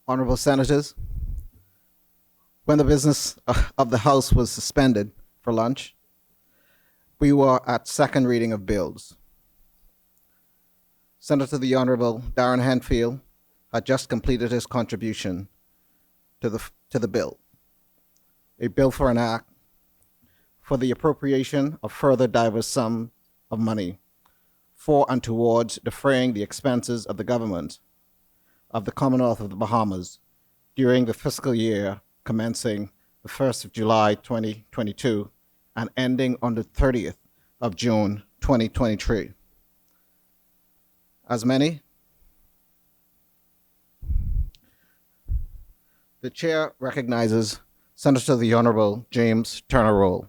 Honorable Senators, when the business of the House was suspended for lunch, we were at second reading of bills. Senator the Honorable Darren Henfield had just completed his contribution to the bill, a bill for an act for the appropriation of further diverse sum of money for and towards defraying the expenses of the government of the Commonwealth of the Bahamas during the fiscal year commencing the 1st of July 2022 and ending on the 30th of June 2023. As many, the chair recognizes Senator the Honorable James Turner Roll.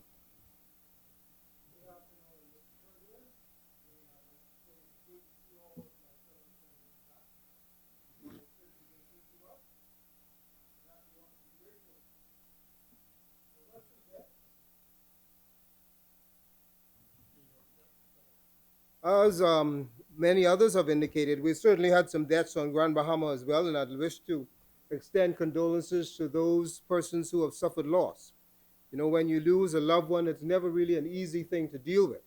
As many others have indicated, we certainly had some deaths on Grand Bahama as well, and I'd wish to extend condolences to those persons who have suffered loss. You know, when you lose a loved one, it's never really an easy thing to deal with.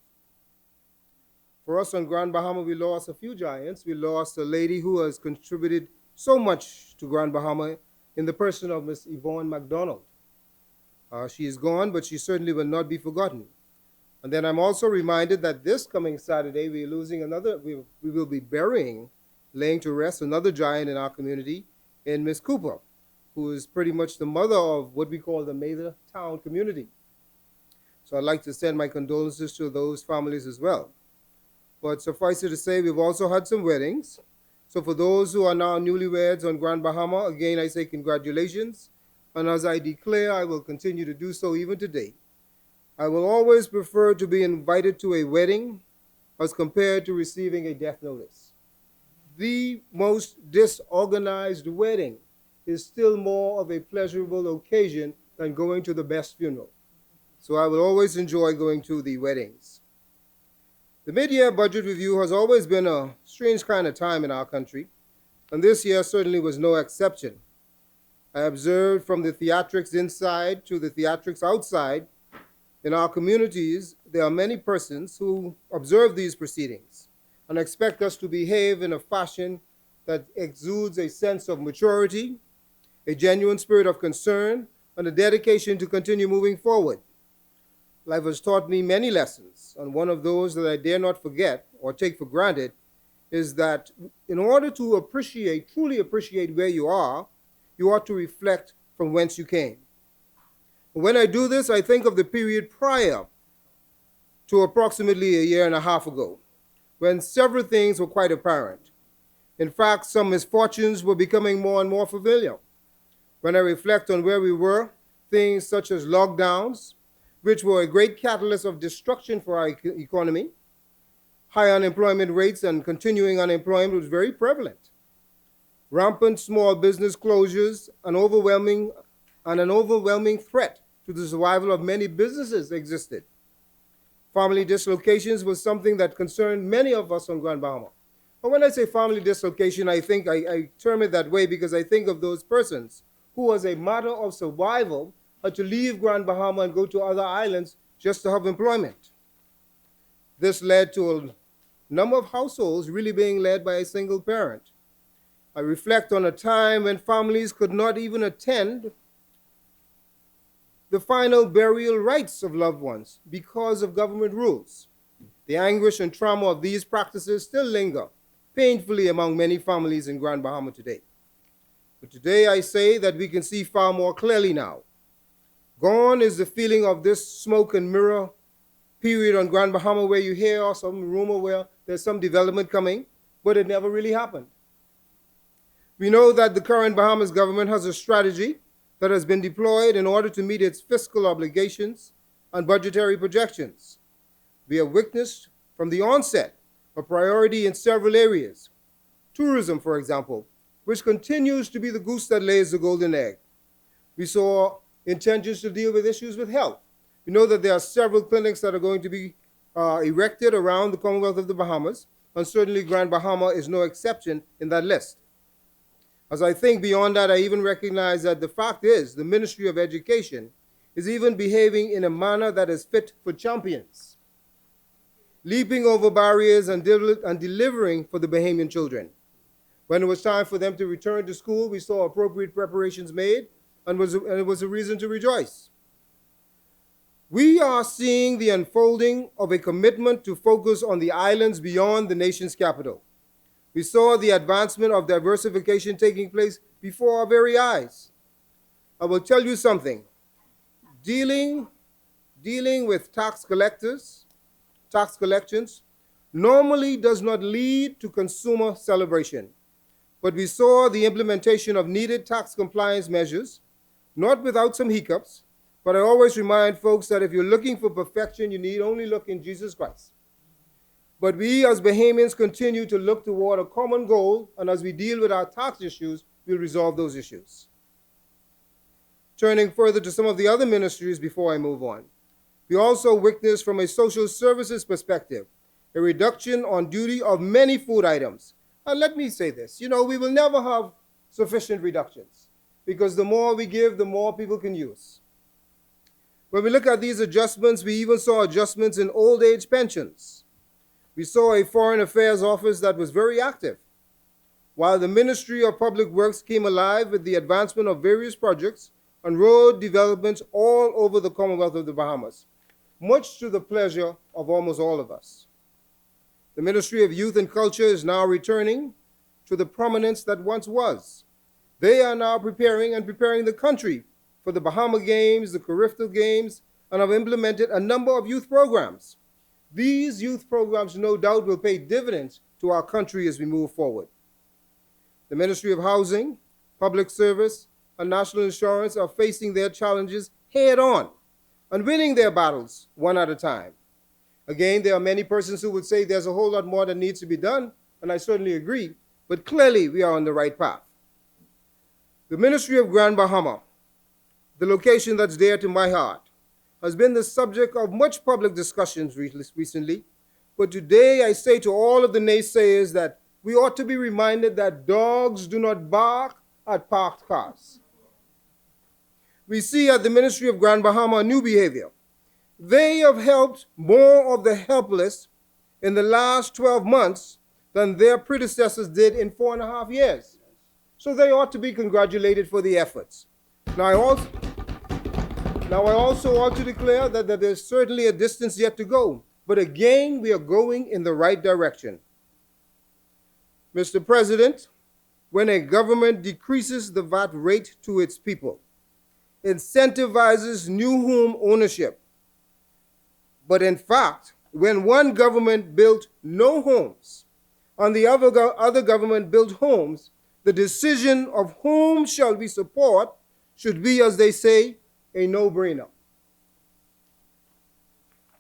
For us on Grand Bahama, we lost a few giants. We lost a lady who has contributed so much to Grand Bahama in the person of Miss Yvonne MacDonald. She is gone, but she certainly will not be forgotten. And then I'm also reminded that this coming Saturday, we will be burying, laying to rest another giant in our community in Miss Cooper, who is pretty much the mother of what we call the Mather Town community. So I'd like to send my condolences to those families as well. But suffice it to say, we've also had some weddings. So for those who are now newlyweds on Grand Bahama, again, I say congratulations. And as I declare, I will continue to do so even today. I will always prefer to be invited to a wedding as compared to receiving a death notice. The most disorganized wedding is still more of a pleasurable occasion than going to the best funeral. So I will always enjoy going to the weddings. The mid-year budget review has always been a strange kind of time in our country, and this year certainly was no exception. I observed from the theatrics inside to the theatrics outside. In our communities, there are many persons who observe these proceedings and expect us to behave in a fashion that exudes a sense of maturity, a genuine spirit of concern, and a dedication to continue moving forward. Life has taught me many lessons, and one of those that I dare not forget or take for granted is that in order to truly appreciate where you are, you ought to reflect from whence you came. When I do this, I think of the period prior to approximately a year and a half ago, when several things were quite apparent. In fact, some misfortunes were becoming more and more familiar. When I reflect on where we were, things such as lockdowns, which were a great catalyst of destruction for our economy, high unemployment rates and continuing unemployment was very prevalent. Rampant small business closures, an overwhelming threat to the survival of many businesses existed. Family dislocations was something that concerned many of us on Grand Bahama. But when I say family dislocation, I term it that way because I think of those persons who, as a matter of survival, had to leave Grand Bahama and go to other islands just to have employment. This led to a number of households really being led by a single parent. I reflect on a time when families could not even attend the final burial rites of loved ones because of government rules. The anguish and trauma of these practices still linger painfully among many families in Grand Bahama today. But today I say that we can see far more clearly now. Gone is the feeling of this smoke and mirror period on Grand Bahama where you hear some rumor where there's some development coming, but it never really happened. We know that the current Bahamas government has a strategy that has been deployed in order to meet its fiscal obligations and budgetary projections. We have witnessed from the onset a priority in several areas. Tourism, for example, which continues to be the goose that lays the golden egg. We saw intentions to deal with issues with health. We know that there are several clinics that are going to be erected around the Commonwealth of the Bahamas, and certainly Grand Bahama is no exception in that list. As I think beyond that, I even recognize that the fact is the Ministry of Education is even behaving in a manner that is fit for champions, leaping over barriers and delivering for the Bahamian children. When it was time for them to return to school, we saw appropriate preparations made, and it was a reason to rejoice. We are seeing the unfolding of a commitment to focus on the islands beyond the nation's capital. We saw the advancement of diversification taking place before our very eyes. I will tell you something. Dealing with tax collections, normally does not lead to consumer celebration. But we saw the implementation of needed tax compliance measures, not without some hiccups, but I always remind folks that if you're looking for perfection, you need only look in Jesus Christ. But we as Bahamians continue to look toward a common goal, and as we deal with our tax issues, we'll resolve those issues. Turning further to some of the other ministries before I move on, we also witnessed from a social services perspective a reduction on duty of many food items. And let me say this, we will never have sufficient reductions because the more we give, the more people can use. When we look at these adjustments, we even saw adjustments in old age pensions. We saw a Foreign Affairs Office that was very active, while the Ministry of Public Works came alive with the advancement of various projects and road developments all over the Commonwealth of the Bahamas, much to the pleasure of almost all of us. The Ministry of Youth and Culture is now returning to the prominence that once was. They are now preparing the country for the Bahama Games, the Cariftal Games, and have implemented a number of youth programs. These youth programs, no doubt, will pay dividends to our country as we move forward. The Ministry of Housing, Public Service, and National Insurance are facing their challenges head on and winning their battles one at a time. Again, there are many persons who would say there's a whole lot more that needs to be done, and I certainly agree, but clearly we are on the right path. The Ministry of Grand Bahama, the location that's dear to my heart, has been the subject of much public discussions recently, but today I say to all of the naysayers that we ought to be reminded that dogs do not bark at parked cars. We see at the Ministry of Grand Bahama a new behavior. They have helped more of the helpless in the last 12 months than their predecessors did in 4.5 years. So they ought to be congratulated for the efforts. Now I also ought to declare that there's certainly a distance yet to go, but again, we are going in the right direction. Mr. President, when a government decreases the VAT rate to its people, incentivizes new home ownership, but in fact, when one government built no homes and the other government built homes, the decision of whom shall we support should be, as they say, a no-brainer.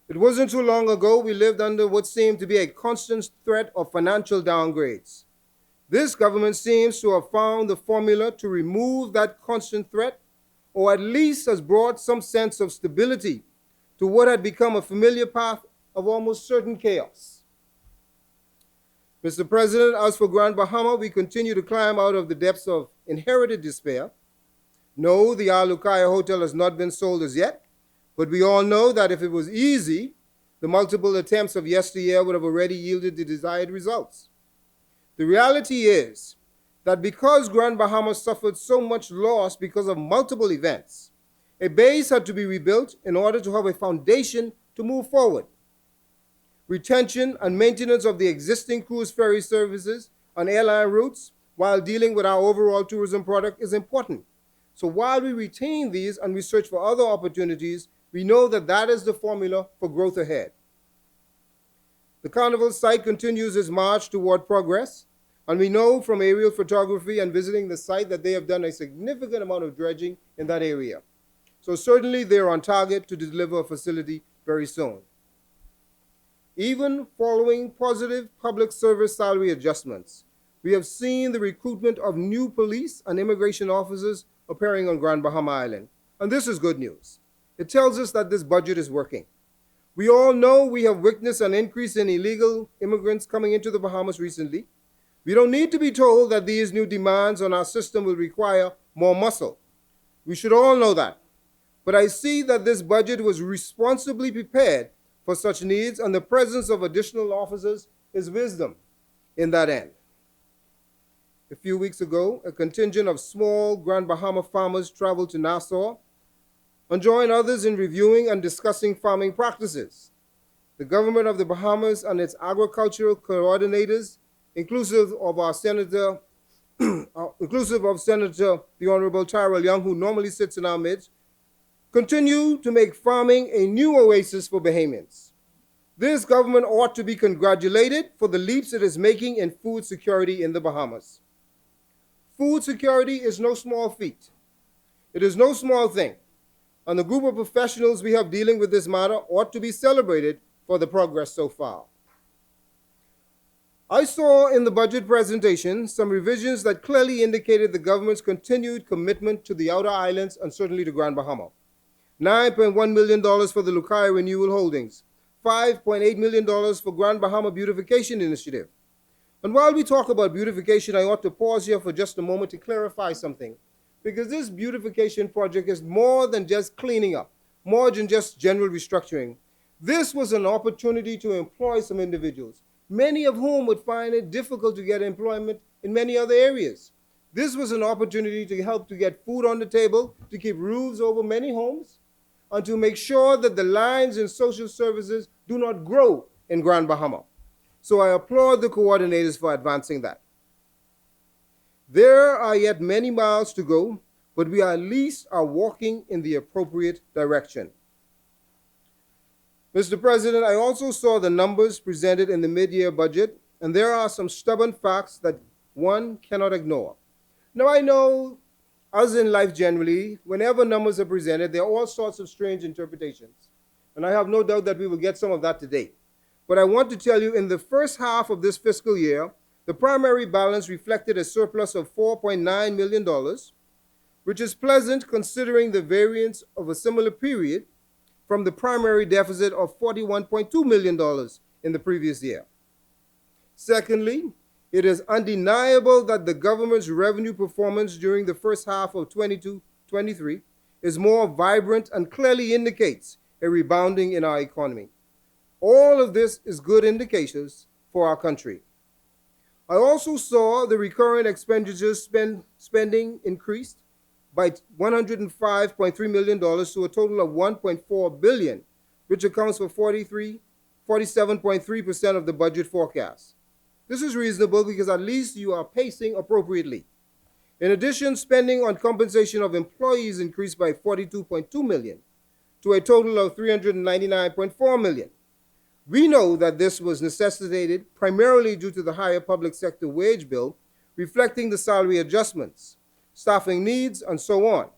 It wasn't too long ago we lived under what seemed to be a constant threat of financial downgrades. This government seems to have found the formula to remove that constant threat, or at least has brought some sense of stability to what had become a familiar path of almost certain chaos. Mr. President, as for Grand Bahama, we continue to climb out of the depths of inherited despair. No, the Alukaya Hotel has not been sold as yet, but we all know that if it was easy, the multiple attempts of yesteryear would have already yielded the desired results. The reality is that because Grand Bahama suffered so much loss because of multiple events, a base had to be rebuilt in order to have a foundation to move forward. Retention and maintenance of the existing cruise ferry services on airline routes while dealing with our overall tourism product is important. So while we retain these and we search for other opportunities, we know that that is the formula for growth ahead. The Carnival site continues its march toward progress, and we know from aerial photography and visiting the site that they have done a significant amount of dredging in that area. So certainly they're on target to deliver a facility very soon. Even following positive public service salary adjustments, we have seen the recruitment of new police and immigration officers appearing on Grand Bahama Island. And this is good news. It tells us that this budget is working. We all know we have witnessed an increase in illegal immigrants coming into the Bahamas recently. We don't need to be told that these new demands on our system will require more muscle. We should all know that. But I see that this budget was responsibly prepared for such needs, and the presence of additional officers is wisdom in that end. A few weeks ago, a contingent of small Grand Bahama farmers traveled to Nassau and joined others in reviewing and discussing farming practices. The government of the Bahamas and its agricultural coordinators, inclusive of Senator the Honorable Tyrell Young, who normally sits in our midst, continue to make farming a new oasis for Bahamians. This government ought to be congratulated for the leaps it is making in food security in the Bahamas. Food security is no small feat. It is no small thing, and the group of professionals we have dealing with this matter ought to be celebrated for the progress so far. I saw in the budget presentation some revisions that clearly indicated the government's continued commitment to the outer islands and certainly to Grand Bahama. $9.1 million for the Lukai Renewal Holdings, $5.8 million for Grand Bahama Beautification Initiative. And while we talk about beautification, I ought to pause here for just a moment to clarify something, because this beautification project is more than just cleaning up, more than just general restructuring. This was an opportunity to employ some individuals, many of whom would find it difficult to get employment in many other areas. This was an opportunity to help to get food on the table, to keep roofs over many homes, and to make sure that the lines in social services do not grow in Grand Bahama. So I applaud the coordinators for advancing that. There are yet many miles to go, but we at least are walking in the appropriate direction. Mr. President, I also saw the numbers presented in the mid-year budget, and there are some stubborn facts that one cannot ignore. Now, I know, as in life generally, whenever numbers are presented, there are all sorts of strange interpretations. And I have no doubt that we will get some of that today. But I want to tell you, in the first half of this fiscal year, the primary balance reflected a surplus of $4.9 million, which is pleasant considering the variance of a similar period from the primary deficit of $41.2 million in the previous year. Secondly, it is undeniable that the government's revenue performance during the first half of 22-23 is more vibrant and clearly indicates a rebounding in our economy. All of this is good indicators for our country. I also saw the recurrent expenditures spending increased by $105.3 million to a total of $1.4 billion, which accounts for 47.3% of the budget forecast. This is reasonable because at least you are pacing appropriately. In addition, spending on compensation of employees increased by $42.2 million to a total of $399.4 million. We know that this was necessitated primarily due to the higher public sector wage bill, reflecting the salary adjustments, staffing needs, and so on.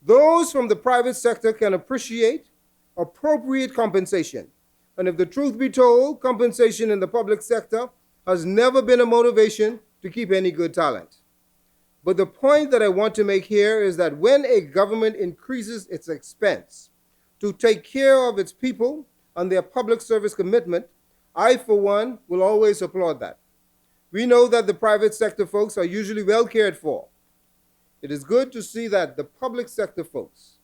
Those from the private sector can appreciate appropriate compensation. And if the truth be told, compensation in the public sector has never been a motivation to keep any good talent. But the point that I want to make here is that when a government increases its expense to take care of its people and their public service commitment, I, for one, will always applaud that. We know that the private sector folks are usually well cared for. It is good to see that the public sector folks,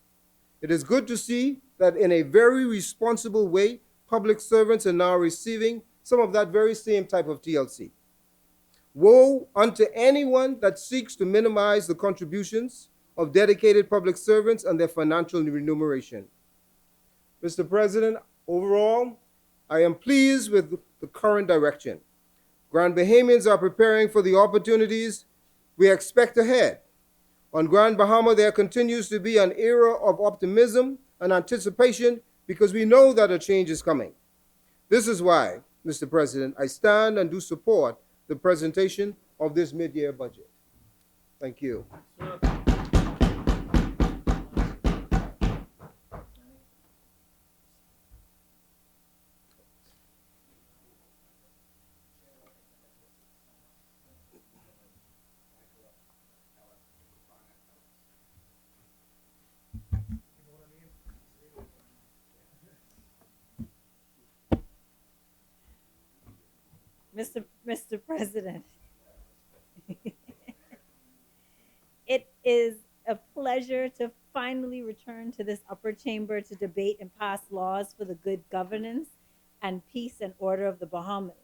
it is good to see that in a very responsible way, public servants are now receiving some of that very same type of TLC. Woe unto anyone that seeks to minimize the contributions of dedicated public servants and their financial remuneration. Mr. President, overall, I am pleased with the current direction. Grand Bahamians are preparing for the opportunities we expect ahead. On Grand Bahama, there continues to be an era of optimism and anticipation because we know that a change is coming. This is why, Mr. President, I stand and do support the presentation of this mid-year budget. Thank you. Mr. President, it is a pleasure to finally return to this upper chamber to debate and pass laws for the good governance and peace and order of the Bahamas.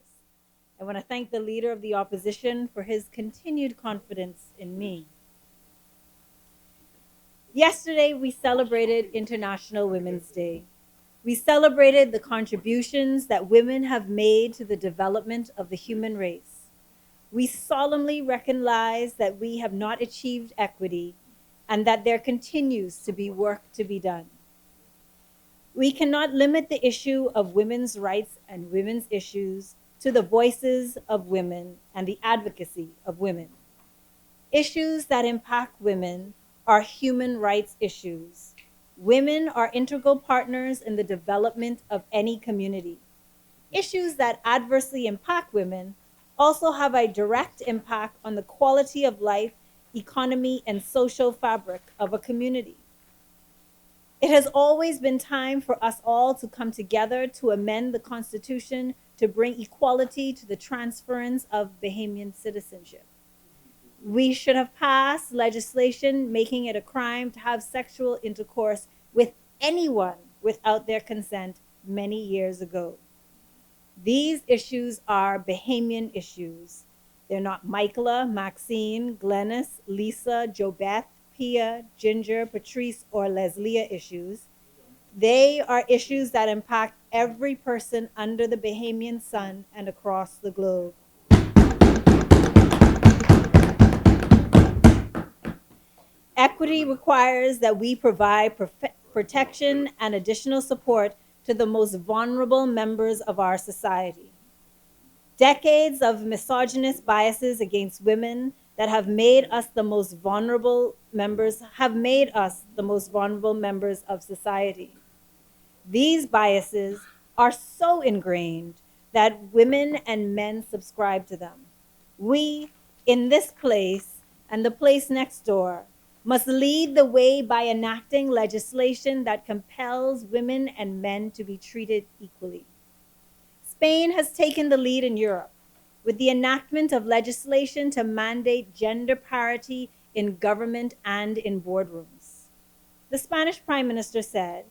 I want to thank the leader of the opposition for his continued confidence in me. Yesterday, we celebrated International Women's Day. We celebrated the contributions that women have made to the development of the human race. We solemnly recognize that we have not achieved equity and that there continues to be work to be done. We cannot limit the issue of women's rights and women's issues to the voices of women and the advocacy of women. Issues that impact women are human rights issues. Women are integral partners in the development of any community. Issues that adversely impact women also have a direct impact on the quality of life, economy, and social fabric of a community. It has always been time for us all to come together to amend the Constitution to bring equality to the transference of Bahamian citizenship. We should have passed legislation making it a crime to have sexual intercourse with anyone without their consent many years ago. These issues are Bahamian issues. They're not Michaela, Maxine, Glennis, Lisa, Jobeth, Pia, Ginger, Patrice, or Leslia issues. They are issues that impact every person under the Bahamian sun and across the globe. Equity requires that we provide protection and additional support to the most vulnerable members of our society. Decades of misogynist biases against women that have made us the most vulnerable members of society. These biases are so ingrained that women and men subscribe to them. We, in this place and the place next door, must lead the way by enacting legislation that compels women and men to be treated equally. Spain has taken the lead in Europe with the enactment of legislation to mandate gender parity in government and in boardrooms. The Spanish Prime Minister said,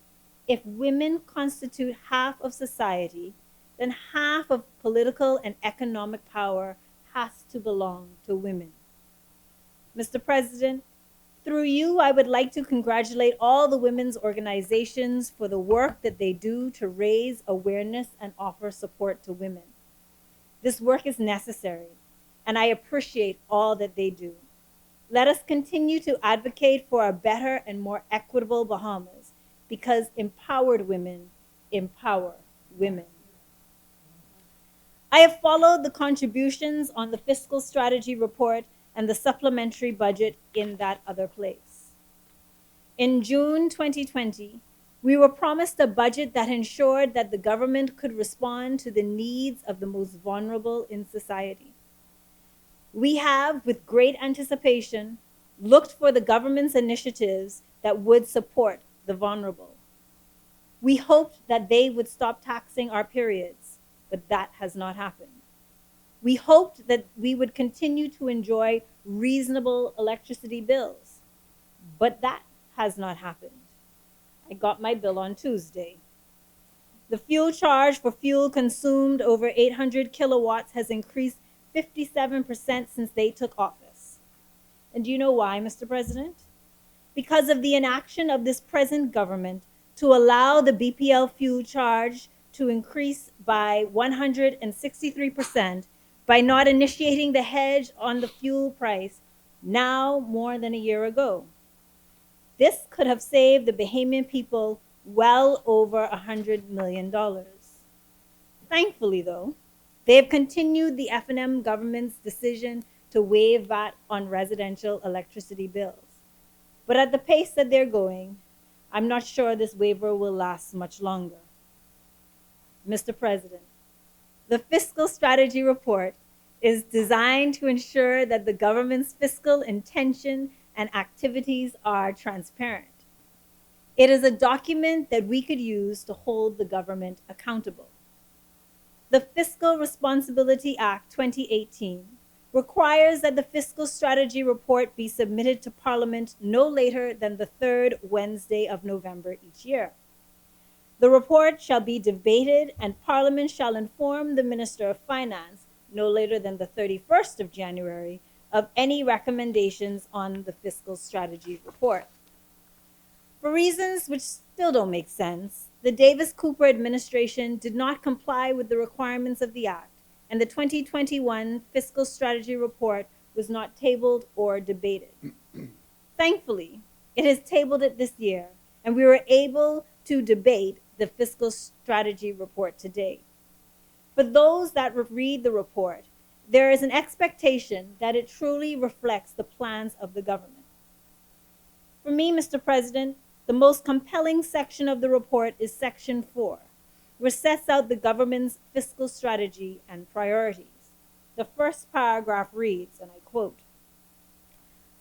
if women constitute half of society, then half of political and economic power has to belong to women. Mr. President, through you, I would like to congratulate all the women's organizations for the work that they do to raise awareness and offer support to women. This work is necessary, and I appreciate all that they do. Let us continue to advocate for a better and more equitable Bahamas, because empowered women empower women. I have followed the contributions on the fiscal strategy report and the supplementary budget in that other place. In June 2020, we were promised a budget that ensured that the government could respond to the needs of the most vulnerable in society. We have, with great anticipation, looked for the government's initiatives that would support the vulnerable. We hoped that they would stop taxing our periods, but that has not happened. We hoped that we would continue to enjoy reasonable electricity bills, but that has not happened. I got my bill on Tuesday. The fuel charge for fuel consumed over 800 kilowatts has increased 57% since they took office. And do you know why, Mr. President? Because of the inaction of this present government to allow the BPL fuel charge to increase by 163% by not initiating the hedge on the fuel price now more than a year ago. This could have saved the Bahamian people well over $100 million. Thankfully, though, they have continued the F&M government's decision to waive VAT on residential electricity bills. But at the pace that they're going, I'm not sure this waiver will last much longer. Mr. President, the fiscal strategy report is designed to ensure that the government's fiscal intention and activities are transparent. It is a document that we could use to hold the government accountable. The Fiscal Responsibility Act 2018 requires that the fiscal strategy report be submitted to Parliament no later than the third Wednesday of November each year. The report shall be debated and Parliament shall inform the Minister of Finance no later than the 31st of January of any recommendations on the fiscal strategy report. For reasons which still don't make sense, the Davis-Cooper administration did not comply with the requirements of the Act, and the 2021 fiscal strategy report was not tabled or debated. Thankfully, it has tabled it this year, and we were able to debate the fiscal strategy report today. For those that read the report, there is an expectation that it truly reflects the plans of the government. For me, Mr. President, the most compelling section of the report is Section 4, which sets out the government's fiscal strategy and priorities. The first paragraph reads, and I quote,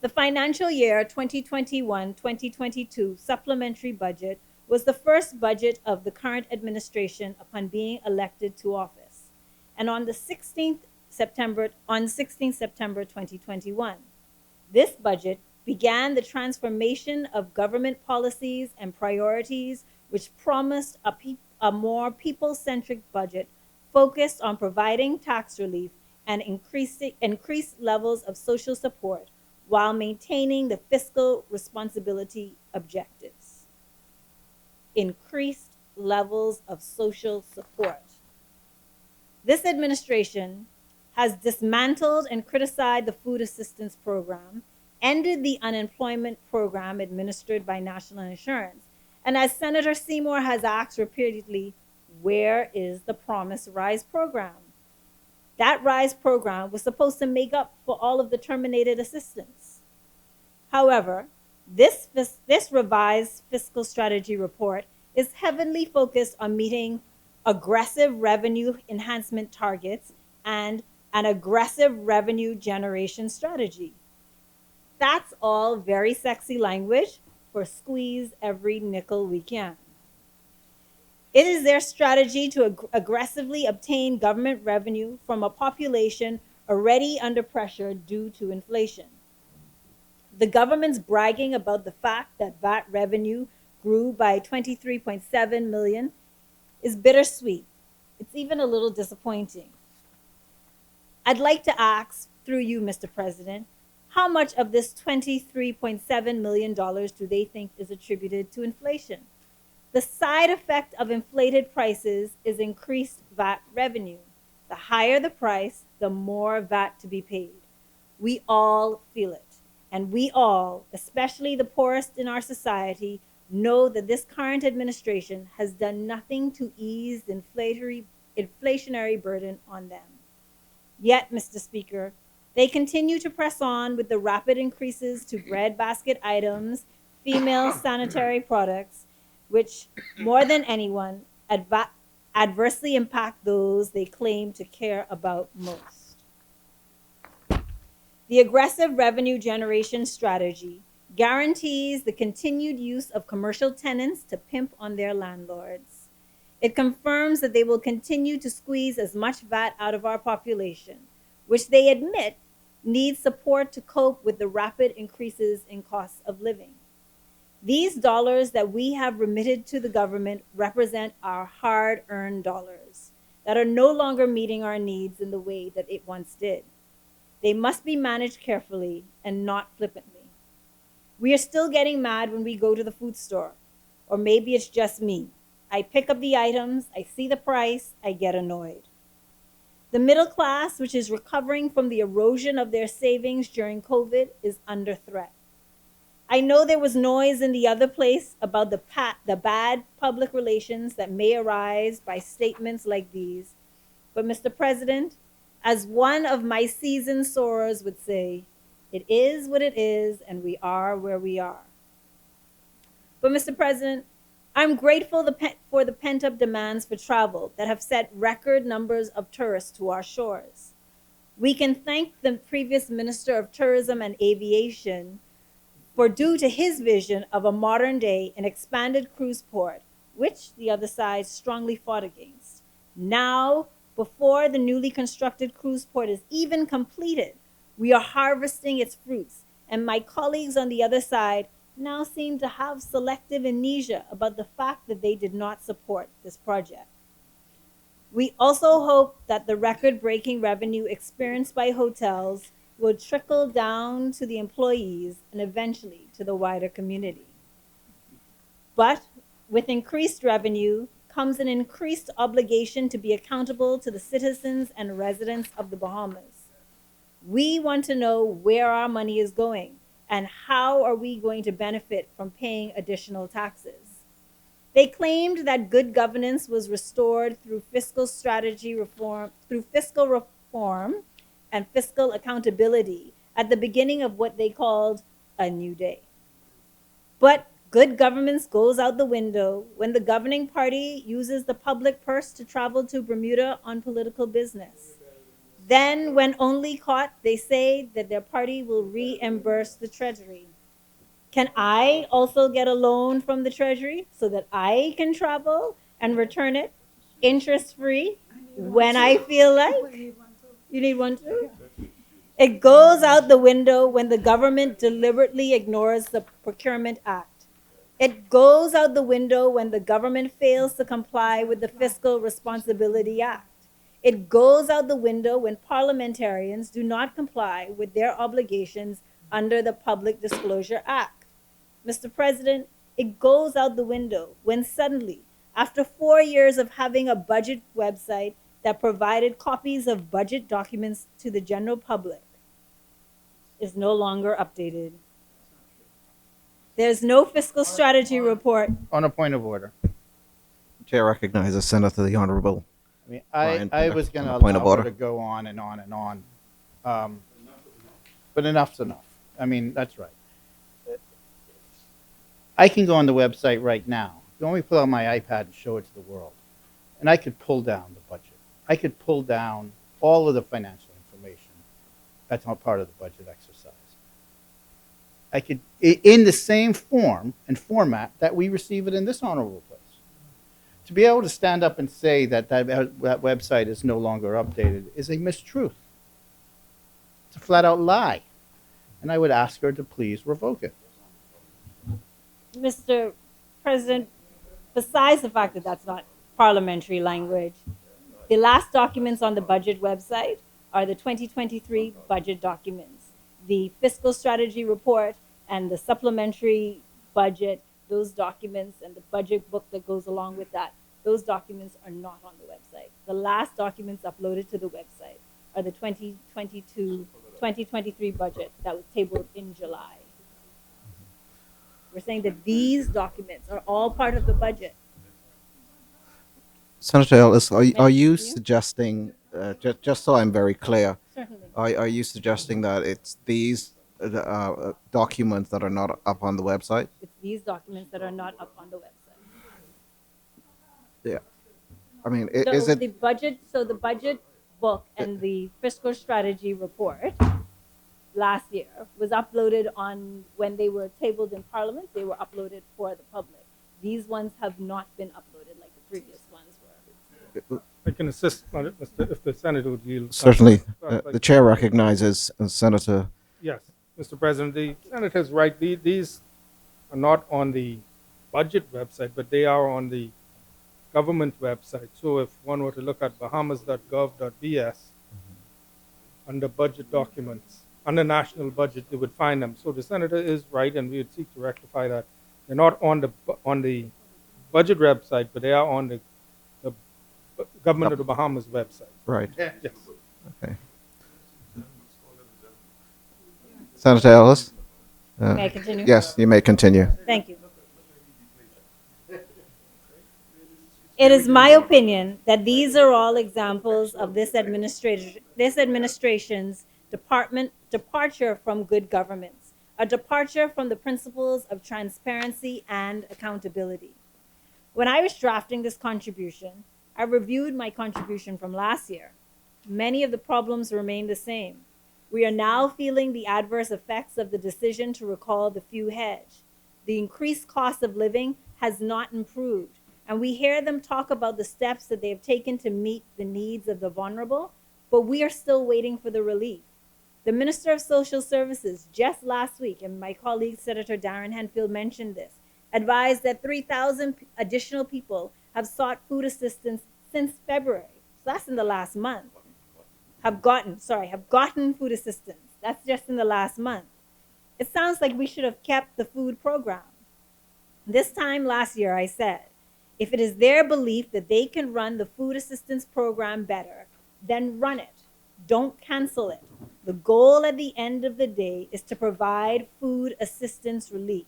"The financial year 2021-2022 supplementary budget was the first budget of the current administration upon being elected to office, and on 16th September 2021. This budget began the transformation of government policies and priorities which promised a more people-centric budget focused on providing tax relief and increased levels of social support while maintaining the fiscal responsibility objectives." Increased levels of social support. This administration has dismantled and criticized the food assistance program, ended the unemployment program administered by National Insurance, and as Senator Seymour has asked repeatedly, where is the promised RISE program? That RISE program was supposed to make up for all of the terminated assistance. However, this revised fiscal strategy report is heavily focused on meeting aggressive revenue enhancement targets and an aggressive revenue generation strategy. That's all very sexy language for squeeze every nickel we can. It is their strategy to aggressively obtain government revenue from a population already under pressure due to inflation. The government's bragging about the fact that VAT revenue grew by 23.7 million is bittersweet. It's even a little disappointing. I'd like to ask, through you, Mr. President, how much of this $23.7 million do they think is attributed to inflation? The side effect of inflated prices is increased VAT revenue. The higher the price, the more VAT to be paid. We all feel it. And we all, especially the poorest in our society, know that this current administration has done nothing to ease the inflationary burden on them. Yet, Mr. Speaker, they continue to press on with the rapid increases to breadbasket items, female sanitary products, which, more than anyone, adversely impact those they claim to care about most. The aggressive revenue generation strategy guarantees the continued use of commercial tenants to pimp on their landlords. It confirms that they will continue to squeeze as much VAT out of our population, which they admit needs support to cope with the rapid increases in costs of living. These dollars that we have remitted to the government represent our hard-earned dollars that are no longer meeting our needs in the way that it once did. They must be managed carefully and not flippantly. We are still getting mad when we go to the food store, or maybe it's just me. I pick up the items, I see the price, I get annoyed. The middle class, which is recovering from the erosion of their savings during COVID, is under threat. I know there was noise in the other place about the bad public relations that may arise by statements like these. But Mr. President, as one of my seasoned sorors would say, it is what it is and we are where we are. But Mr. President, I'm grateful for the pent-up demands for travel that have set record numbers of tourists to our shores. We can thank the previous Minister of Tourism and Aviation for due to his vision of a modern day and expanded cruise port, which the other side strongly fought against. Now Before the newly constructed cruise port is even completed, we are harvesting its fruits, and my colleagues on the other side now seem to have selective amnesia about the fact that they did not support this project. We also hope that the record-breaking revenue experienced by hotels will trickle down to the employees and eventually to the wider community. But with increased revenue comes an increased obligation to be accountable to the citizens and residents of the Bahamas. We want to know where our money is going and how are we going to benefit from paying additional taxes. They claimed that good governance was restored through fiscal reform and fiscal accountability at the beginning of what they called a new day. But good governance goes out the window when the governing party uses the public purse to travel to Bermuda on political business. Then, when only caught, they say that their party will reimburse the Treasury. Can I also get a loan from the Treasury so that I can travel and return it interest free when I feel like? You need one too? It goes out the window when the government deliberately ignores the Procurement Act. It goes out the window when the government fails to comply with the Fiscal Responsibility Act. It goes out the window when parliamentarians do not comply with their obligations under the Public Disclosure Act. Mr. President, it goes out the window when suddenly, after 4 years of having a budget website that provided copies of budget documents to the general public, is no longer updated. There's no fiscal strategy report. On a point of order. Chair recognizes Senator the Honorable. I mean, Brian I Pinner, was going to on a point of allow her order. to go on and on and on. But enough's enough. I mean, that's right. I can go on the website right now. You want me to pull out my iPad and show it to the world. And I could pull down the budget. I could pull down all of the financial information. That's not part of the budget exercise. I could, in the same form and format that we receive it in this honorable place. To be able to stand up and say that website is no longer updated is a mistruth. It's a flat out lie. And I would ask her to please revoke it. Mr. President, besides the fact that that's not parliamentary language, the last documents on the budget website are the 2023 budget documents. The fiscal strategy report and the supplementary budget, those documents and the budget book that goes along with that, those documents are not on the website. The last documents uploaded to the website are the 2022-2023 budget that was tabled in July. We're saying that these documents are all part of the budget. Senator Ellis, are you Continue? suggesting, just so I'm very clear, Certainly. are you suggesting that it's these documents that are not up on the website? It's these documents that are not up on the website. Yeah. I mean, So is it? the budget book and the fiscal strategy report last year was uploaded on, when they were tabled in Parliament, they were uploaded for the public. These ones have not been uploaded like the previous ones were. I can assist, if the senator would yield. Certainly, the chair recognizes Senator. Yes, Mr. President, the senator is right. These are not on the budget website, but they are on the government website. So if one were to look at bahamas.gov.bs under budget documents, under national budget, they would find them. So the senator is right, and we would seek to rectify that. They're not on the budget website, but they are on the government of the Bahamas website. Right. Yes. Okay. Senator Ellis? May I continue? Yes, you may continue. Thank you. It is my opinion that these are all examples of this administration's departure from good governance, a departure from the principles of transparency and accountability. When I was drafting this contribution, I reviewed my contribution from last year. Many of the problems remain the same. We are now feeling the adverse effects of the decision to recall the fuel hedge. The increased cost of living has not improved. And we hear them talk about the steps that they have taken to meet the needs of the vulnerable, but we are still waiting for the relief. The Minister of Social Services just last week, and my colleague Senator Darren Henfield mentioned this, advised that 3,000 additional people have sought food assistance since February. So that's in the last month. Have gotten food assistance. That's just in the last month. It sounds like we should have kept the food program. This time last year, I said, if it is their belief that they can run the food assistance program better, then run it. Don't cancel it. The goal at the end of the day is to provide food assistance relief.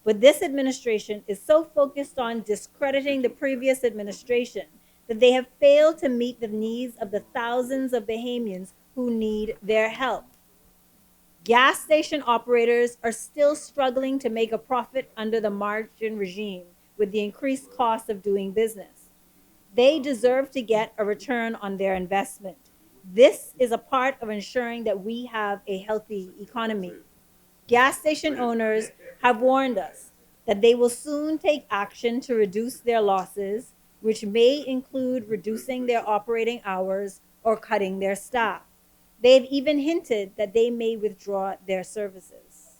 But this administration is so focused on discrediting the previous administration that they have failed to meet the needs of the thousands of Bahamians who need their help. Gas station operators are still struggling to make a profit under the margin regime with the increased cost of doing business. They deserve to get a return on their investment. This is a part of ensuring that we have a healthy economy. Gas station owners have warned us that they will soon take action to reduce their losses, which may include reducing their operating hours or cutting their staff. They've even hinted that they may withdraw their services.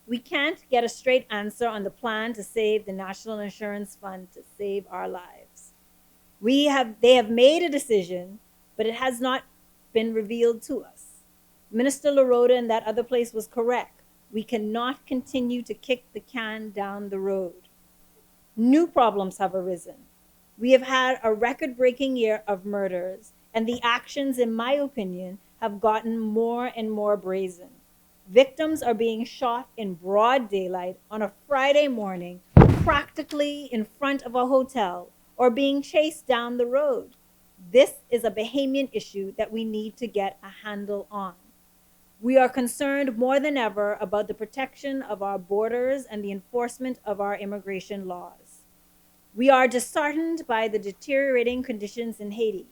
We can't get a straight answer on the plan to save the National Insurance Fund to save our lives. They have made a decision, but it has not been revealed to us. Minister LaRota in that other place was correct. We cannot continue to kick the can down the road. New problems have arisen. We have had a record-breaking year of murders, and the actions, in my opinion, have gotten more and more brazen. Victims are being shot in broad daylight on a Friday morning, practically in front of a hotel, or being chased down the road. This is a Bahamian issue that we need to get a handle on. We are concerned more than ever about the protection of our borders and the enforcement of our immigration laws. We are disheartened by the deteriorating conditions in Haiti,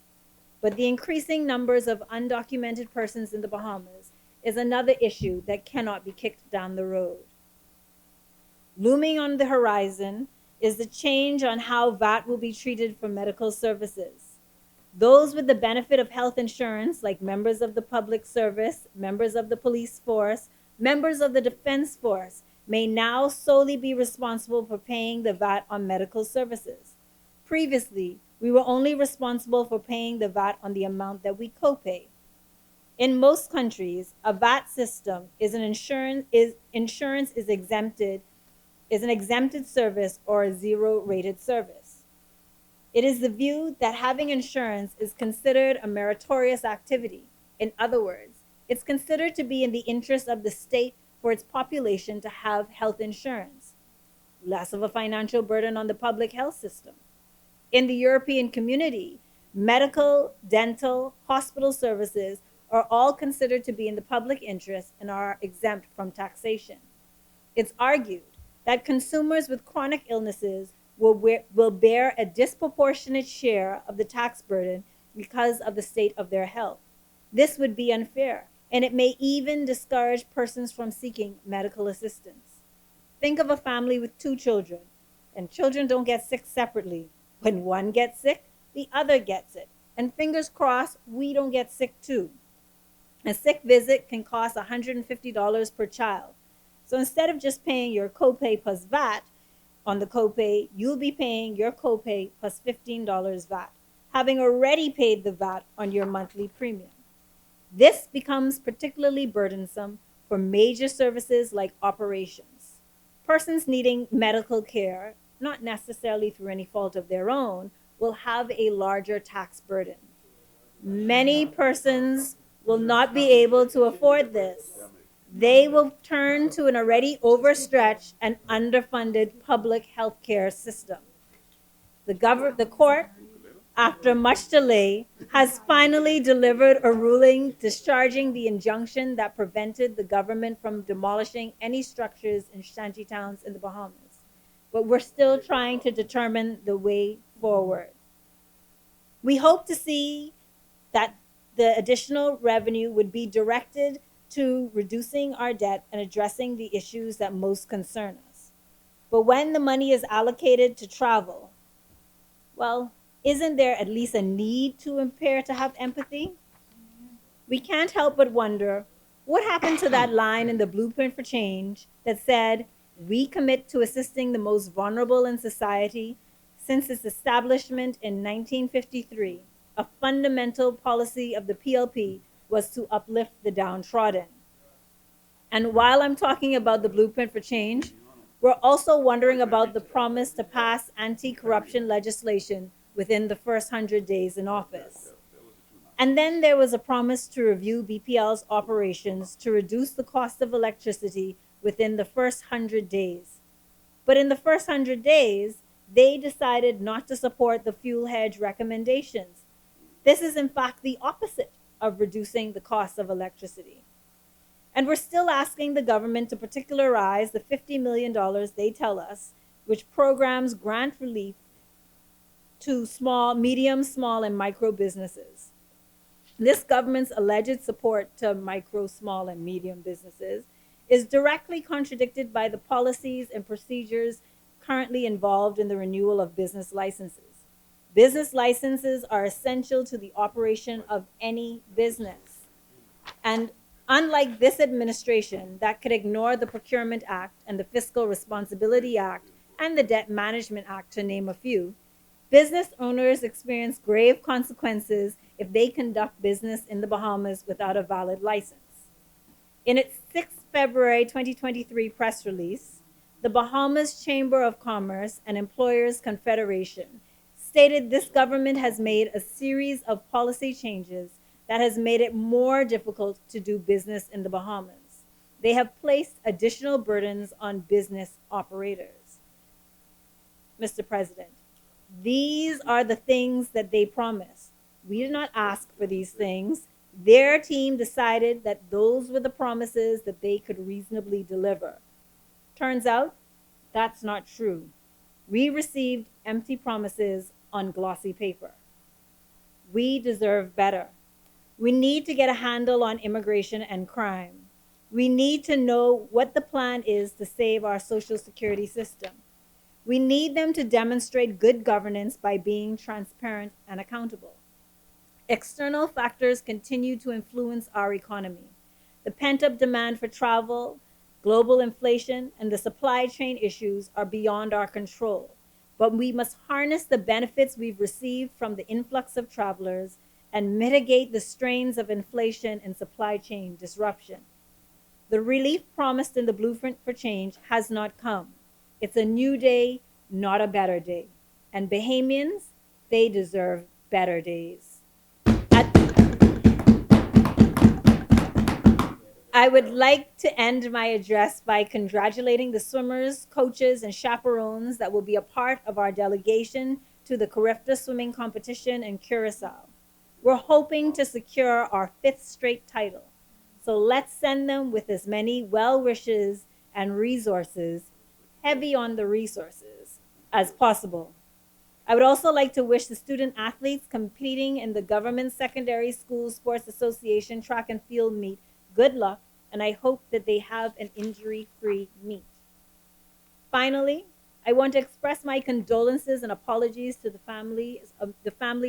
but the increasing numbers of undocumented persons in the Bahamas is another issue that cannot be kicked down the road. Looming on the horizon is the change on how VAT will be treated for medical services. Those with the benefit of health insurance, like members of the public service, members of the police force, members of the defense force, may now solely be responsible for paying the VAT on medical services. Previously, we were only responsible for paying the VAT on the amount that we copay. In most countries, a VAT system is an exempted service or a zero-rated service. It is the view that having insurance is considered a meritorious activity. In other words, it's considered to be in the interest of the state for its population to have health insurance, less of a financial burden on the public health system. In the European community, medical, dental, hospital services are all considered to be in the public interest and are exempt from taxation. It's argued that consumers with chronic illnesses will bear a disproportionate share of the tax burden because of the state of their health. This would be unfair, and it may even discourage persons from seeking medical assistance. Think of a family with 2 children, and children don't get sick separately. When one gets sick, the other gets it. And fingers crossed, we don't get sick too. A sick visit can cost $150 per child. So instead of just paying your copay plus VAT on the copay, you'll be paying your copay plus $15 VAT, having already paid the VAT on your monthly premium. This becomes particularly burdensome for major services like operations. Persons needing medical care, not necessarily through any fault of their own, will have a larger tax burden. Many persons will not be able to afford this. They will turn to an already overstretched and underfunded public health care system. The court, after much delay, has finally delivered a ruling discharging the injunction that prevented the government from demolishing any structures in shantytowns in the Bahamas. But we're still trying to determine the way forward. We hope to see that the additional revenue would be directed to reducing our debt and addressing the issues that most concern us. But when the money is allocated to travel, well, isn't there at least a need to impair to have empathy? We can't help but wonder what happened to that line in the Blueprint for Change that said, "We commit to assisting the most vulnerable in society." Since its establishment in 1953, a fundamental policy of the PLP was to uplift the downtrodden. And while I'm talking about the Blueprint for Change, we're also wondering about the promise to pass anti corruption legislation within the first 100 days in office. And then there was a promise to review BPL's operations to reduce the cost of electricity within the first 100 days. But in the first 100 days, they decided not to support the fuel hedge recommendations. This is, in fact, the opposite of reducing the cost of electricity. And we're still asking the government to particularize the $50 million they tell us, which programs grant relief to small, medium, small, and micro businesses. This government's alleged support to micro, small, and medium businesses is directly contradicted by the policies and procedures currently involved in the renewal of business licenses. Business licenses are essential to the operation of any business. And unlike this administration that could ignore the Procurement Act and the Fiscal Responsibility Act and the Debt Management Act, to name a few, business owners experience grave consequences if they conduct business in the Bahamas without a valid license. In its 6 February 2023 press release, the Bahamas Chamber of Commerce and Employers Confederation stated this government has made a series of policy changes that has made it more difficult to do business in the Bahamas. They have placed additional burdens on business operators. Mr. President, these are the things that they promised. We did not ask for these things. Their team decided that those were the promises that they could reasonably deliver. Turns out, that's not true. We received empty promises on glossy paper. We deserve better. We need to get a handle on immigration and crime. We need to know what the plan is to save our Social Security system. We need them to demonstrate good governance by being transparent and accountable. External factors continue to influence our economy. The pent-up demand for travel, global inflation, and the supply chain issues are beyond our control. But we must harness the benefits we've received from the influx of travelers and mitigate the strains of inflation and supply chain disruption. The relief promised in the Blueprint for Change has not come. It's a new day, not a better day. And Bahamians, they deserve better days. I would like to end my address by congratulating the swimmers, coaches, and chaperones that will be a part of our delegation to the Carifta swimming competition in Curacao. We're hoping to secure our 5th straight title. So let's send them with as many well wishes and resources, heavy on the resources, as possible. I would also like to wish the student athletes competing in the Government Secondary School Sports Association track and field meet good luck, and I hope that they have an injury-free meet. Finally, I want to express my condolences and apologies to the family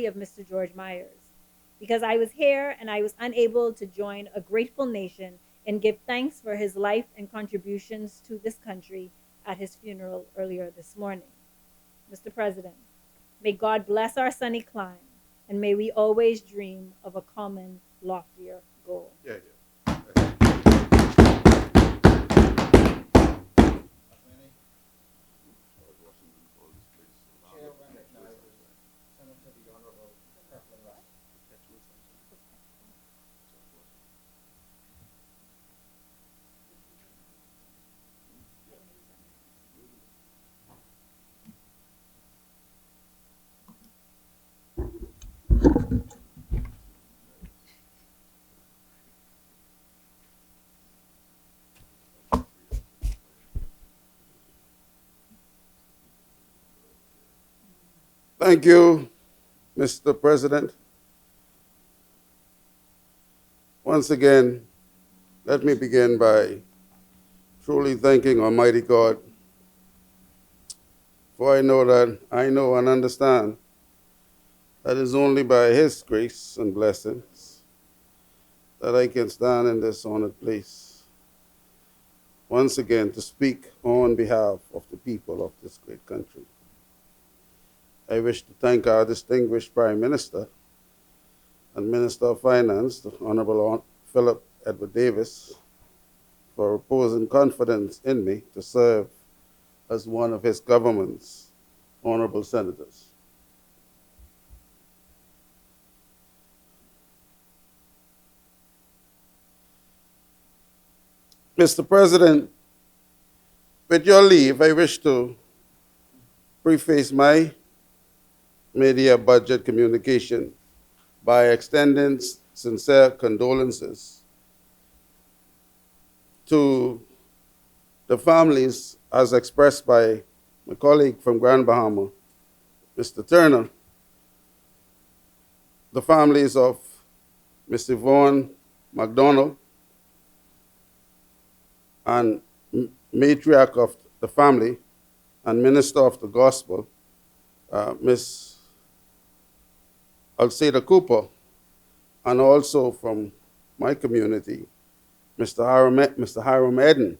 of Mr. George Myers, because I was here and I was unable to join a grateful nation and give thanks for his life and contributions to this country at his funeral earlier this morning. Mr. President, may God bless our sunny clime, and may we always dream of a common, loftier goal. Yeah. Thank you, Mr. President. Once again, let me begin by truly thanking Almighty God For I know and understand that it's only by His grace and blessings that I can stand in this honored place once again to speak on behalf of the people of this great country. I wish to thank our distinguished Prime Minister and Minister of Finance, the Honorable Philip Edward Davis, for reposing confidence in me to serve as one of his government's honorable senators. Mr. President, with your leave, I wish to preface my mid-year budget communication by extending sincere condolences to the families as expressed by my colleague from Grand Bahama, Mr. Turner, the families of Ms. Yvonne McDonald and matriarch of the family and minister of the gospel, Ms. Alceda Cooper, and also from my community, Mr. Hiram Eden.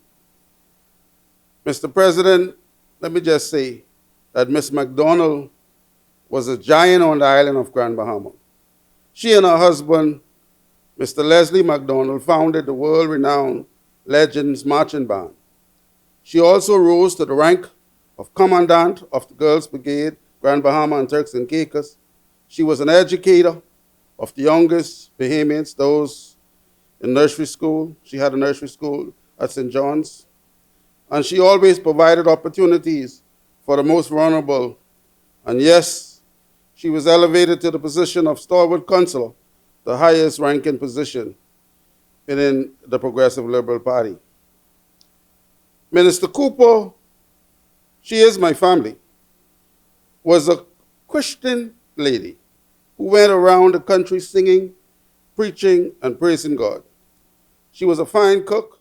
Mr. President, let me just say that Ms. McDonald was a giant on the island of Grand Bahama. She and her husband, Mr. Leslie McDonald, founded the world-renowned Legends Marching Band. She also rose to the rank of Commandant of the Girls Brigade, Grand Bahama and Turks and Caicos. She was an educator of the youngest Bahamians, those in nursery school. She had a nursery school at St. John's. And she always provided opportunities for the most vulnerable. And yes, she was elevated to the position of stalwart counselor, the highest ranking position within the Progressive Liberal Party. Minister Cooper, she is my family, was a Christian lady who went around the country singing, preaching, and praising God. She was a fine cook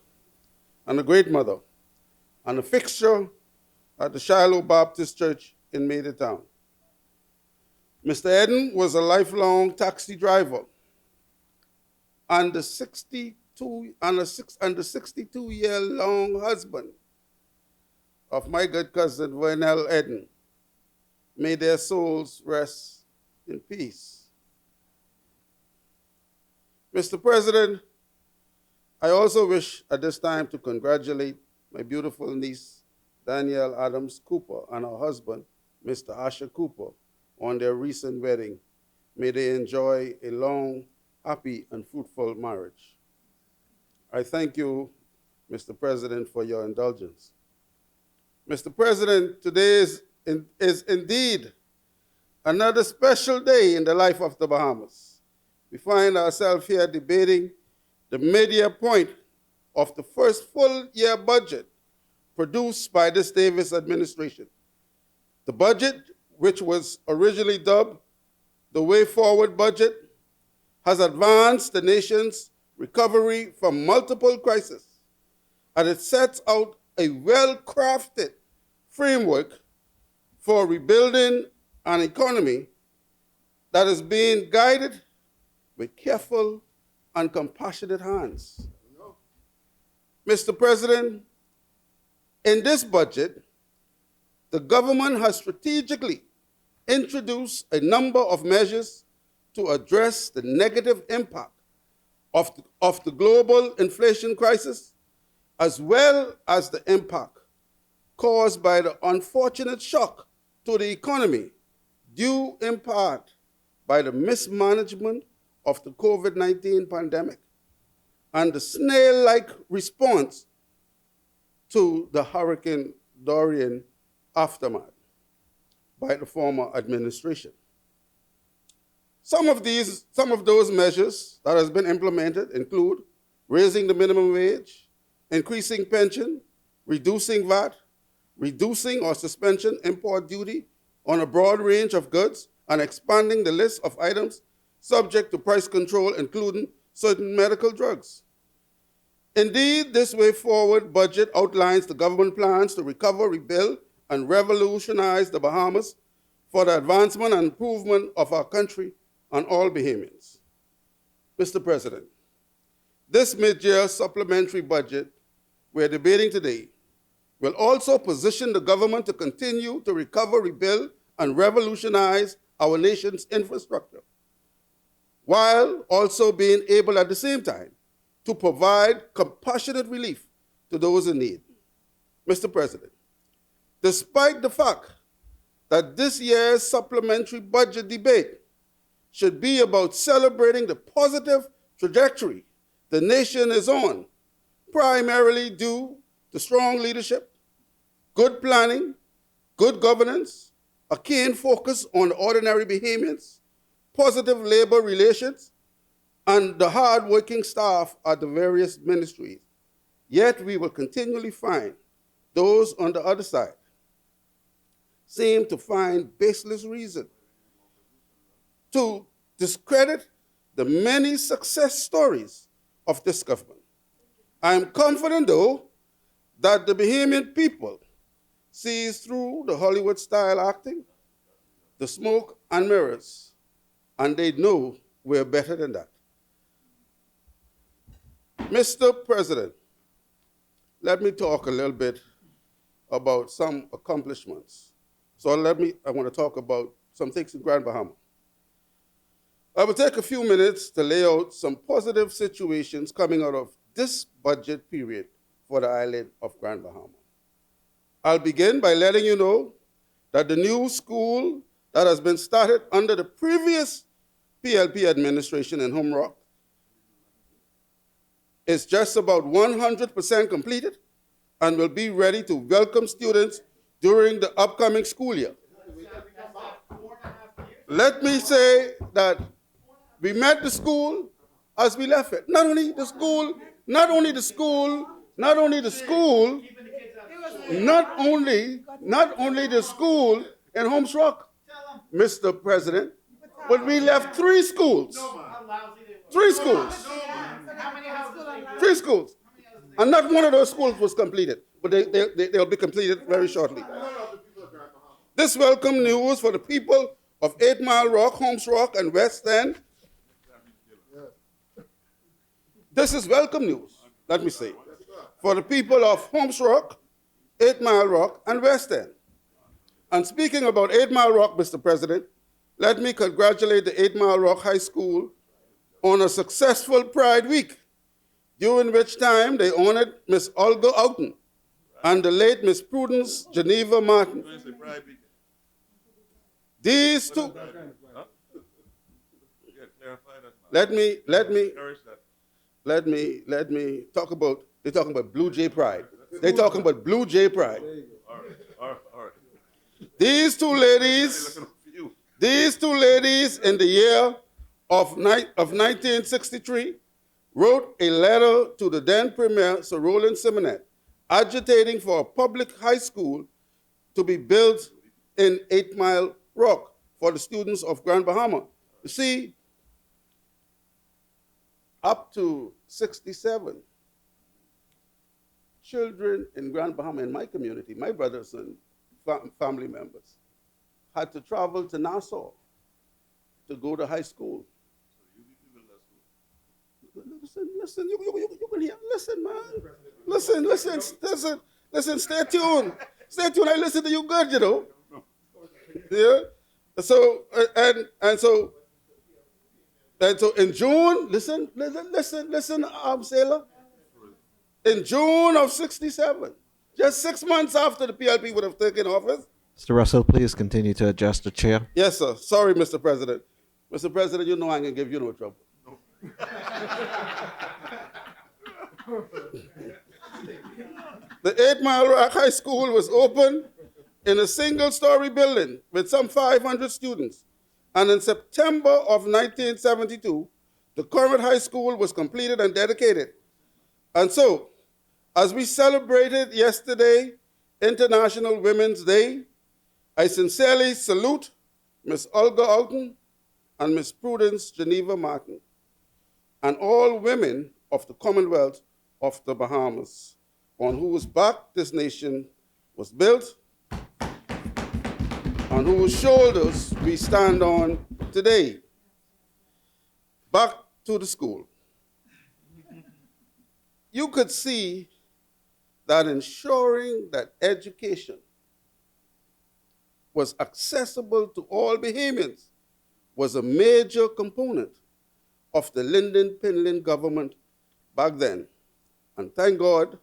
and a great mother, and a fixture at the Shiloh Baptist Church in Maidetown. Mr. Eden was a lifelong taxi driver, and the 62-year-long husband of my good cousin Vernell Eden. May their souls rest in peace. Mr. President, I also wish at this time to congratulate my beautiful niece, Danielle Adams Cooper, and her husband, Mr. Asher Cooper, on their recent wedding. May they enjoy a long, happy, and fruitful marriage. I thank you, Mr. President, for your indulgence. Mr. President, today is indeed another special day in the life of the Bahamas. We find ourselves here debating the mid-year point of the first full-year budget produced by this Davis administration. The budget, which was originally dubbed the Way Forward budget, has advanced the nation's recovery from multiple crises, and it sets out a well-crafted framework for rebuilding an economy that is being guided with careful and compassionate hands. Mr. President, in this budget, the government has strategically introduced a number of measures to address the negative impact of the global inflation crisis, as well as the impact caused by the unfortunate shock to the economy due in part by the mismanagement of the COVID-19 pandemic and the snail-like response to the Hurricane Dorian aftermath by the former administration. Some of those measures that has been implemented include raising the minimum wage, increasing pension, reducing VAT, reducing or suspension import duty on a broad range of goods, and expanding the list of items subject to price control, including certain medical drugs. Indeed, this Way Forward budget outlines the government plans to recover, rebuild, and revolutionize the Bahamas for the advancement and improvement of our country and all Bahamians. Mr. President, this mid-year supplementary budget we're debating today will also position the government to continue to recover, rebuild, and revolutionize our nation's infrastructure, while also being able at the same time to provide compassionate relief to those in need. Mr. President, despite the fact that this year's supplementary budget debate should be about celebrating the positive trajectory the nation is on, primarily due to strong leadership, good planning, good governance, a keen focus on ordinary Bahamians, positive labor relations, and the hard-working staff at the various ministries. Yet we will continually find those on the other side seem to find baseless reason to discredit the many success stories of this government. I am confident, though, that the Bahamian people sees through the Hollywood-style acting, the smoke and mirrors, and they know we're better than that. Mr. President, let me talk a little bit about some accomplishments. So I want to talk about some things in Grand Bahama. I will take a few minutes to lay out some positive situations coming out of this budget period for the island of Grand Bahama. I'll begin by letting you know that the new school that has been started under the previous PLP administration in Home Rock is just about 100% completed and will be ready to welcome students during the upcoming school year. Let me say that we met the school as we left it. Not only the school in Holmes Rock, Mr. President, but we left three schools. Three schools. And not one of those schools was completed, but they'll be completed very shortly. This welcome news for the people of 8 Mile Rock, Holmes Rock, and West End. This is welcome news, let me say, for the people of Holmes Rock, 8 Mile Rock, and West End. And speaking about 8 Mile Rock, Mr. President, let me congratulate the 8 Mile Rock High School on a successful Pride Week, during which time they honored Miss Olga Oughton and the late Miss Prudence Geneva Martin. These two, let me talk about, they're talking about Blue Jay Pride. They're talking about Blue Jay Pride. All right. These two ladies in the year of 1963 wrote a letter to the then Premier, Sir Roland Simonet, agitating for a public high school to be built in 8 Mile Rock for the students of Grand Bahama. You see, up to 67, children in Grand Bahama, in my community, my brothers and family members, had to travel to Nassau to go to high school. Listen, you can hear. Listen, man. Listen, stay tuned. Stay tuned. I listen to you good, you know. Yeah. So, so in June, listen, Sailor. In June of 67, just 6 months after the PLP would have taken office. Mr. Russell, please continue to adjust the chair. Yes, sir. Sorry, Mr. President. Mr. President, you know I ain't gonna give you no trouble. The 8 Mile Rock High School was opened in a single-story building with some 500 students. And in September of 1972, the current high school was completed and dedicated. And so, as we celebrated yesterday, International Women's Day, I sincerely salute Miss Olga Oughton and Miss Prudence Geneva Martin, and all women of the Commonwealth of the Bahamas, on whose back this nation was built on whose shoulders we stand on today. Back to the school. You could see that ensuring that education was accessible to all Bahamians was a major component of the Lyndon Pinlin government back then. And thank God,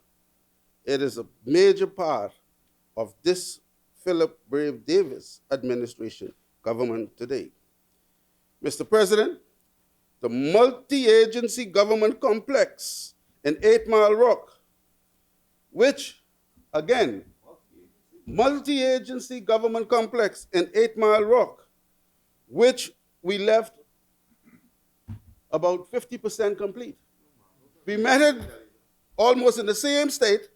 it is a major part of this Philip Brave Davis administration government today. Mr. President, the multi-agency government complex in 8 Mile Rock, which, again, multi-agency government complex in 8 Mile Rock, which we left about 50% complete. We met it almost in the same state,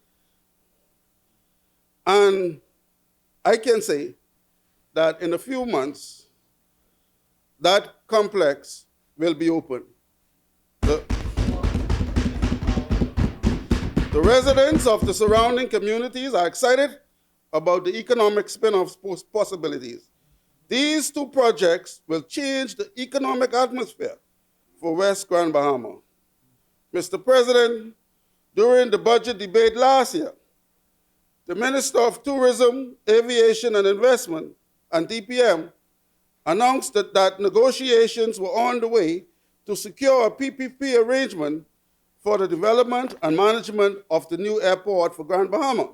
and I can say that in a few months, that complex will be open. The residents of the surrounding communities are excited about the economic spin-off possibilities. These two projects will change the economic atmosphere for West Grand Bahama. Mr. President, during the budget debate last year, the Minister of Tourism, Aviation and Investment, and DPM, announced that negotiations were on the way to secure a PPP arrangement for the development and management of the new airport for Grand Bahama.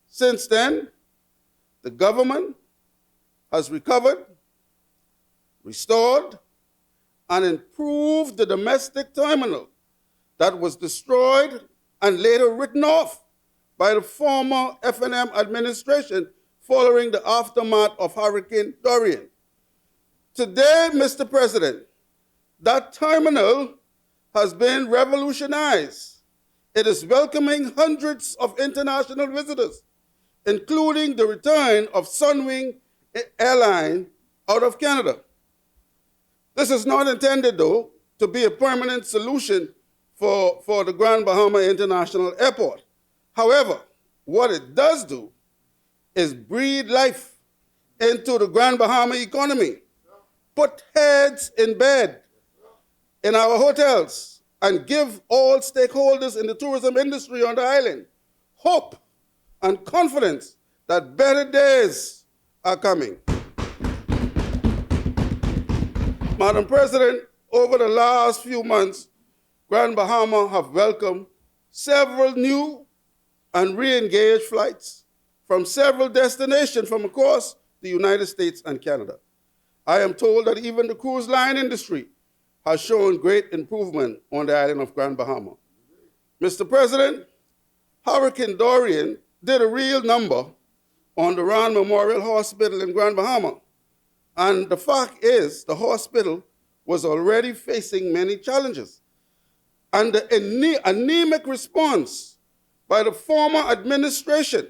Since then, the government has recovered, restored, and improved the domestic terminal that was destroyed and later written off by the former F&M administration following the aftermath of Hurricane Dorian. Today, Mr. President, that terminal has been revolutionized. It is welcoming hundreds of international visitors, including the return of Sunwing Airline out of Canada. This is not intended, though, to be a permanent solution for the Grand Bahama International Airport. However, what it does do is breathe life into the Grand Bahama economy, put heads in bed in our hotels, and give all stakeholders in the tourism industry on the island hope and confidence that better days are coming. Madam President, over the last few months, Grand Bahama have welcomed several new and re-engaged flights from several destinations from across the United States and Canada. I am told that even the cruise line industry has shown great improvement on the island of Grand Bahama. Mr. President, Hurricane Dorian did a real number on the Rand Memorial Hospital in Grand Bahama. And the fact is, the hospital was already facing many challenges. And the anemic response by the former administration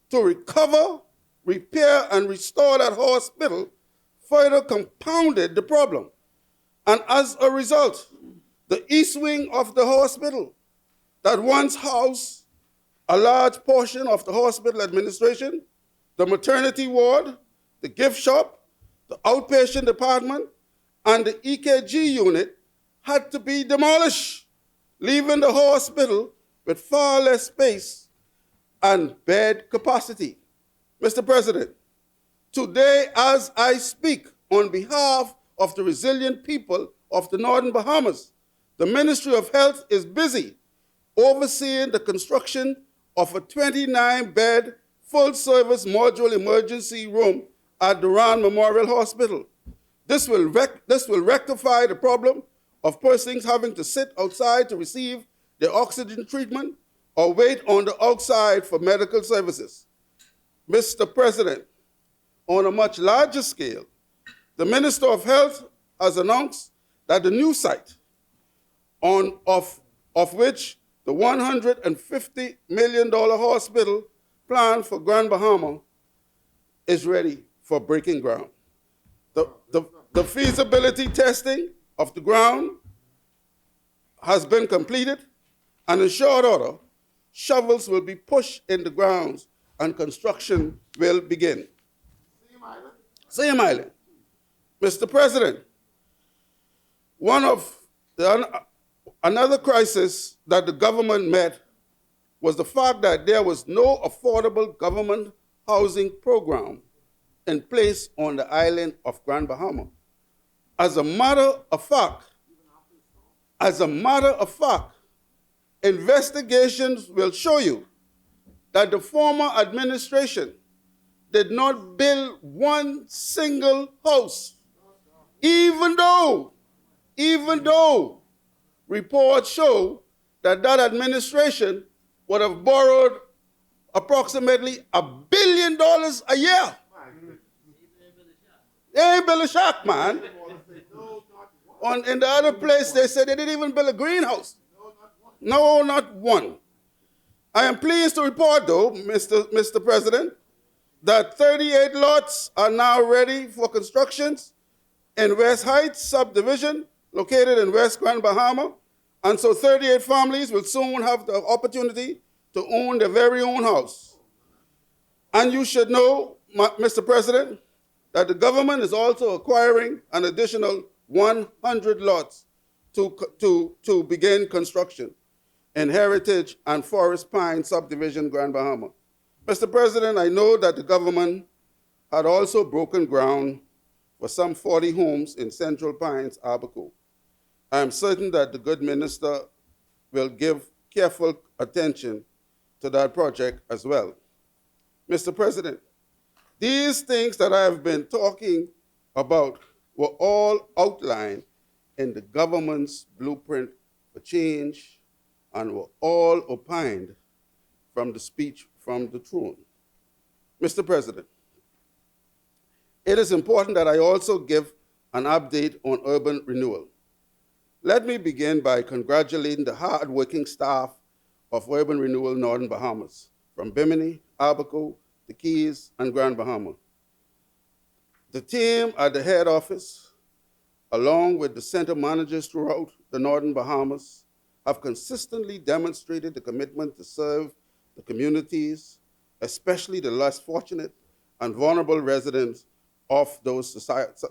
to recover, repair, and restore that hospital further compounded the problem. And as a result, the east wing of the hospital that once housed a large portion of the hospital administration, the maternity ward, the gift shop, the outpatient department, and the EKG unit had to be demolished, leaving the hospital with far less space and bed capacity. Mr. President, today as I speak on behalf of the resilient people of the Northern Bahamas, the Ministry of Health is busy overseeing the construction of a 29-bed full-service modular emergency room at the Rand Memorial Hospital. This will rectify the problem of persons having to sit outside to receive their oxygen treatment or wait on the outside for medical services. Mr. President, on a much larger scale, the Minister of Health has announced that the new site, of which the $150 million hospital plan for Grand Bahama is ready for breaking ground. The feasibility testing of the ground has been completed, and in short order, shovels will be pushed in the grounds and construction will begin. Same island. Mr. President, one of another crisis that the government met was the fact that there was no affordable government housing program in place on the island of Grand Bahama. As a matter of fact, investigations will show you that the former administration did not build one single house, even though reports show that that administration would have borrowed approximately $1 billion a year. They ain't build a shack, man. In the other place, they said they didn't even build a greenhouse. No, not one. I am pleased to report, though, Mr. President, that 38 lots are now ready for constructions in West Heights subdivision, located in West Grand Bahama. And so 38 families will soon have the opportunity to own their very own house. And you should know, Mr. President, that the government is also acquiring an additional 100 lots to begin construction in Heritage and Forest Pine subdivision, Grand Bahama. Mr. President, I know that the government had also broken ground for some 40 homes in Central Pines, Abaco. I am certain that the good minister will give careful attention to that project as well. Mr. President, these things that I have been talking about were all outlined in the government's blueprint for change and were all opined from the speech from the throne. Mr. President, it is important that I also give an update on urban renewal. Let me begin by congratulating the hard-working staff of Urban Renewal Northern Bahamas, from Bimini, Abaco, the Keys, and Grand Bahama. The team at the head office, along with the center managers throughout the Northern Bahamas, have consistently demonstrated the commitment to serve the communities, especially the less fortunate and vulnerable residents of those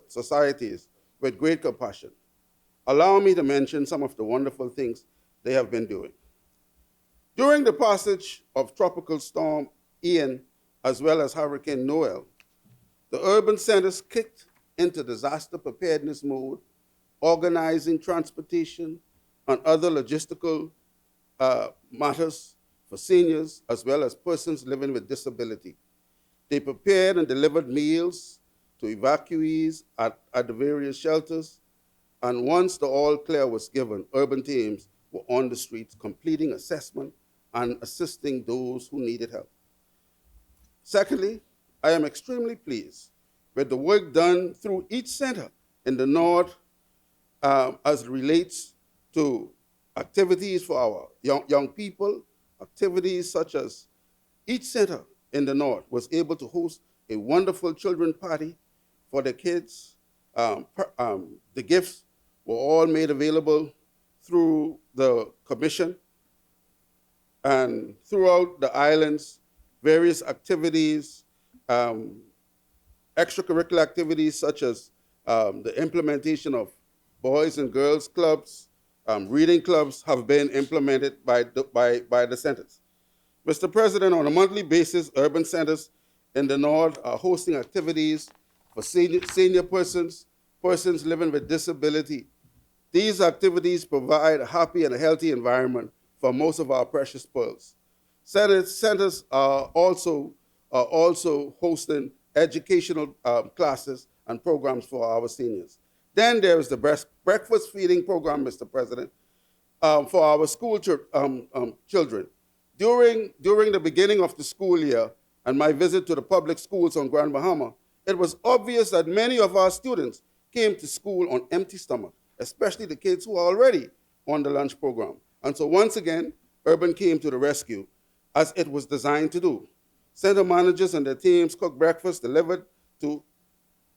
societies, with great compassion. Allow me to mention some of the wonderful things they have been doing. During the passage of Tropical Storm Ian, as well as Hurricane Noel, the urban centers kicked into disaster preparedness mode, organizing transportation and other logistical matters for seniors as well as persons living with disability. They prepared and delivered meals to evacuees at the various shelters, and once the all clear was given, urban teams were on the streets completing assessment and assisting those who needed help. Secondly, I am extremely pleased with the work done through each center in the North as it relates to activities for our young people, activities such as each center in the North was able to host a wonderful children's party for the kids. The gifts were all made available through the commission, and throughout the islands, various activities, extracurricular activities such as the implementation of boys and girls clubs, reading clubs have been implemented by the centers. Mr. President, on a monthly basis, urban centers in the North are hosting activities for senior persons living with disability. These activities provide a happy and a healthy environment for most of our precious pearls. Centers are also hosting educational classes and programs for our seniors. Then there is the breakfast feeding program, Mr. President, for our school children. During the beginning of the school year and my visit to the public schools on Grand Bahama, it was obvious that many of our students came to school on empty stomach, especially the kids who are already on the lunch program. And so once again, Urban came to the rescue, as it was designed to do. Center managers and their teams cooked breakfast delivered to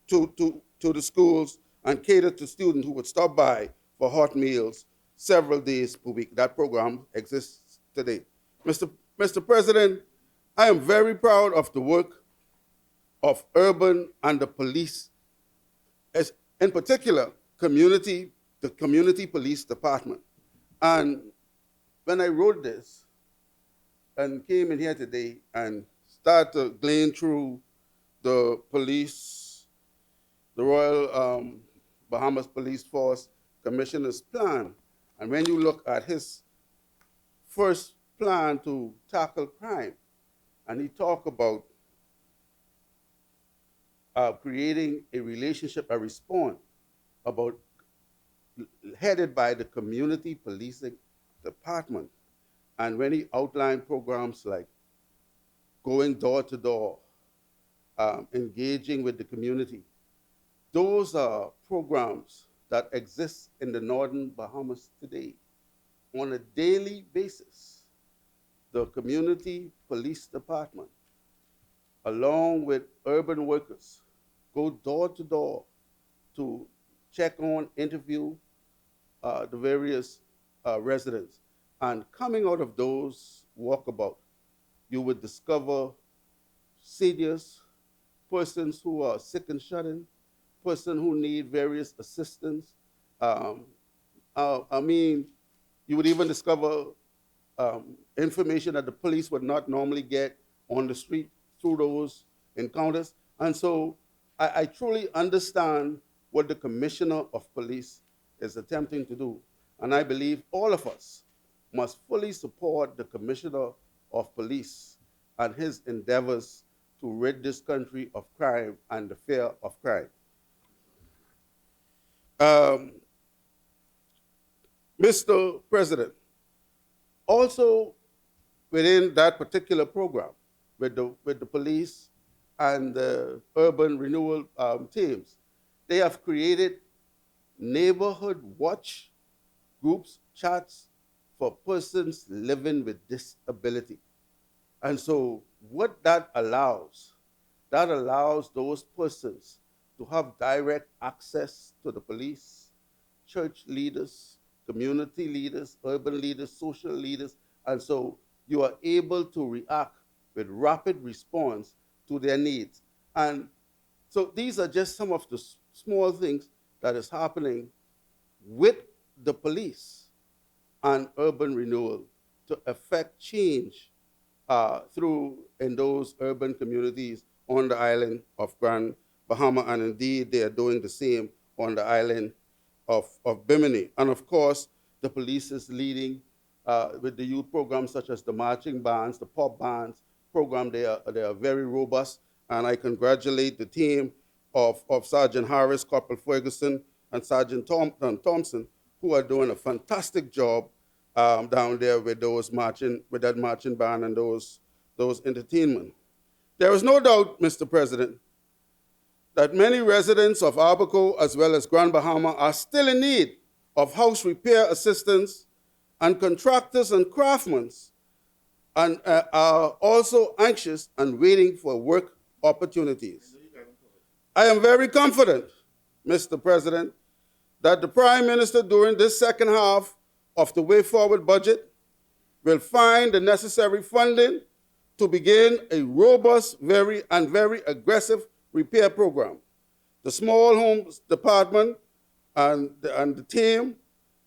the schools and catered to students who would stop by for hot meals several days per week. That program exists today. Mr. President, I am very proud of the work of urban and the police, as in particular, the community police department. And when I wrote this and came in here today and started to glean through the police, the Royal Bahamas Police Force Commissioner's plan, and when you look at his first plan to tackle crime, and he talked about creating a relationship, a response about headed by the community policing department. And when he outlined programs like going door to door, engaging with the community, those are programs that exist in the northern Bahamas today. On a daily basis, the community police department, along with urban workers, go door to door to check on, interview the various residents. And coming out of those walkabout, you would discover seniors, persons who are sick and shut-in, persons who need various assistance. You would even discover information that the police would not normally get on the street through those encounters. And so I truly understand what the Commissioner of Police is attempting to do. And I believe all of us must fully support the Commissioner of Police and his endeavors to rid this country of crime and the fear of crime. Mr. President, also within that particular program with the police and the urban renewal teams, they have created neighborhood watch groups, chats for persons living with disability. And so what that allows those persons to have direct access to the police, church leaders, community leaders, urban leaders, social leaders, and so you are able to react with rapid response to their needs. And so these are just some of the small things that is happening with the police and urban renewal to affect change through in those urban communities on the island of Grand Bahama, and indeed they are doing the same on the island of Bimini. And of course, the police is leading with the youth programs such as the marching bands, the pop bands program. They are very robust, and I congratulate the team of Sergeant Harris, Corporal Ferguson, and Sergeant Thompson, who are doing a fantastic job down there with that marching band and those entertainment. There is no doubt, Mr. President, that many residents of Abaco as well as Grand Bahama are still in need of house repair assistance, and contractors and craftsmen and are also anxious and waiting for work opportunities. I am very confident, Mr. President, that the Prime Minister during this second half of the Way Forward budget will find the necessary funding to begin a robust, very aggressive repair program. The Small Homes Department and the team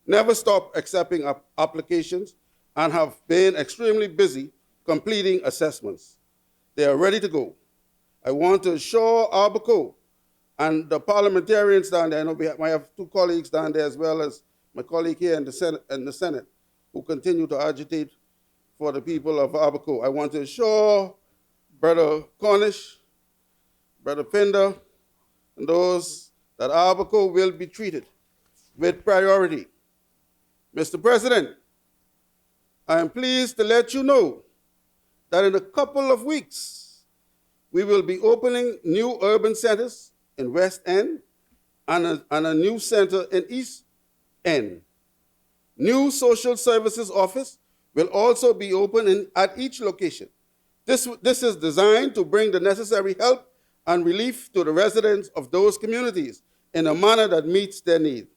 never stop accepting applications and have been extremely busy completing assessments. They are ready to go. I want to assure Abaco and the parliamentarians down there, I know I have two colleagues down there as well as my colleague here in the Senate who continue to agitate for the people of Abaco. I want to assure Brother Cornish, Brother Pinder, and those that Abaco will be treated with priority. Mr. President, I am pleased to let you know that in a couple of weeks, we will be opening new urban centers in West End and a new center in East End. New social services office will also be open at each location. This is designed to bring the necessary help and relief to the residents of those communities in a manner that meets their need.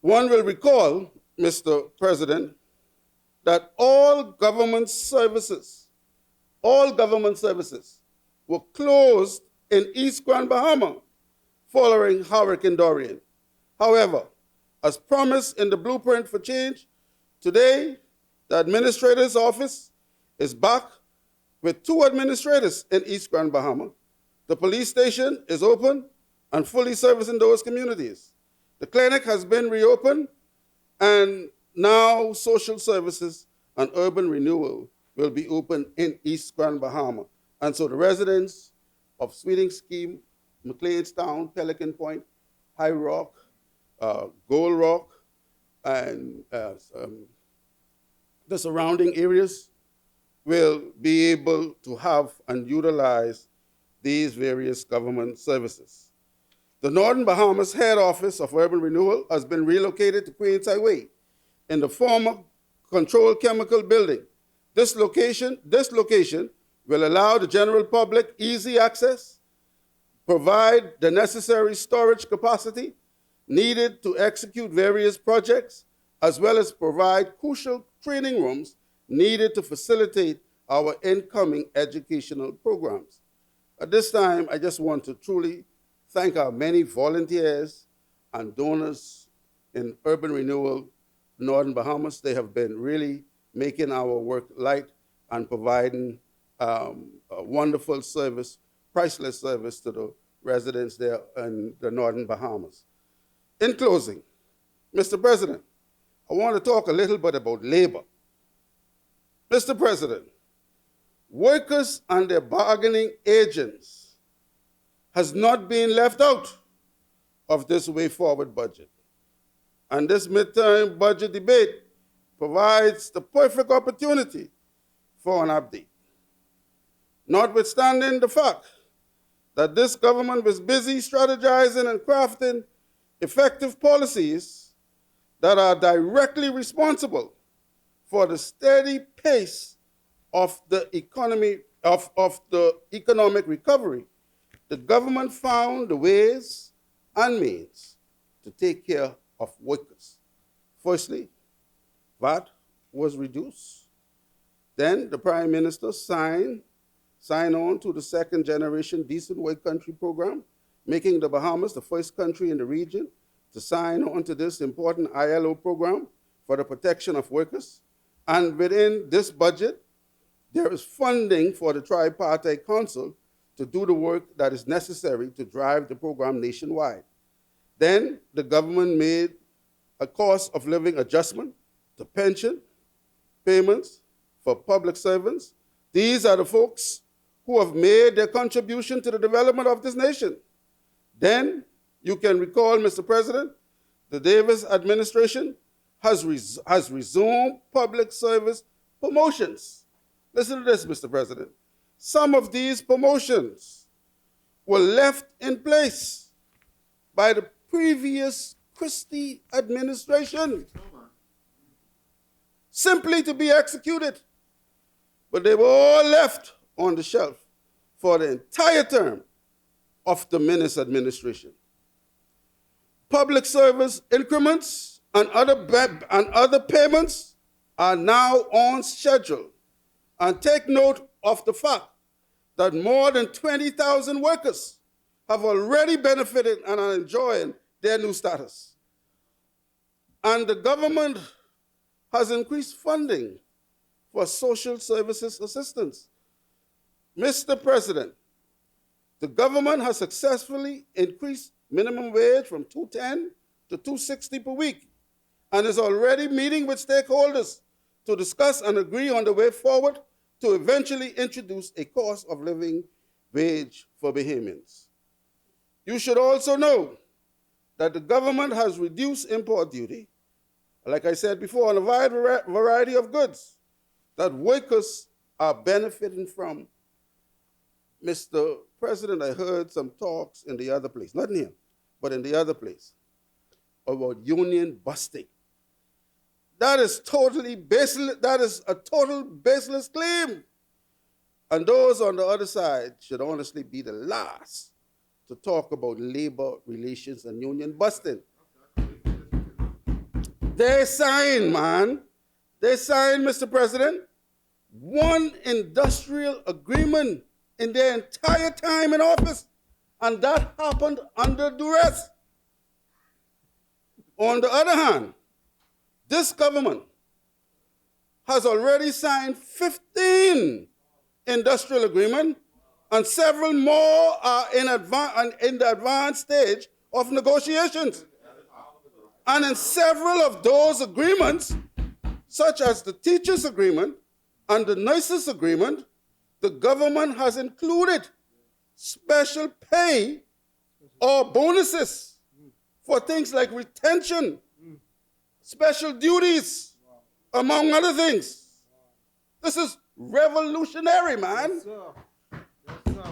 One will recall, Mr. President, that all government services will were closed in East Grand Bahama following Hurricane Dorian. However, as promised in the Blueprint for Change, today the administrator's office is back with 2 administrators in East Grand Bahama. The police station is open and fully servicing those communities. The clinic has been reopened, and now social services and urban renewal will be open in East Grand Bahama. And so the residents of Sweeting Scheme, McLeanstown, Pelican Point, High Rock, Gold Rock, and the surrounding areas will be able to have and utilize these various government services. The Northern Bahamas head office of urban renewal has been relocated to Queens Highway in the former controlled chemical building. This location will allow the general public easy access, provide the necessary storage capacity needed to execute various projects, as well as provide crucial training rooms needed to facilitate our incoming educational programs. At this time, I just want to truly thank our many volunteers and donors in urban renewal, Northern Bahamas. They have been really making our work light and providing a wonderful service, priceless service to the residents there in the Northern Bahamas. In closing, Mr. President, I want to talk a little bit about labor. Mr. President, workers and their bargaining agents has not been left out of this way forward budget. And this midterm budget debate provides the perfect opportunity for an update. Notwithstanding the fact that this government was busy strategizing and crafting effective policies that are directly responsible for the steady pace of the economic recovery, the government found the ways and means to take care of workers. Firstly, VAT was reduced. Then the Prime Minister signed on to the second generation Decent Work Country program, making the Bahamas the first country in the region to sign on to this important ILO program for the protection of workers. And within this budget, there is funding for the Tripartite Council to do the work that is necessary to drive the program nationwide. Then the government made a cost of living adjustment to pension payments for public servants. These are the folks who have made their contribution to the development of this nation. Then you can recall, Mr. President, the Davis administration has resumed public service promotions. Listen to this, Mr. President. Some of these promotions were left in place by the previous Christie administration, simply to be executed. But they were all left on the shelf for the entire term of the Minnis administration. Public service increments and other payments are now on schedule. And take note of the fact that more than 20,000 workers have already benefited and are enjoying their new status. And the government has increased funding for social services assistance. Mr. President, the government has successfully increased minimum wage from $2.10 to $2.60 per week and is already meeting with stakeholders to discuss and agree on the way forward to eventually introduce a cost of living wage for Bahamians. You should also know that the government has reduced import duty, like I said before, on a wide variety of goods that workers are benefiting from. Mr. President, I heard some talks in the other place, not in here, but in the other place, about union busting. That is totally baseless. That is a total baseless claim. And those on the other side should honestly be the last to talk about labor relations and union busting. They signed, man. They signed, Mr. President, one industrial agreement in their entire time in office, and that happened under duress. On the other hand, this government has already signed 15 industrial agreements, and several more are in the advanced stage of negotiations. And in several of those agreements, such as the teachers' agreement and the nurses' agreement, the government has included special pay or bonuses for things like retention, special duties, among other things. This is revolutionary, man. Yes, sir. Yes, sir.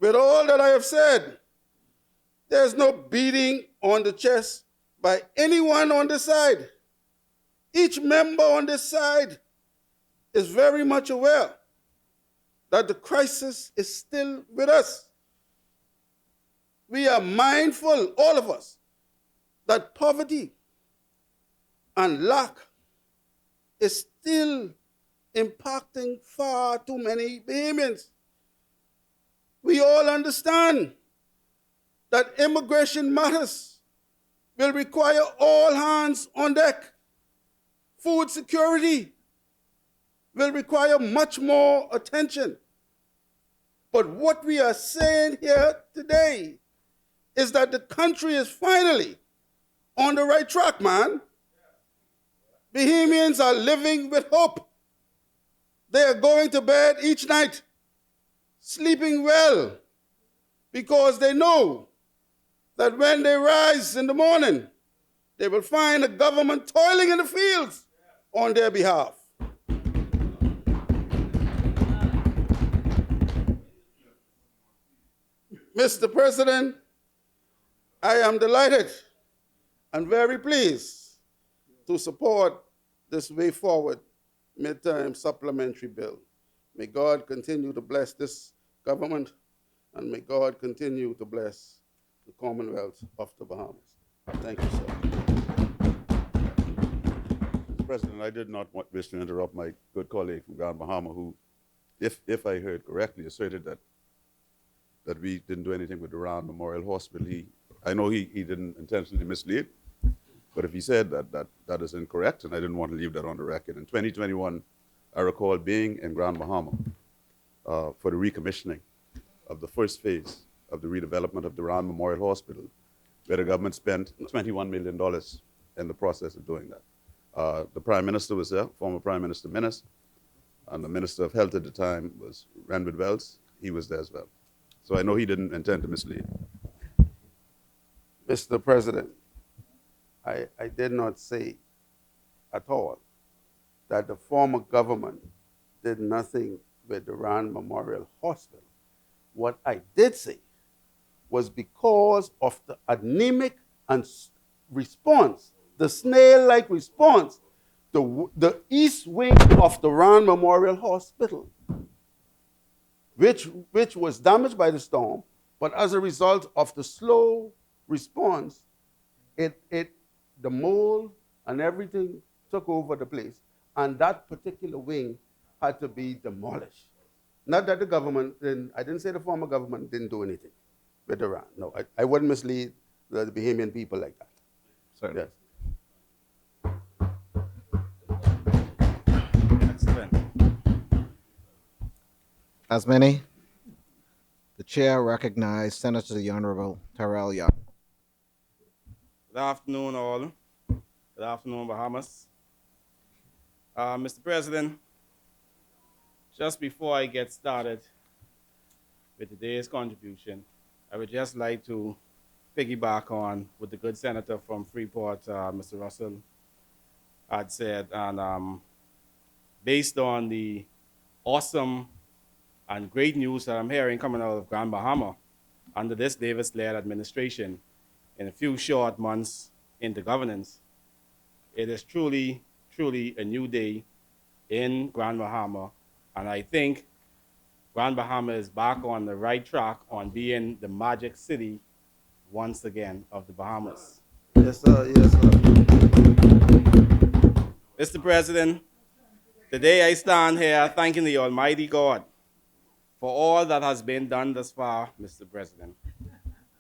With all that I have said, there's no beating on the chest by anyone on this side. Each member on this side is very much aware that the crisis is still with us. We are mindful, all of us, that poverty and lack is still impacting far too many Bahamians. We all understand that immigration matters will require all hands on deck. Food security will require much more attention. But what we are saying here today is that the country is finally on the right track, man. Bahamians are living with hope. They are going to bed each night, sleeping well, because they know that when they rise in the morning, they will find a government toiling in the fields on their behalf. Mr. President, I am delighted and very pleased to support this way forward midterm supplementary bill. May God continue to bless this government, and may God continue to bless the Commonwealth of the Bahamas. Thank you, sir. Mr. President, I did not wish to interrupt my good colleague from Grand Bahama, who, if I heard correctly, asserted that we didn't do anything with the Round Memorial Hospital. I know he didn't intentionally mislead, but if he said that is incorrect, and I didn't want to leave that on the record. In 2021, I recall being in Grand Bahama for the recommissioning of the first phase of the redevelopment of the Round Memorial Hospital, where the government spent $21 million in the process of doing that. The Prime Minister was there, former Prime Minister Menace, and the Minister of Health at the time was Renwood Wells. He was there as well. So I know he didn't intend to mislead. Mr. President, I did not say at all that the former government did nothing with the Round Memorial Hospital. What I did say was because of the anemic and response, the snail-like response, the east wing of the Round Memorial Hospital, which was damaged by the storm, but as a result of the slow response, the mold and everything took over the place, and that particular wing had to be demolished. Not that the government, I didn't say the former government didn't do anything with the Round. No, I wouldn't mislead the Bahamian people like that. Certainly. Yes. Excellent. As many, the chair recognized Senator the Honorable Terrell Young. Good afternoon, all. Good afternoon, Bahamas. Mr. President, just before I get started with today's contribution, I would just like to piggyback on what the good senator from Freeport, Mr. Russell, had said. And based on the awesome and great news that I'm hearing coming out of Grand Bahama under this Davis-led administration in a few short months into governance, it is truly, truly a new day in Grand Bahama. And I think Grand Bahama is back on the right track on being the magic city once again of the Bahamas. Yes, sir. Yes, sir. Mr. President, Today I stand here thanking the Almighty God for all that has been done thus far, Mr. President.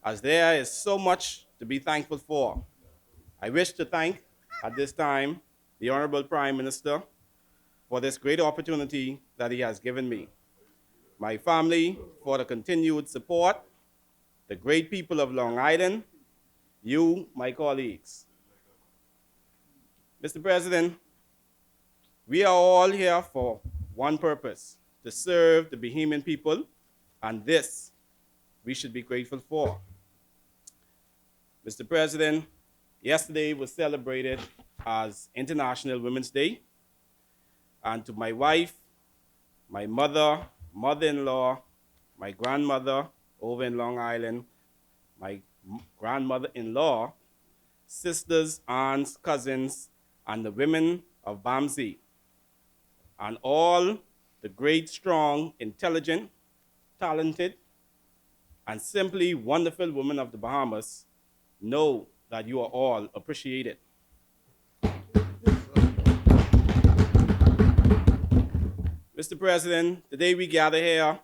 As there is so much to be thankful for, I wish to thank at this time the Honorable Prime Minister for this great opportunity that he has given me, my family for the continued support, the great people of Long Island, you, my colleagues. Mr. President, we are all here for one purpose, to serve the Bahamian people, and this we should be grateful for. Mr. President, yesterday was celebrated as International Women's Day, and to my wife, my mother, mother-in-law, my grandmother over in Long Island, my grandmother-in-law, sisters, aunts, cousins, and the women of Bamsey, and all the great, strong, intelligent, talented, and simply wonderful women of the Bahamas, know that you are all appreciated. Mr. President, today we gather here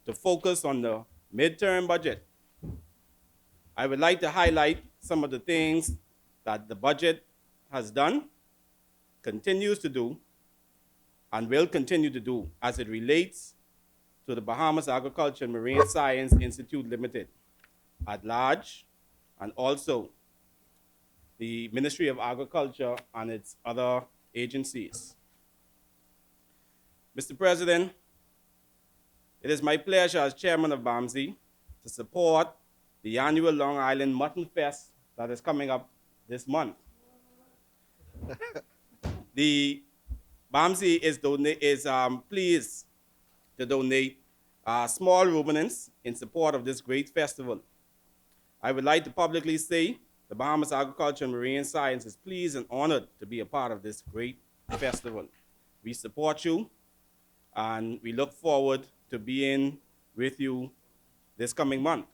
to focus on the midterm budget. I would like to highlight some of the things that the budget has done, continues to do, and will continue to do as it relates to the Bahamas Agriculture and Marine Science Institute Limited at large, and also the Ministry of Agriculture and its other agencies. Mr. President, it is my pleasure as chairman of BAMSI to support the annual Long Island Mutton Fest that is coming up this month. The BAMSI is pleased to donate small ruminants in support of this great festival. I would like to publicly say the Bahamas Agriculture and Marine Science is pleased and honored to be a part of this great festival. We support you, and we look forward to being with you this coming month.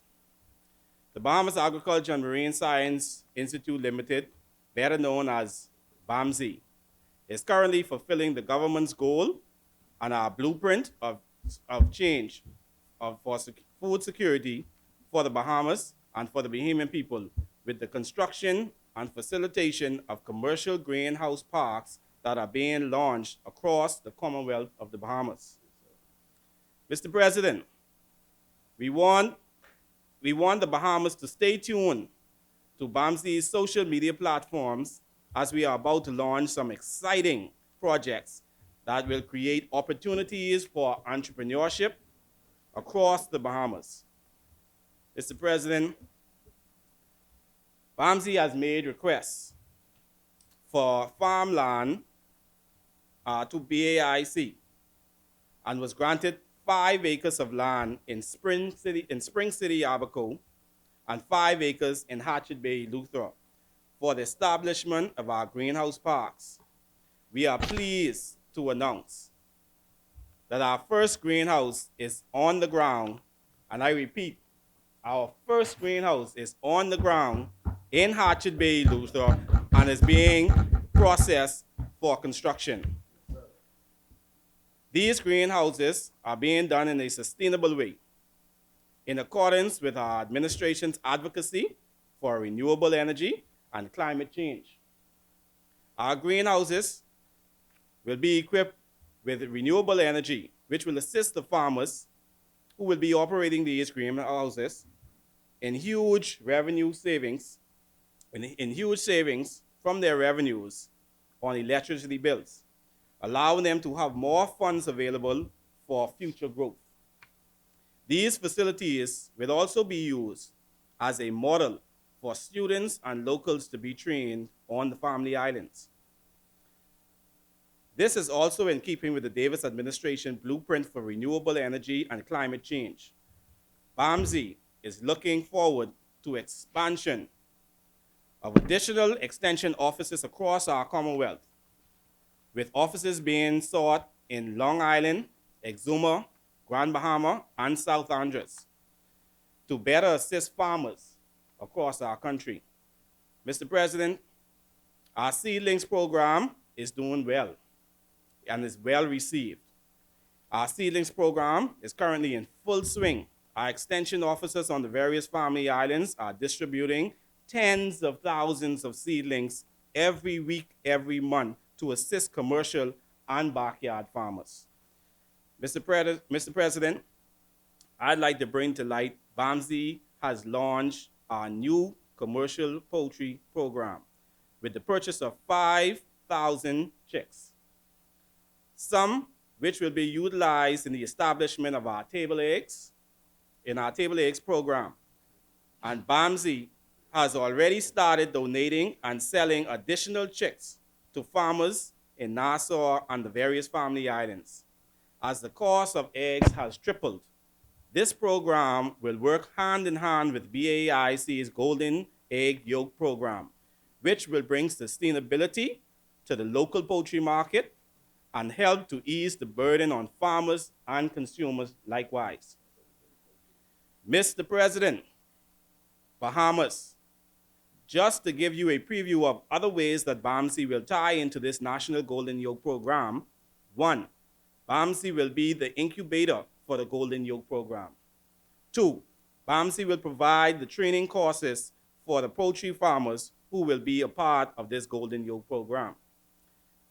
The Bahamas Agriculture and Marine Science Institute Limited, better known as BAMSI, is currently fulfilling the government's goal and our blueprint of change for food security for the Bahamas and for the Bahamian people with the construction and facilitation of commercial greenhouse parks that are being launched across the Commonwealth of the Bahamas. Mr. President, we want the Bahamas to stay tuned to BAMSI's social media platforms as we are about to launch some exciting projects that will create opportunities for entrepreneurship across the Bahamas. Mr. President, BAMSI has made requests for farmland to BAIC and was granted 5 acres of land in Spring City, Abaco, and 5 acres in Hatchet Bay, Luther, for the establishment of our greenhouse parks. We are pleased to announce that our first greenhouse is on the ground, and I repeat, our first greenhouse is on the ground in Hatchet Bay, Luther, and is being processed for construction. These greenhouses are being done in a sustainable way, in accordance with our administration's advocacy for renewable energy and climate change. Our greenhouses will be equipped with renewable energy, which will assist the farmers who will be operating these greenhouses in huge revenue savings, in huge savings from their revenues on electricity bills, allowing them to have more funds available for future growth. These facilities will also be used as a model for students and locals to be trained on the Family Islands. This is also in keeping with the Davis administration blueprint for renewable energy and climate change. BAMSI is looking forward to expansion of additional extension offices across our Commonwealth, with offices being sought in Long Island, Exuma, Grand Bahama, and South Andros to better assist farmers across our country. Mr. President, our seedlings program is doing well. and is well received. Our seedlings program is currently in full swing. Our extension officers on the various family islands are distributing tens of thousands of seedlings every week, every month to assist commercial and backyard farmers. Mr. President, I'd like to bring to light BAMSI has launched our new commercial poultry program with the purchase of 5,000 chicks, some which will be utilized in the establishment of our table eggs, in our table eggs program. And BAMSI has already started donating and selling additional chicks to farmers in Nassau and the various family islands. As the cost of eggs has tripled, this program will work hand in hand with BAIC's Golden Egg Yolk program, which will bring sustainability to the local poultry market and help to ease the burden on farmers and consumers likewise. Mr. President, Bahamas, just to give you a preview of other ways that BAMSI will tie into this National Golden Yolk program. One, BAMSI will be the incubator for the Golden Yolk program. Two, BAMSI will provide the training courses for the poultry farmers who will be a part of this Golden Yolk program.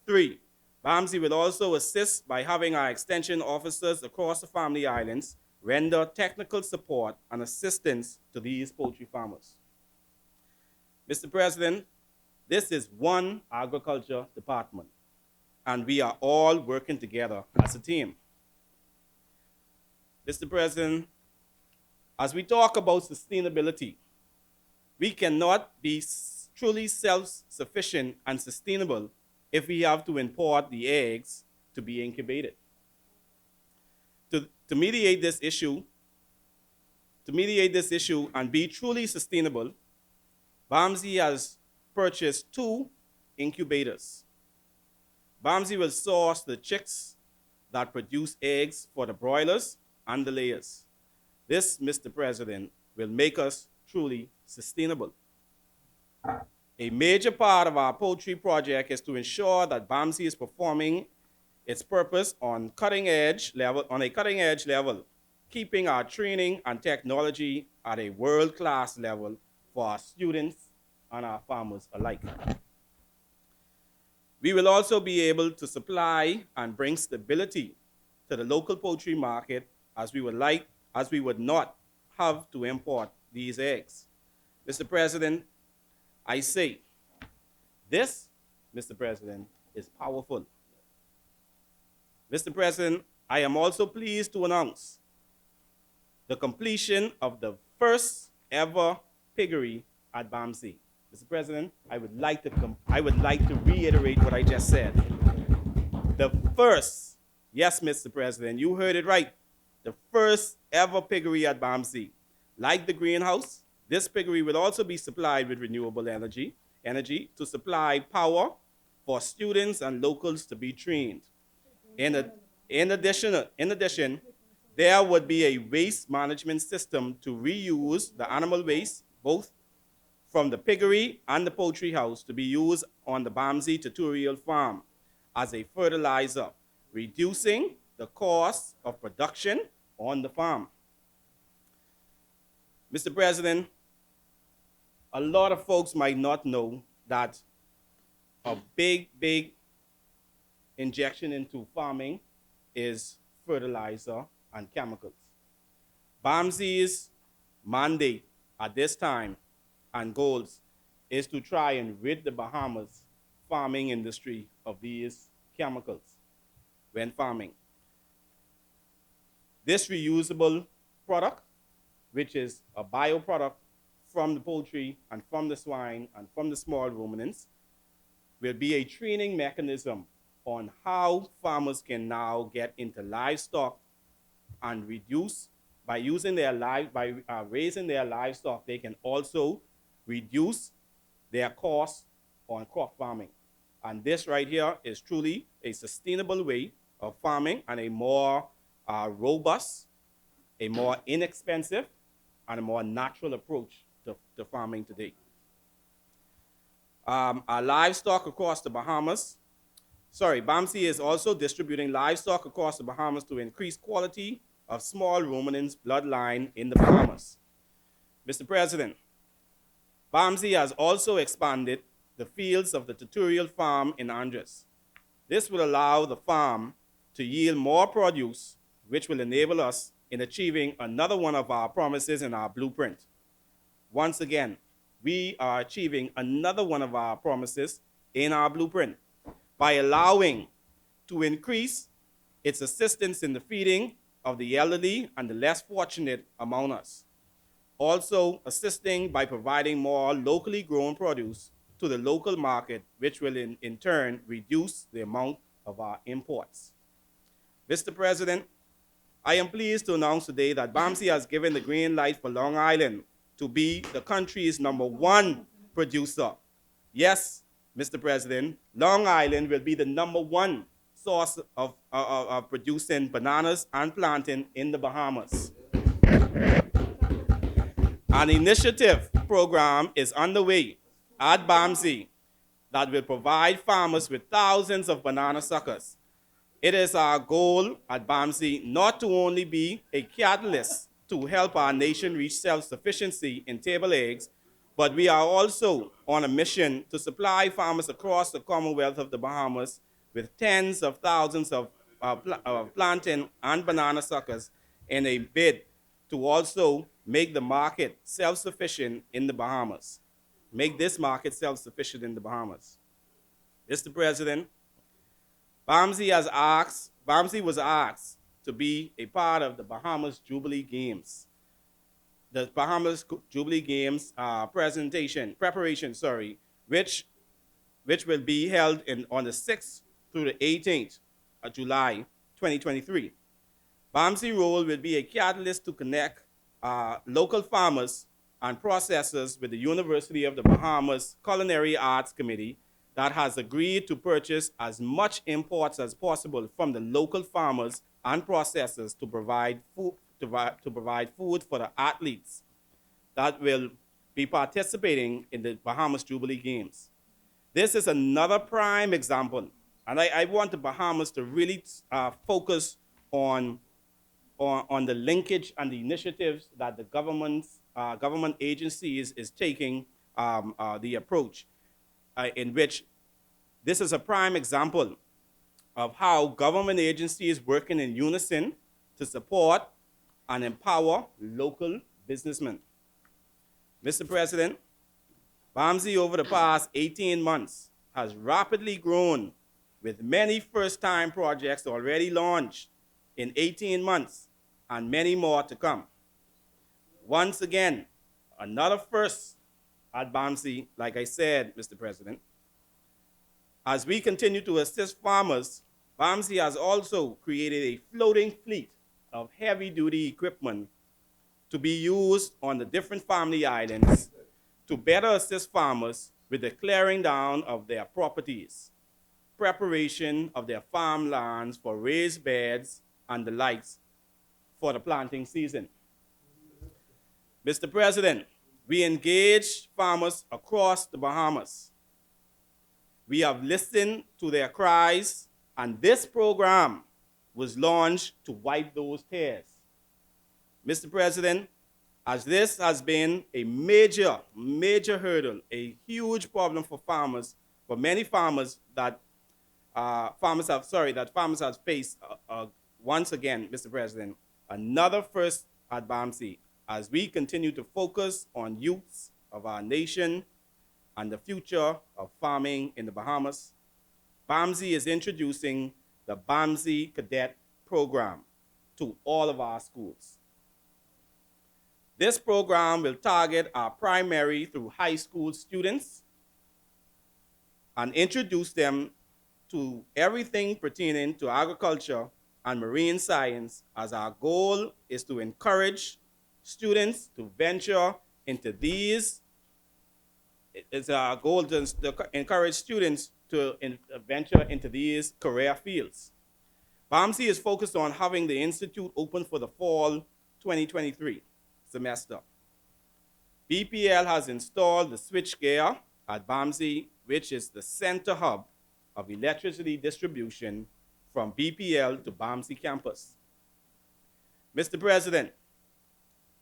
Three, BAMSI will also assist by having our extension officers across the family islands render technical support and assistance to these poultry farmers. Mr. President, this is one agriculture department, and we are all working together as a team. Mr. President, as we talk about sustainability, we cannot be truly self-sufficient and sustainable if we have to import the eggs to be incubated. To mediate this issue and be truly sustainable, BAMSI has purchased 2 incubators. BAMSI will source the chicks that produce eggs for the broilers and the layers. This, Mr. President, will make us truly sustainable. A major part of our poultry project is to ensure that BAMSI is performing its purpose on a cutting edge level, keeping our training and technology at a world-class level for our students and our farmers alike. We will also be able to supply and bring stability to the local poultry market as we would not have to import these eggs. Mr. President, I say, this, Mr. President, is powerful. Mr. President, I am also pleased to announce the completion of the first ever piggery at BAMSI. Mr. President, I would like to reiterate what I just said. The first, yes, Mr. President, you heard it right, the first ever piggery at BAMSI. Like the greenhouse, this piggery will also be supplied with renewable energy to supply power for students and locals to be trained. In addition, there would be a waste management system to reuse the animal waste, both from the piggery and the poultry house, to be used on the BAMSI tutorial farm as a fertilizer, reducing the cost of production on the farm. Mr. President, a lot of folks might not know that a big injection into farming is fertilizer and chemicals. BAMSI's mandate at this time and goals is to try and rid the Bahamas farming industry of these chemicals when farming. This reusable product, which is a bioproduct from the poultry and from the swine and from the small ruminants, will be a training mechanism on how farmers can now get into livestock and reduce by raising their livestock, they can also reduce their costs on crop farming. And this right here is truly a sustainable way of farming and a more robust, a more inexpensive, and a more natural approach to farming today. Our livestock across the Bahamas BAMSI is also distributing livestock across the Bahamas to increase quality of small ruminants bloodline in the Bahamas. Mr. President, BAMSI has also expanded the fields of the tutorial farm in Andres. This will allow the farm to yield more produce, which will enable us in achieving another one of our promises in our blueprint. Once again, we are achieving another one of our promises in our blueprint by allowing to increase its assistance in the feeding of the elderly and the less fortunate among us. Also assisting by providing more locally grown produce to the local market, which will in turn reduce the amount of our imports. Mr. President, I am pleased to announce today that BAMSI has given the green light for Long Island to be the country's #1 producer. Yes, Mr. President, Long Island will be the #1 source of producing bananas and plantain in the Bahamas. An initiative program is underway at BAMSI that will provide farmers with thousands of banana suckers. It is our goal at BAMSI not to only be a catalyst to help our nation reach self-sufficiency in table eggs, but we are also on a mission to supply farmers across the Commonwealth of the Bahamas with tens of thousands of plantain and banana suckers in a bid to also make the market self-sufficient in the Bahamas. Make this market self-sufficient in the Bahamas. Mr. President, BAMSI was asked to be a part of the Bahamas Jubilee Games. The Bahamas Jubilee Games preparation, which will be held on the 6th through the 18th of July 2023. BAMSI role will be a catalyst to connect local farmers and processors with the University of the Bahamas Culinary Arts Committee that has agreed to purchase as much imports as possible from the local farmers and processors to provide food for the athletes that will be participating in the Bahamas Jubilee Games. This is another prime example, and I want the Bahamas to really focus on the linkage and the initiatives that the government agencies is taking the approach in which this is a prime example of how government agencies working in unison to support and empower local businessmen. Mr. President, BAMSI over the past 18 months has rapidly grown with many first-time projects already launched in 18 months and many more to come. Once again, another first at BAMSI, like I said, Mr. President. As we continue to assist farmers, BAMSI has also created a floating fleet of heavy-duty equipment to be used on the different family islands to better assist farmers with the clearing down of their properties, preparation of their farmlands for raised beds and the likes for the planting season. Mr. President, we engage farmers across the Bahamas. We have listened to their cries, and this program was launched to wipe those tears. Mr. President, as this has been a major hurdle, a huge problem for farmers, for many farmers that farmers have faced. Once again, Mr. President, another first at BAMSI as we continue to focus on youths of our nation and the future of farming in the Bahamas. BAMSI is introducing the BAMSI Cadet Program to all of our schools. This program will target our primary through high school students and introduce them to everything pertaining to agriculture and marine science, as our goal is to encourage students to venture into these. It's our goal to encourage students to venture into these career fields. BAMSI is focused on having the institute open for the fall 2023 semester. BPL has installed the switchgear at BAMSI, which is the center hub of electricity distribution from BPL to Bahamas campus. Mr. President,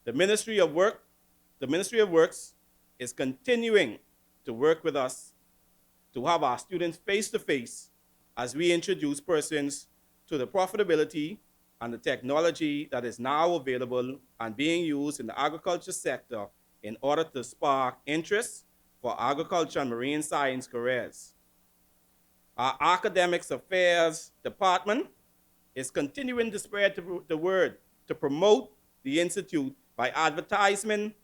the Ministry of Works is continuing to work with us to have our students face to face as we introduce persons to the profitability and the technology that is now available and being used in the agriculture sector in order to spark interest for agriculture and marine science careers. Our Academics Affairs Department is continuing to spread the word to promote the Institute by advertisement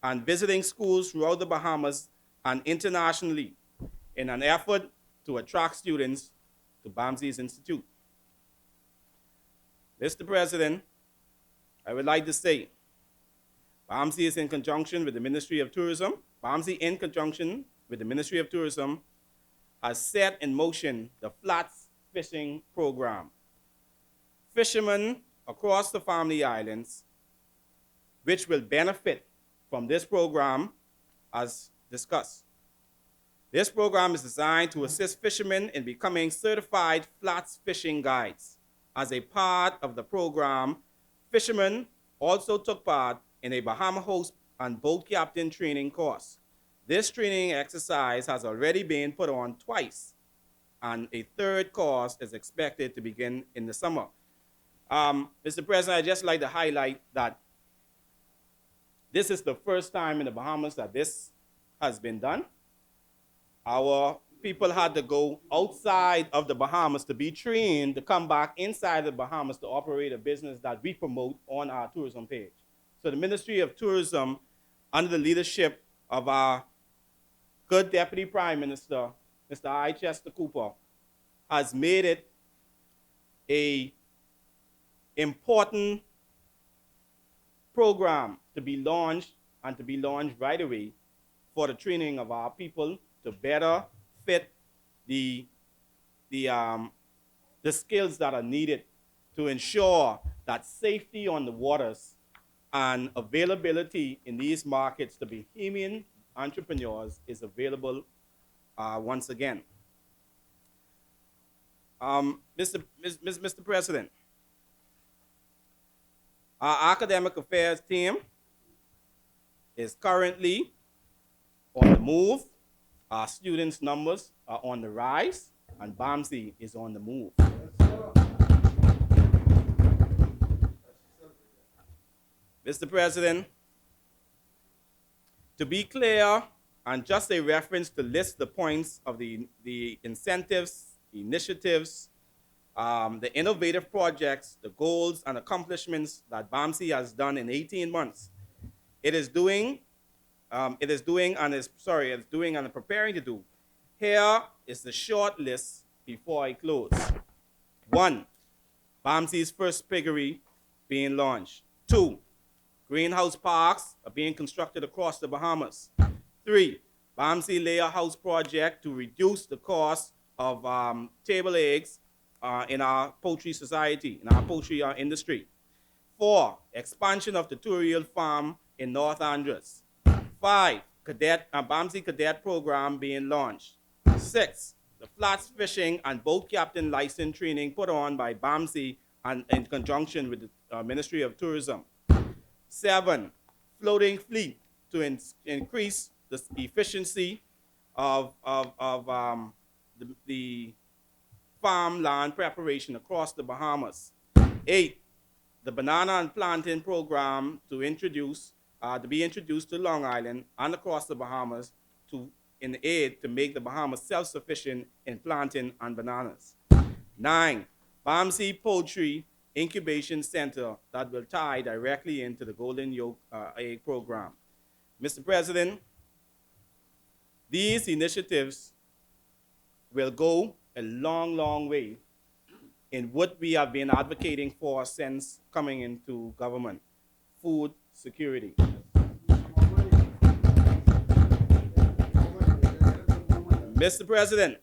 and visiting schools throughout the Bahamas and internationally in an effort to attract students to BAMSI's Institute. Mr. President, I would like to say BAMSI is in conjunction with the Ministry of Tourism. BAMSI, in conjunction with the Ministry of Tourism, has set in motion the flats fishing program. Fishermen across the Family Islands, which will benefit from this program as discussed. This program is designed to assist fishermen in becoming certified flats fishing guides. As a part of the program, fishermen also took part in a Bahama host and boat captain training course. This training exercise has already been put on twice, and a third course is expected to begin in the summer. Mr. President, I'd just like to highlight that this is the first time in the Bahamas that this has been done. Our people had to go outside of the Bahamas to be trained to come back inside the Bahamas to operate a business that we promote on our tourism page. So the Ministry of Tourism, under the leadership of our good Deputy Prime Minister, Mr. I. Chester Cooper, has made it an important program to be launched and to be launched right away for the training of our people to better fit the skills that are needed to ensure that safety on the waters and availability in these markets to Bahamian entrepreneurs is available once again. Mr. President, our academic affairs team is currently on the move. Our students' numbers are on the rise, and BAMSI is on the move. Mr. President, to be clear, and just a reference to list the points of the incentives, initiatives, the innovative projects, the goals and accomplishments that BAMSI has done in 18 months. It is doing and is preparing to do. Here is the short list before I close. 1, BAMSI's first piggery being launched. 2, greenhouse parks are being constructed across the Bahamas. 3, BAMSI layer house project to reduce the cost of table eggs in our poultry society, in our poultry industry. 4, expansion of tutorial farm in North Andros. 5, BAMSI cadet program being launched. 6, the flats fishing and boat captain license training put on by BAMSI and in conjunction with the Ministry of Tourism. 7, floating fleet to increase the efficiency of the farmland preparation across the Bahamas. 8, the banana and plantain program to be introduced to Long Island and across the Bahamas in aid to make the Bahamas self-sufficient in plantain and bananas. 9, BAMSI Poultry Incubation Center that will tie directly into the Golden Yolk Egg program. Mr. President, these initiatives will go a long, long way in what we have been advocating for since coming into government: food security. Mr. President,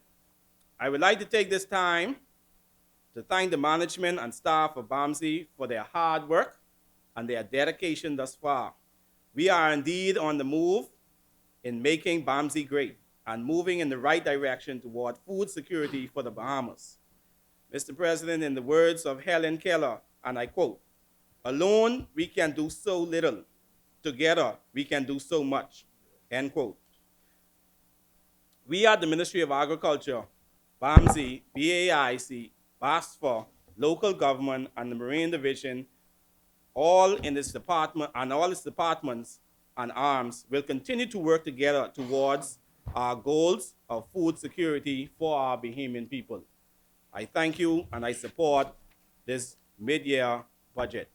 I would like to take this time to thank the management and staff of BAMSI for their hard work and their dedication thus far. We are indeed on the move in making BAMSI great. and moving in the right direction toward food security for the Bahamas. Mr. President, in the words of Helen Keller, and I quote, "Alone we can do so little. Together we can do so much," end quote. We at the Ministry of Agriculture, BAMSI, BAIC, BASFA, local government, and the Marine Division, all in its department and all its departments and arms will continue to work together towards our goals of food security for our Bahamian people. I thank you and I support this mid-year budget.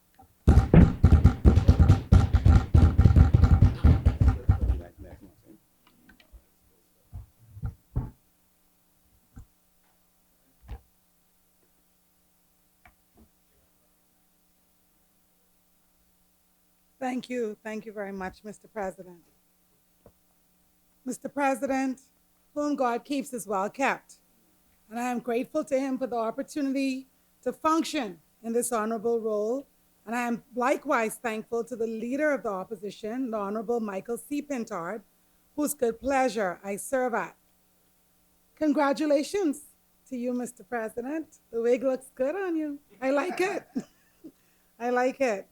Thank you. Thank you very much, Mr. President. Mr. President, whom God keeps is well kept. And I am grateful to him for the opportunity to function in this honorable role. And I am likewise thankful to the leader of the opposition, the Honorable Michael C. Pintard, whose good pleasure I serve at. Congratulations to you, Mr. President. The wig looks good on you. I like it. I like it.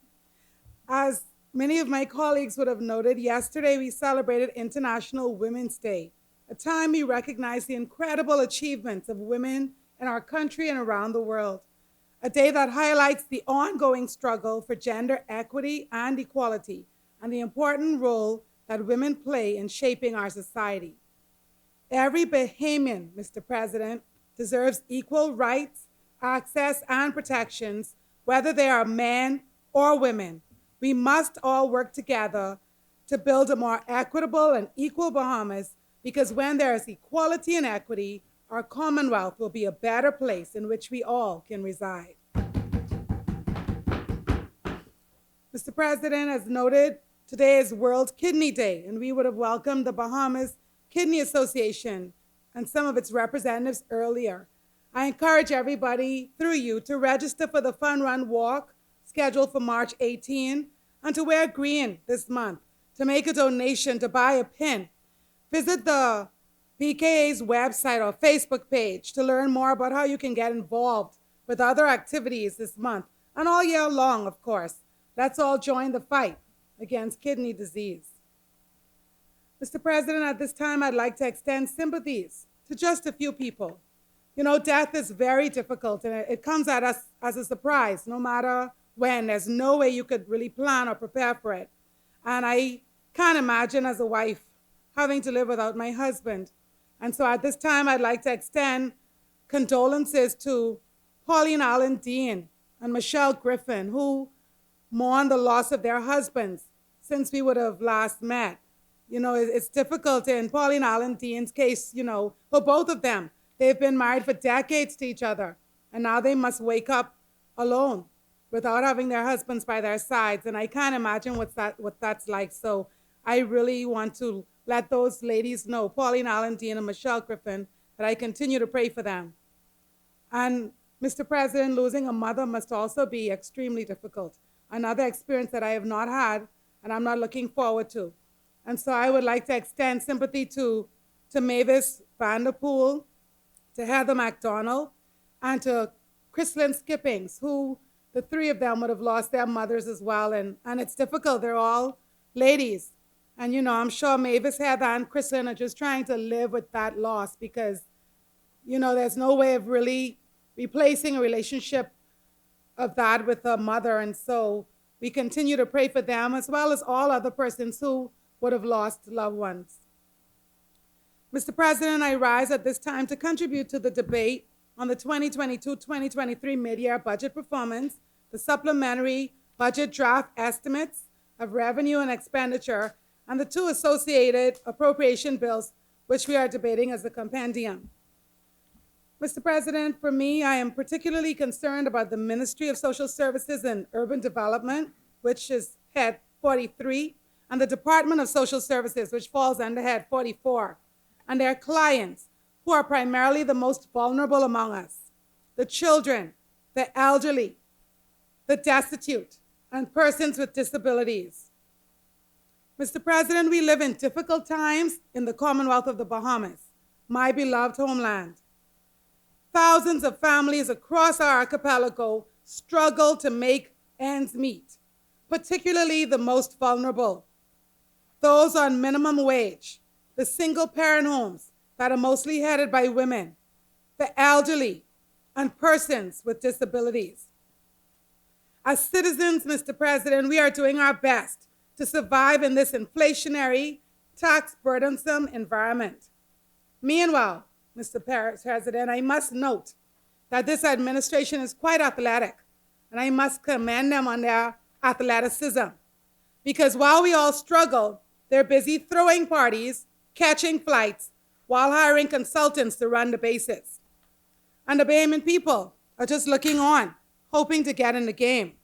As many of my colleagues would have noted, yesterday we celebrated International Women's Day, a time we recognize the incredible achievements of women in our country and around the world, a day that highlights the ongoing struggle for gender equity and equality and the important role that women play in shaping our society. Every Bahamian, Mr. President, deserves equal rights, access, and protections, whether they are men or women. We must all work together to build a more equitable and equal Bahamas, because when there is equality and equity, our Commonwealth will be a better place in which we all can reside. Mr. President, as noted, today is World Kidney Day, and we would have welcomed the Bahamas Kidney Association and some of its representatives earlier. I encourage everybody through you to register for the Fun Run Walk scheduled for March 18, and to wear green this month, to make a donation, to buy a pin. Visit the BKA's website or Facebook page to learn more about how you can get involved with other activities this month, and all year long, of course. Let's all join the fight against kidney disease. Mr. President, at this time, I'd like to extend sympathies to just a few people. You know, death is very difficult, and it comes at us as a surprise, no matter when. There's no way you could really plan or prepare for it. And I can't imagine as a wife having to live without my husband. And so at this time, I'd like to extend condolences to Pauline Allen Dean and Michelle Griffin, who mourn the loss of their husbands since we would have last met. You know, it's difficult in Pauline Allen Dean's case, you know, for both of them. They've been married for decades to each other, and now they must wake up alone without having their husbands by their sides. And I can't imagine what that's like. So I really want to let those ladies know, Pauline Allen Dean and Michelle Griffin, that I continue to pray for them. And Mr. President, losing a mother must also be extremely difficult. Another experience that I have not had and I'm not looking forward to. And so I would like to extend sympathy to Mavis Vanderpool, to Heather McDonald, and to Chrislyn Skippings, who the three of them would have lost their mothers as well. And it's difficult. They're all ladies. And, you know, I'm sure Mavis, Heather, and Chrislyn are just trying to live with that loss because, you know, there's no way of really replacing a relationship of that with a mother. And so we continue to pray for them as well as all other persons who would have lost loved ones. Mr. President, I rise at this time to contribute to the debate on the 2022-2023 mid-year budget performance, the supplementary budget draft estimates of revenue and expenditure, and the two associated appropriation bills, which we are debating as a compendium. Mr. President, for me, I am particularly concerned about the Ministry of Social Services and Urban Development, which is head 43, and the Department of Social Services, which falls under head 44, and their clients, who are primarily the most vulnerable among us, the children, the elderly, the destitute, and persons with disabilities. Mr. President, we live in difficult times in the Commonwealth of the Bahamas, my beloved homeland. Thousands of families across our archipelago struggle to make ends meet, particularly the most vulnerable. Those on minimum wage, the single-parent homes that are mostly headed by women, the elderly, and persons with disabilities. As citizens, Mr. President, we are doing our best to survive in this inflationary, tax-burdensome environment. Meanwhile, Mr. President, I must note that this administration is quite athletic, and I must commend them on their athleticism. Because while we all struggle, they're busy throwing parties, catching flights, while hiring consultants to run the bases. And the Bahamian people are just looking on, hoping to get in the game.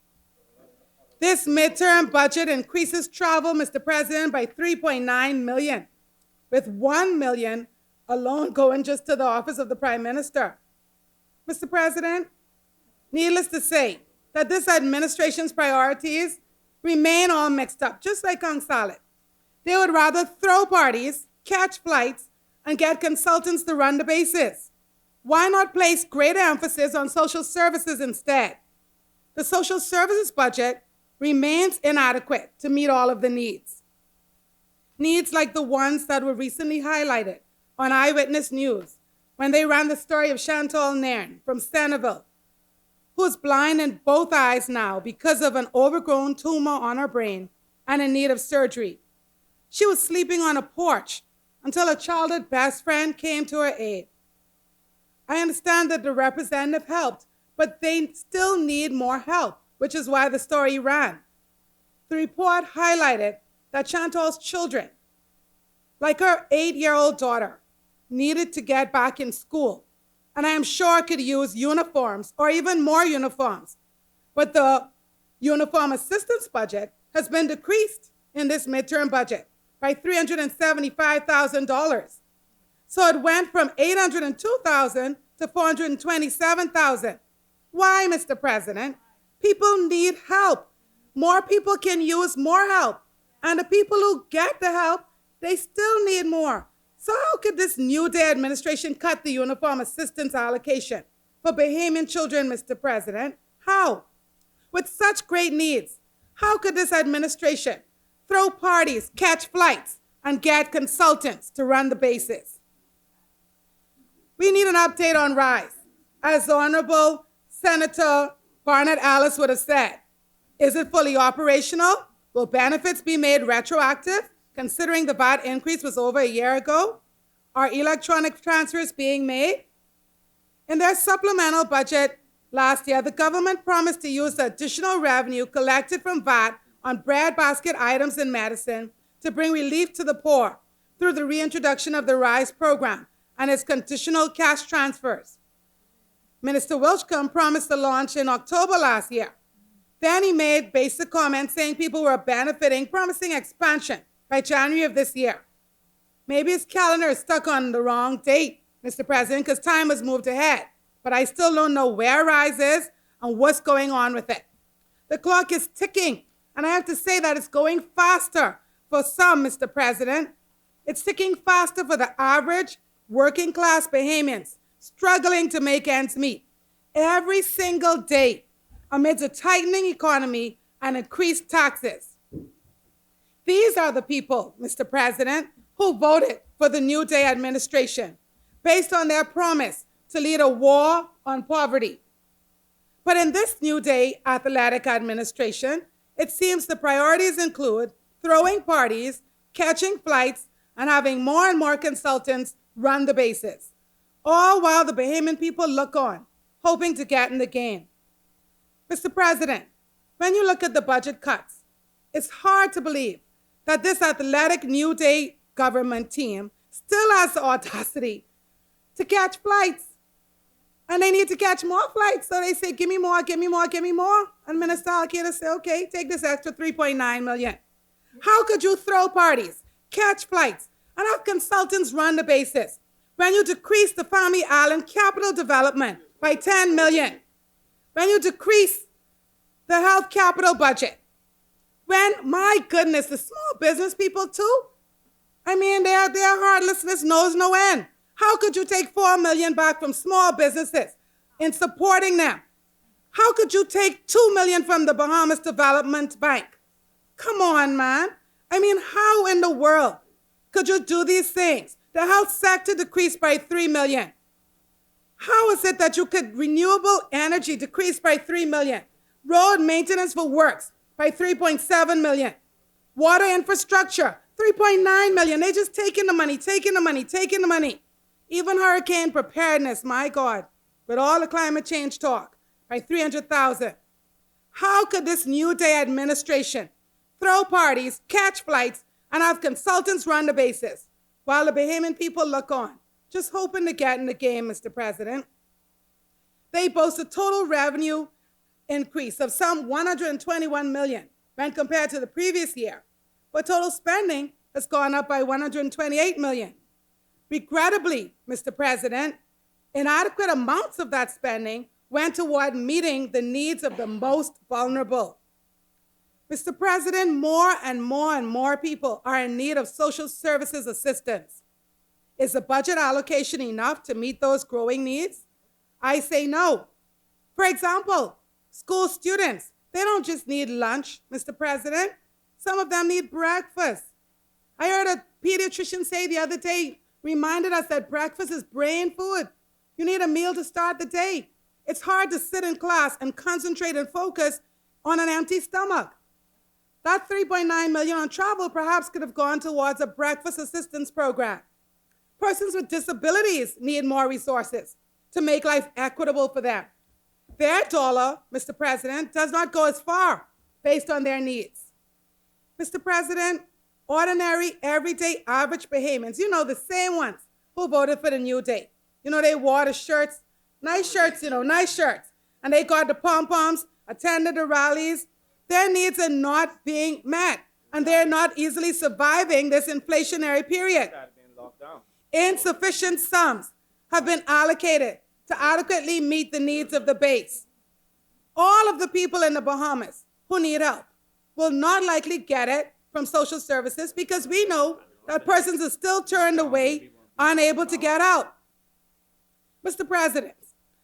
This midterm budget increases travel, Mr. President, by $3.9 million, with $1 million alone going just to the office of the Prime Minister. Mr. President, needless to say that this administration's priorities remain all mixed up, just like on salad. They would rather throw parties, catch flights, and get consultants to run the bases. Why not place greater emphasis on social services instead? The social services budget remains inadequate to meet all of the needs. Needs like the ones that were recently highlighted on Eyewitness News when they ran the story of Chantal Nairn from Centerville, who's blind in both eyes now because of an overgrown tumor on her brain and in need of surgery. She was sleeping on a porch until her childhood best friend came to her aid. I understand that the representative helped, but they still need more help, which is why the story ran. The report highlighted that Chantal's children, like her 8-year-old daughter, needed to get back in school, and I am sure could use uniforms or even more uniforms. But the uniform assistance budget has been decreased in this midterm budget by $375,000. So it went from $802,000 to $427,000. Why, Mr. President? People need help. More people can use more help. And the people who get the help, they still need more. So how could this New Day administration cut the uniform assistance allocation for Bahamian children, Mr. President? How? With such great needs, how could this administration throw parties, catch flights, and get consultants to run the bases? We need an update on RISE. As Honorable Senator Barnett Alice would have said, is it fully operational? Will benefits be made retroactive, considering the VAT increase was over a year ago? Are electronic transfers being made? In their supplemental budget last year, the government promised to use the additional revenue collected from VAT on breadbasket items and medicine to bring relief to the poor through the reintroduction of the RISE program and its conditional cash transfers. Minister Wilchcombe promised the launch in October last year. Then he made basic comments saying people were benefiting, promising expansion by January of this year. Maybe his calendar is stuck on the wrong date, Mr. President, because time has moved ahead. But I still don't know where RISE is and what's going on with it. The clock is ticking, and I have to say that it's going faster for some, Mr. President. It's ticking faster for the average working class Bahamians struggling to make ends meet every single day amidst a tightening economy and increased taxes. These are the people, Mr. President, who voted for the New Day administration based on their promise to lead a war on poverty. But in this New Day athletic administration, it seems the priorities include throwing parties, catching flights, and having more and more consultants run the bases, all while the Bahamian people look on, hoping to get in the game. Mr. President, when you look at the budget cuts, it's hard to believe that this athletic New Day government team still has the audacity to catch flights. And they need to catch more flights. So they say, give me more, give me more, give me more. And Minister Alcaida say, okay, take this extra $3.9 million. How could you throw parties, catch flights, and have consultants run the bases when you decrease the Family Island capital development by $10 million? When you decrease the health capital budget When, my goodness, the small business people too, I mean, their heartlessness knows no end. How could you take $4 million back from small businesses in supporting them? How could you take $2 million from the Bahamas Development Bank? Come on, man. I mean, how in the world could you do these things? The health sector decreased by $3 million. How is it that you could renewable energy decrease by $3 million? Road maintenance for works by $3.7 million. Water infrastructure, $3.9 million. They just taking the money, taking the money, taking the money. Even hurricane preparedness, my God, with all the climate change talk, by $300,000. How could this New Day administration throw parties, catch flights, and have consultants run the bases while the Bahamian people look on, just hoping to get in the game, Mr. President? They boast a total revenue increase of some $121 million when compared to the previous year, but total spending has gone up by $128 million. Regrettably, Mr. President, inadequate amounts of that spending went toward meeting the needs of the most vulnerable. Mr. President, more and more people are in need of social services assistance. Is the budget allocation enough to meet those growing needs? I say no. For example, school students, they don't just need lunch, Mr. President. Some of them need breakfast. I heard a pediatrician say the other day, reminded us that breakfast is brain food. You need a meal to start the day. It's hard to sit in class and concentrate and focus on an empty stomach. That $3.9 million on travel perhaps could have gone towards a breakfast assistance program. Persons with disabilities need more resources to make life equitable for them. Their dollar, Mr. President, does not go as far based on their needs. Mr. President, ordinary, everyday, average Bahamians, you know, the same ones who voted for the New Day. You know, they wore the shirts, nice shirts, and they got the pom-poms, attended the rallies. Their needs are not being met, and they're not easily surviving this inflationary period. Insufficient sums have been allocated to adequately meet the needs of the base. All of the people in the Bahamas who need help will not likely get it from social services because we know that persons are still turned away, unable to get out. Mr. President,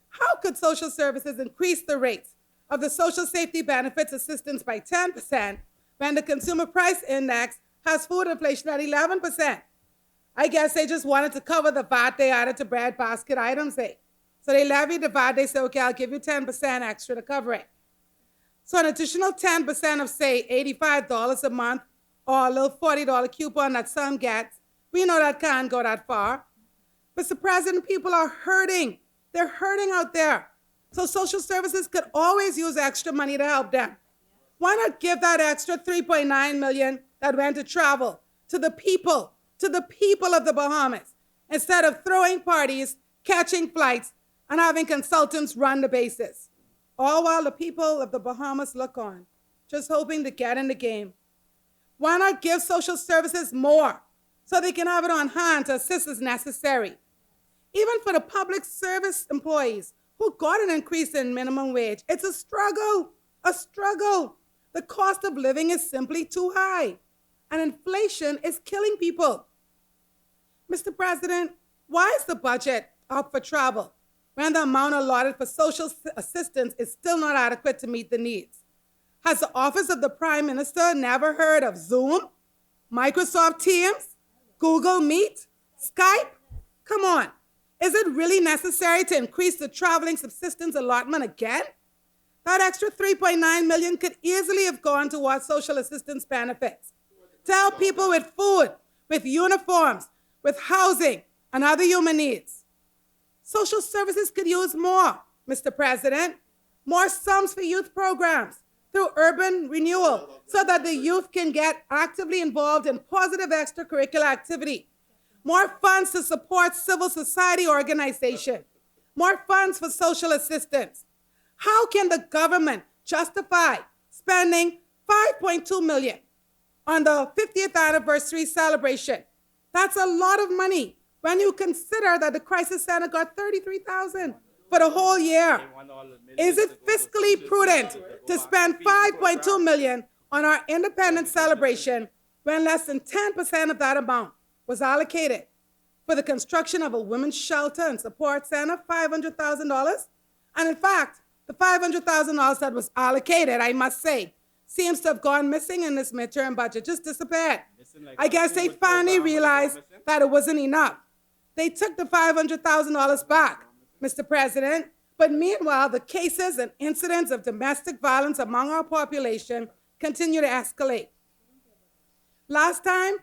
how could social services increase the rates of the social safety benefits assistance by 10% when the consumer price index has food inflation at 11%? I guess they just wanted to cover the VAT they added to bread basket items. So they levied the VAT. They said, okay, I'll give you 10% extra to cover it. So an additional 10% of, say, $85 a month or a little $40 coupon that some get, we know that can't go that far. Mr. President, people are hurting. They're hurting out there. So social services could always use extra money to help them. Why not give that extra $3.9 million that went to travel to the people of the Bahamas, instead of throwing parties, catching flights, and having consultants run the bases? All while the people of the Bahamas look on, just hoping to get in the game. Why not give social services more so they can have it on hand to assist as necessary? Even for the public service employees who got an increase in minimum wage, it's a struggle, a struggle. The cost of living is simply too high, and inflation is killing people. Mr. President, why is the budget up for travel when the amount allotted for social assistance is still not adequate to meet the needs? Has the Office of the Prime Minister never heard of Zoom, Microsoft Teams, Google Meet, Skype? Come on. Is it really necessary to increase the traveling subsistence allotment again? That extra $3.9 million could easily have gone towards social assistance benefits to help people with food, with uniforms, with housing, and other human needs. Social services could use more, Mr. President, more sums for youth programs through urban renewal so that the youth can get actively involved in positive extracurricular activity, more funds to support civil society organization, more funds for social assistance. How can the government justify spending $5.2 million on the 50th anniversary celebration? That's a lot of money when you consider that the crisis center got $33,000 for the whole year. Is it fiscally prudent to spend $5.2 million on our independence celebration when less than 10% of that amount was allocated for the construction of a women's shelter and support center, $500,000. And in fact, the $500,000 that was allocated, I must say, seems to have gone missing in this midterm budget, just disappeared. I guess they finally realized that it wasn't enough. They took the $500,000 back, Mr. President, but meanwhile, the cases and incidents of domestic violence among our population continue to escalate. Last time,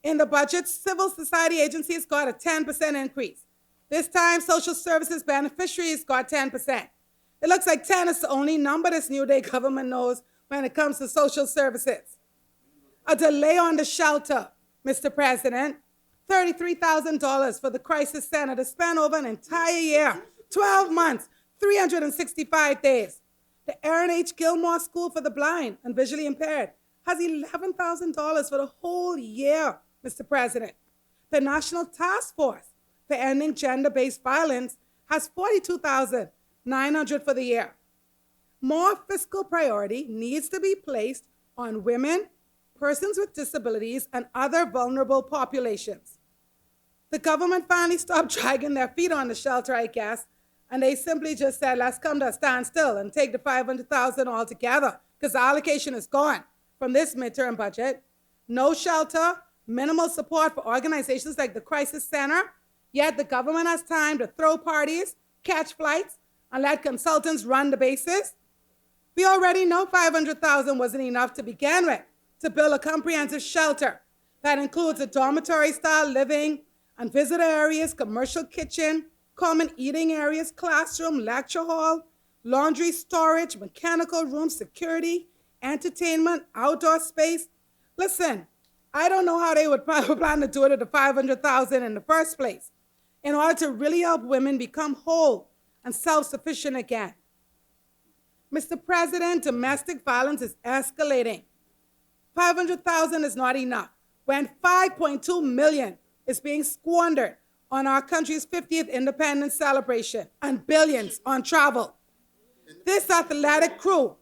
in the budget, civil society agencies got a 10% increase. This time, social services beneficiaries got 10%. It looks like 10 is the only number this New Day government knows when it comes to social services. A delay on the shelter, Mr. President. $33,000 for the crisis center to spend over an entire year, 12 months, 365 days. The Aaron H. Gilmore School for the Blind and Visually Impaired has $11,000 for the whole year, Mr. President. The National Task Force for Ending Gender-Based Violence has $42,900 for the year. More fiscal priority needs to be placed on women, persons with disabilities, and other vulnerable populations. The government finally stopped dragging their feet on the shelter, I guess, and they simply just said, let's come to a standstill and take the $500,000 altogether, because the allocation is gone from this midterm budget. No shelter, minimal support for organizations like the Crisis Center, yet the government has time to throw parties, catch flights, and let consultants run the bases. We already know $500,000 wasn't enough to begin with to build a comprehensive shelter that includes a dormitory-style living and visitor areas, commercial kitchen, common eating areas, classroom, lecture hall, laundry, storage, mechanical room, security, entertainment, outdoor space. Listen, I don't know how they would plan to do it at the $500,000 in the first place in order to really help women become whole and self-sufficient again. Mr. President, domestic violence is escalating. $500,000 is not enough when $5.2 million is being squandered on our country's 50th independence celebration and billions on travel. This athletic crew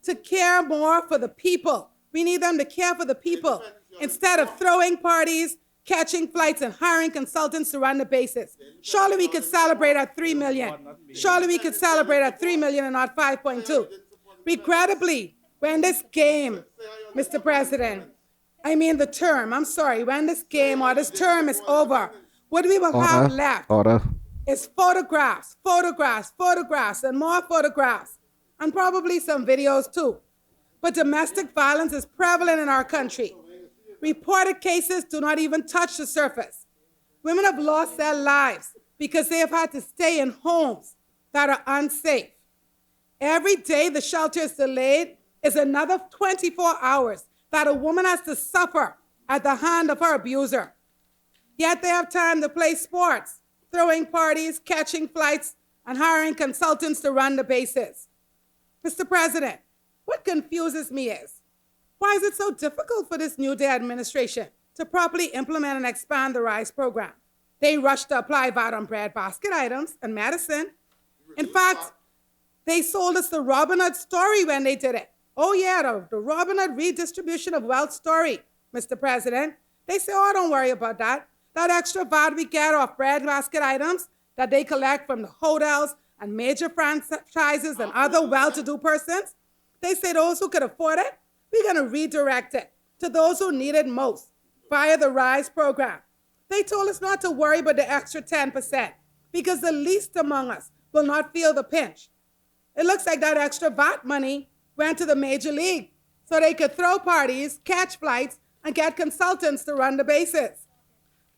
to care more for the people. We need them to care for the people instead of throwing parties, catching flights, and hiring consultants to run the bases. Surely we could celebrate at $3 million. Surely we could celebrate at $3 million and not 5.2. Regrettably, when this game, Mr. President, when this game or this term is over, what we will have left is photographs, photographs, photographs, and more photographs, and probably some videos too. But domestic violence is prevalent in our country. Reported cases do not even touch the surface. Women have lost their lives because they have had to stay in homes that are unsafe. Every day the shelter is delayed is another 24 hours that a woman has to suffer at the hand of her abuser. Yet they have time to play sports, throwing parties, catching flights, and hiring consultants to run the bases. Mr. President, what confuses me is, why is it so difficult for this New Day administration to properly implement and expand the RISE program? They rushed to apply VAT on bread basket items and medicine. In fact, they sold us the Robin Hood story when they did it. Oh yeah, the Robin Hood redistribution of wealth story, Mr. President. They say, oh, don't worry about that. That extra VAT we get off bread basket items that they collect from the hotels and major franchises and other well-to-do persons, they say those who could afford it, we're going to redirect it to those who need it most via the RISE program. They told us not to worry about the extra 10% because the least among us will not feel the pinch. It looks like that extra VAT money went to the major league so they could throw parties, catch flights, and get consultants to run the bases.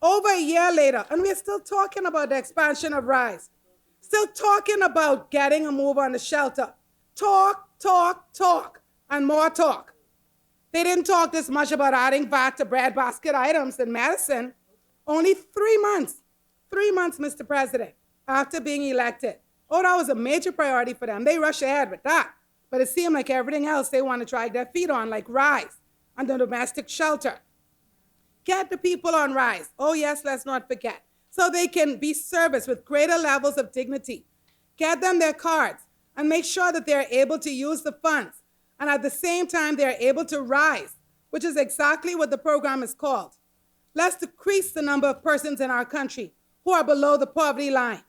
Over a year later, and we're still talking about the expansion of RISE, still talking about getting a move on the shelter. Talk, talk, talk, and more talk. They didn't talk this much about adding VAT to bread basket items in medicine. Only 3 months, Mr. President, after being elected. Oh, that was a major priority for them. They rushed ahead with that. But it seemed like everything else they want to drag their feet on, like RISE and the domestic shelter. Get the people on RISE. Oh, yes, let's not forget. So they can be serviced with greater levels of dignity. Get them their cards and make sure that they're able to use the funds and at the same time they are able to rise, which is exactly what the program is called. Let's decrease the number of persons in our country who are below the poverty line.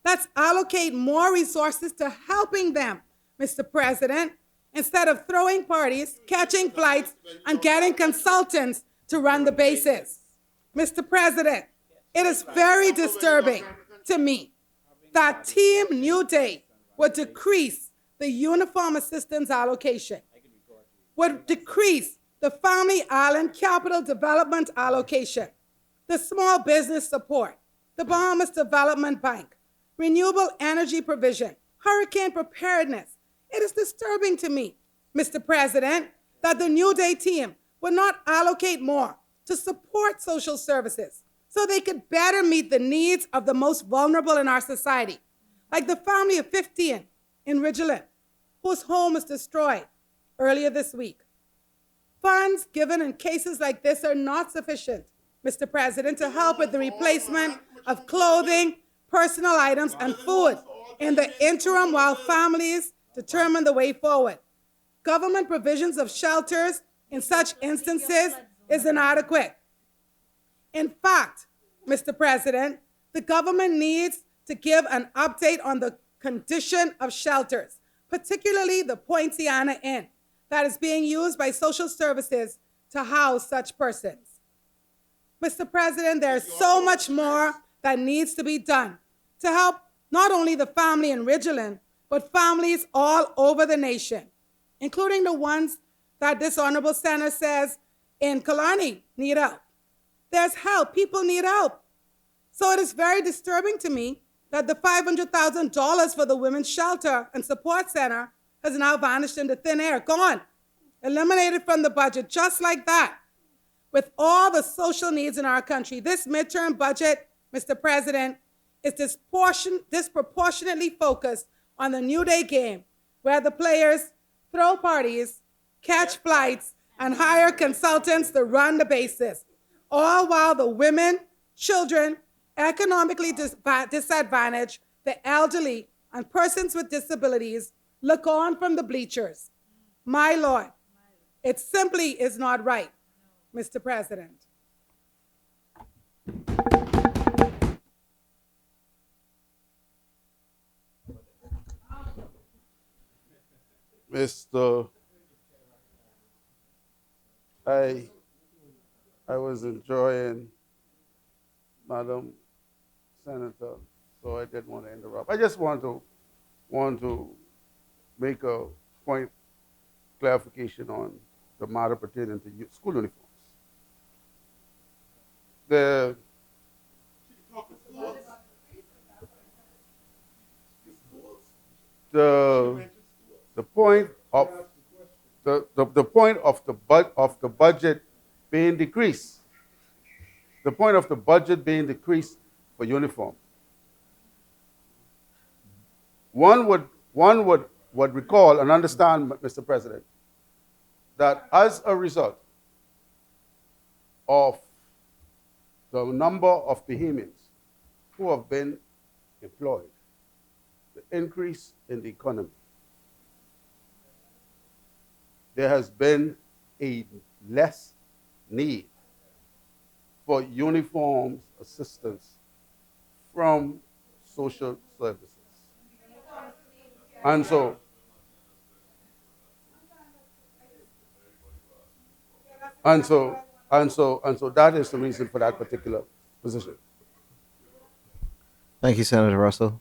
Let's allocate more resources to helping them, Mr. President, instead of throwing parties, catching flights, and getting consultants to run the bases. Mr. President, it is very disturbing to me that Team New Day would decrease the uniform assistance allocation, would decrease the Family Island Capital Development allocation, the small business support, the Bahamas Development Bank, renewable energy provision, hurricane preparedness. It is disturbing to me, Mr. President, that the New Day team would not allocate more to support social services so they could better meet the needs of the most vulnerable in our society, like the family of 15 in Ridgeland, whose home was destroyed earlier this week. Funds given in cases like this are not sufficient, Mr. President, to help with the replacement of clothing, personal items, and food in the interim while families determine the way forward. Government provisions of shelters in such instances is inadequate. In fact, Mr. President, the government needs to give an update on the condition of shelters, particularly the Poinciana Inn, that is being used by social services to house such persons. Mr. President, there's so much more that needs to be done to help not only the family in Ridgeland, but families all over the nation, including the ones that this honorable senator says in Killarney need help. There's help. People need help. So it is very disturbing to me that the $500,000 for the Women's Shelter and Support Center has now vanished into thin air, gone, eliminated from the budget, just like that. With all the social needs in our country, this midterm budget, Mr. President, is disproportionately focused on the New Day game, where the players throw parties, catch flights, and hire consultants to run the bases, all while the women, children, economically disadvantaged, the elderly, and persons with disabilities look on from the bleachers. My Lord, it simply is not right, Mr. President. Mr. I was enjoying Madam Senator, so I didn't want to interrupt. I just want to make a point clarification on the matter pertaining to school uniforms. The point of the point of the budget being decreased. The point of the budget being decreased for uniform. One would recall and understand, Mr. President, that as a result of the number of Bahamians who have been employed, the increase in the economy, there has been a less need for uniforms assistance from social services. And so, that is the reason for that particular position. Thank you, Senator Russell.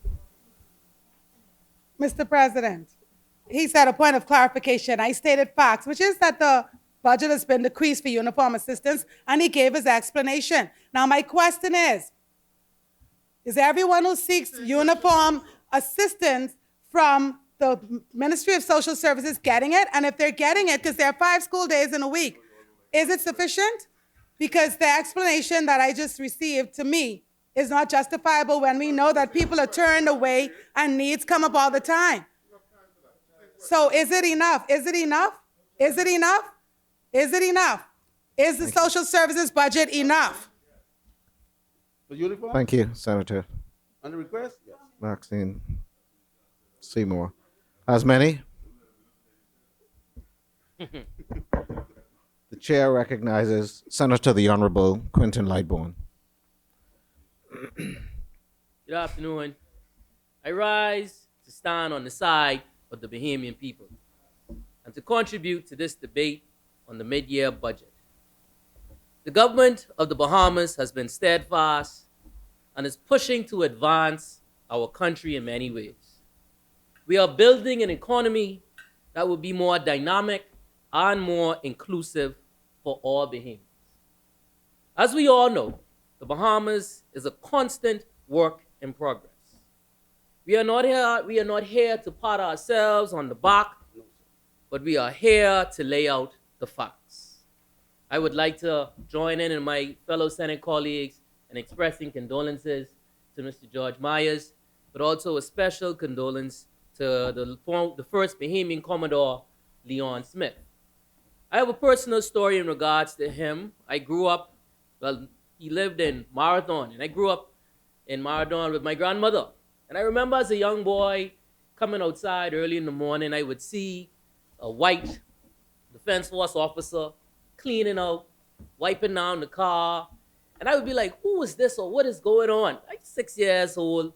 Mr. President, he said a point of clarification. I stated facts, which is that the budget has been decreased for uniform assistance, and he gave his explanation. Now, my question is everyone who seeks uniform assistance from the Ministry of Social Services getting it? And if they're getting it, because there are 5 school days in a week, is it sufficient? Because the explanation that I just received to me is not justifiable when we know that people are turned away and needs come up all the time. So is it enough? Is it enough? Is it enough? Is it enough? Is the social services budget enough? The uniform? Thank you, Senator On the request? Yes. Maxine Seymour. As many? The chair recognizes Senator the Honorable Quentin Lightbourne. Good afternoon. I rise to stand on the side of the Bahamian people and to contribute to this debate on the mid-year budget. The government of the Bahamas has been steadfast and is pushing to advance our country in many ways. We are building an economy that will be more dynamic and more inclusive for all Bahamians. As we all know, the Bahamas is a constant work in progress. We are not here to pat ourselves on the back, but we are here to lay out the facts. I would like to join in my fellow Senate colleagues in expressing condolences to Mr. George Myers, but also a special condolence to the first Bahamian Commodore, Leon Smith. I have a personal story in regards to him. He lived in Marathon, and I grew up in Marathon with my grandmother. And I remember as a young boy coming outside early in the morning, I would see a white defense force officer cleaning out, wiping down the car. And I would be like, who is this or what is going on? Like 6 years old.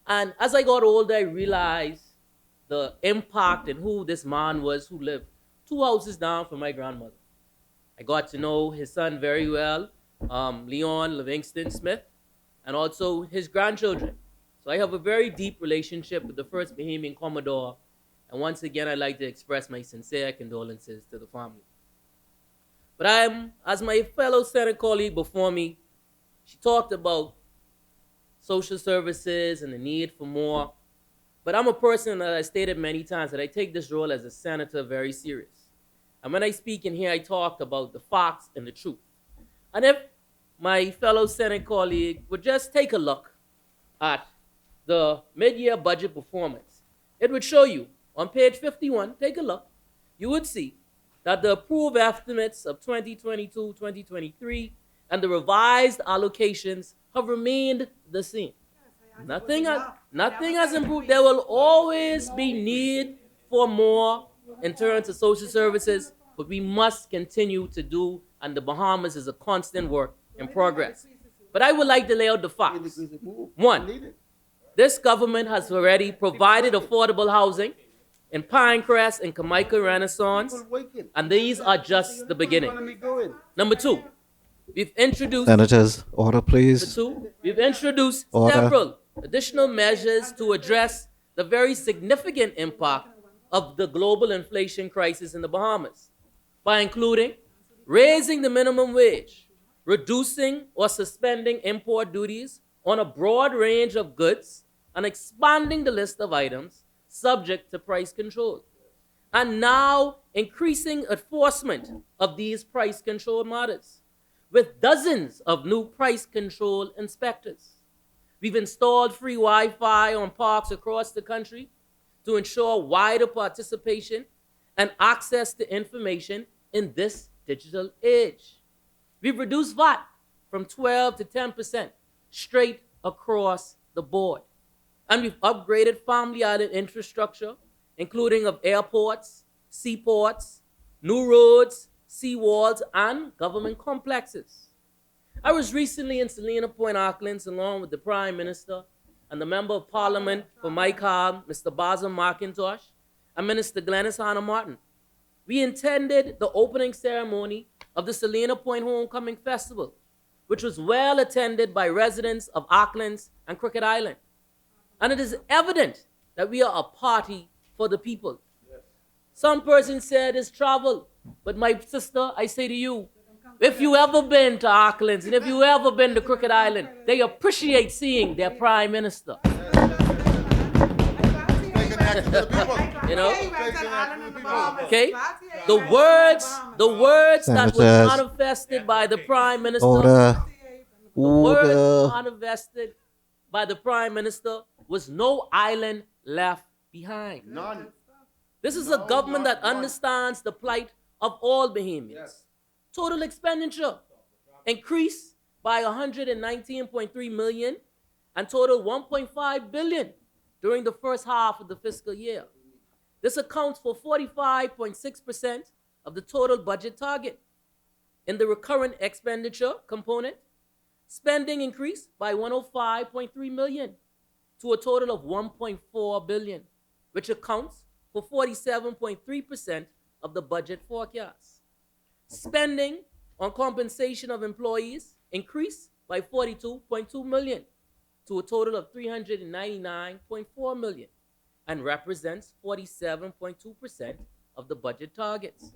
And as I got older, I realized the impact and who this man was who lived 2 houses down from my grandmother. I got to know his son very well, Leon Livingston Smith, and also his grandchildren. So I have a very deep relationship with the first Bahamian Commodore. And once again, I'd like to express my sincere condolences to the family. But as my fellow Senate colleague before me, she talked about social services and the need for more. But I'm a person that I stated many times that I take this role as a senator very serious. And when I speak in here, I talk about the facts and the truth. And if my fellow Senate colleague would just take a look at the mid-year budget performance, it would show you on page 51, take a look, you would see that the approved estimates of 2022, 2023, and the revised allocations have remained the same. Nothing has improved. There will always be need for more in terms of social services, but we must continue to do, and the Bahamas is a constant work in progress. But I would like to lay out the facts. One, this government has already provided affordable housing in Pinecrest and Jamaica Renaissance, and these are just the beginning. Number two, we've introduced Senators, order, please. We've introduced Order. several additional measures to address the very significant impact of the global inflation crisis in the Bahamas by including raising the minimum wage, reducing or suspending import duties on a broad range of goods, and expanding the list of items subject to price control, and now increasing enforcement of these price control matters with dozens of new price control inspectors. We've installed free Wi-Fi on parks across the country to ensure wider participation and access to information in this digital age. We've reduced VAT from 12 to 10% straight across the board. And we've upgraded Family Island infrastructure, including of airports, seaports, new roads, seawalls, and government complexes. I was recently in Salina Point, Auckland, along with the Prime Minister and the Member of Parliament for my cog, Mr. Basil McIntosh, and Minister Glenys Hanna Martin. We attended the opening ceremony of the Salina Point Homecoming Festival, which was well attended by residents of Auckland and Crooked Island. And it is evident that we are a party for the people. Some person said it's travel, but my sister, I say to you, if you ever been to Auckland and if you ever been to Crooked Island, they appreciate seeing their Prime Minister. You know? Okay? The words that were Senators. manifested by the Prime Minister, Order. the words Order. manifested by the Prime Minister was no island left behind. None. This is a government that understands the plight of all Bahamians. Total expenditure increased by 119.3 million and total 1.5 billion during the first half of the fiscal year. This accounts for 45.6% of the total budget target. In the recurrent expenditure component, spending increased by 105.3 million to a total of 1.4 billion, which accounts for 47.3% of the budget forecast. Spending on compensation of employees increased by 42.2 million to a total of 399.4 million and represents 47.2% of the budget targets.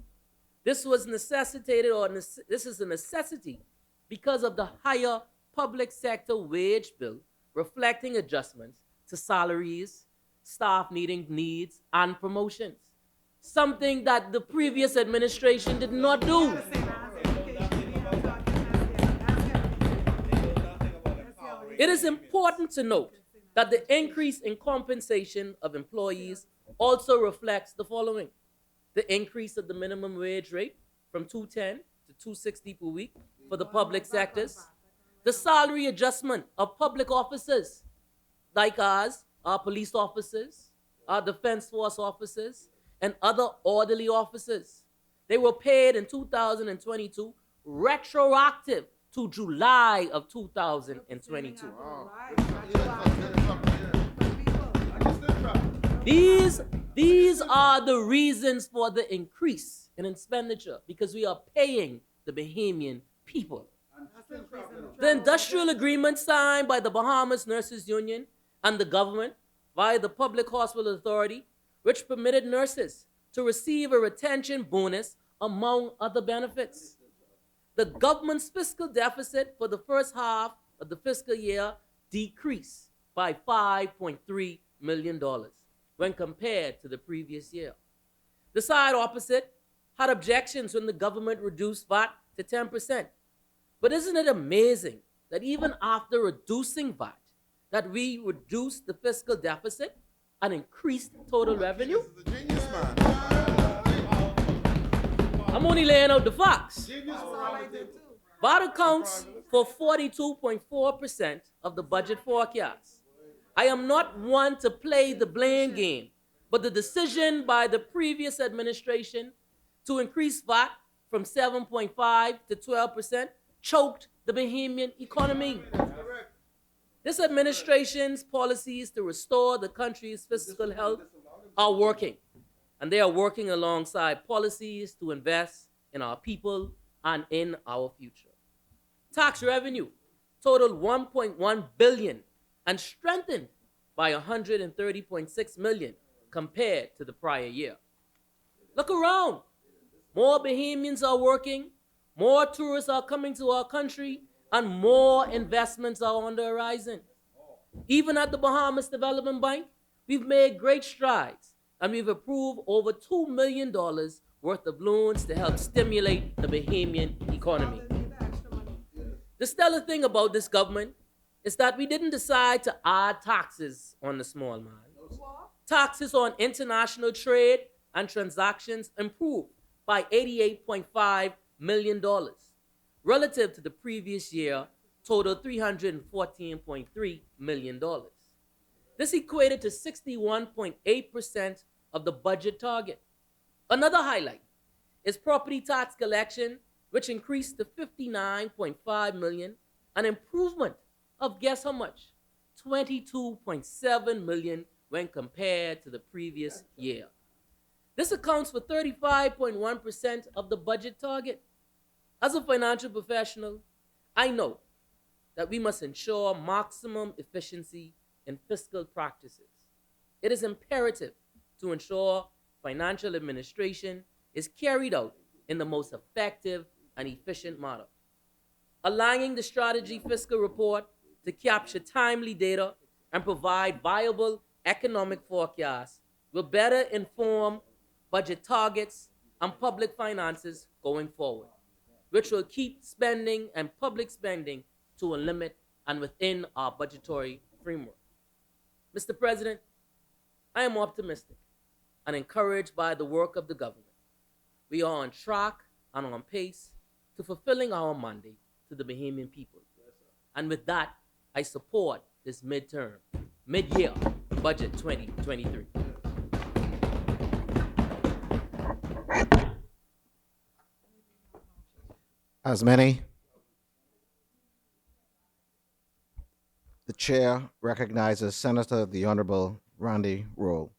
This was necessitated, or this is a necessity because of the higher public sector wage bill reflecting adjustments to salaries, staff needs, and promotions, something that the previous administration did not do. It is important to note that the increase in compensation of employees also reflects the following: the increase of the minimum wage rate from $210 to $260 per week for the public sectors, the salary adjustment of public officers like ours, our police officers, our defense force officers, and other orderly officers. They were paid in 2022 retroactive to July of 2022. These are the reasons for the increase in expenditure, because we are paying the Bahamian people. The industrial agreement signed by the Bahamas Nurses Union and the government via the Public Hospital Authority, which permitted nurses to receive a retention bonus among other benefits. The government's fiscal deficit for the first half of the fiscal year decreased by $5.3 million when compared to the previous year. The side opposite had objections when the government reduced VAT to 10%. But isn't it amazing that even after reducing VAT, that we reduced the fiscal deficit and increased total revenue? I'm only laying out the facts. VAT accounts for 42.4% of the budget forecast. I am not one to play the blame game, but the decision by the previous administration to increase VAT from 7.5 to 12% choked the Bahamian economy. This administration's policies to restore the country's fiscal health are working, and they are working alongside policies to invest in our people and in our future. Tax revenue totaled $1.1 billion and strengthened by $130.6 million compared to the prior year. Look around. More Bahamians are working, more tourists are coming to our country, and more investments are on the horizon. Even at the Bahamas Development Bank, we've made great strides, and we've approved over $2 million worth of loans to help stimulate the Bahamian economy. The stellar thing about this government is that we didn't decide to add taxes on the small man. Taxes on international trade and transactions improved by $88.5 million relative to the previous year, total $314.3 million. This equated to 61.8% of the budget target. Another highlight is property tax collection, which increased to $59.5 million, an improvement of guess how much? $22.7 million when compared to the previous year. This accounts for 35.1% of the budget target. As a financial professional, I know that we must ensure maximum efficiency in fiscal practices. It is imperative to ensure financial administration is carried out in the most effective and efficient manner. Aligning the strategy fiscal report to capture timely data and provide viable economic forecasts will better inform budget targets and public finances going forward, which will keep spending and public spending to a limit and within our budgetary framework. Mr. President, I am optimistic and encouraged by the work of the government. We are on track and on pace to fulfilling our mandate to the Bahamian people. And with that, I support this mid-year budget 2023. As many, the chair recognizes Senator the Honorable Randy Roll.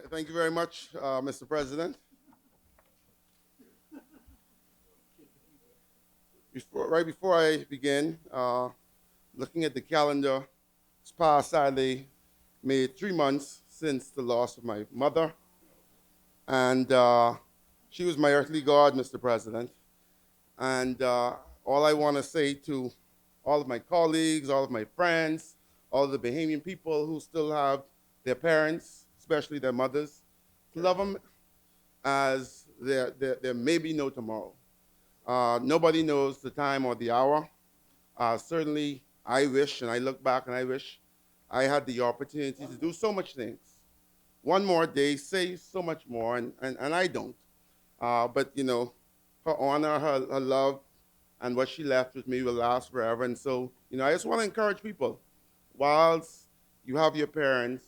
Thank you very much, Mr. President. Right before I begin, looking at the calendar, this past Saturday made 3 months since the loss of my mother, and she was my earthly God, Mr. President. And all I want to say to all of my colleagues, all of my friends, all of the Bahamian people who still have their parents, especially their mothers, to love them as there may be no tomorrow. Nobody knows the time or the hour. Certainly, I wish, and I look back and I wish I had the opportunity to do so much things. One more day, say so much more, and I don't. But, you know, her honor, her love, and what she left with me will last forever. And so, you know, I just want to encourage people, whilst you have your parents,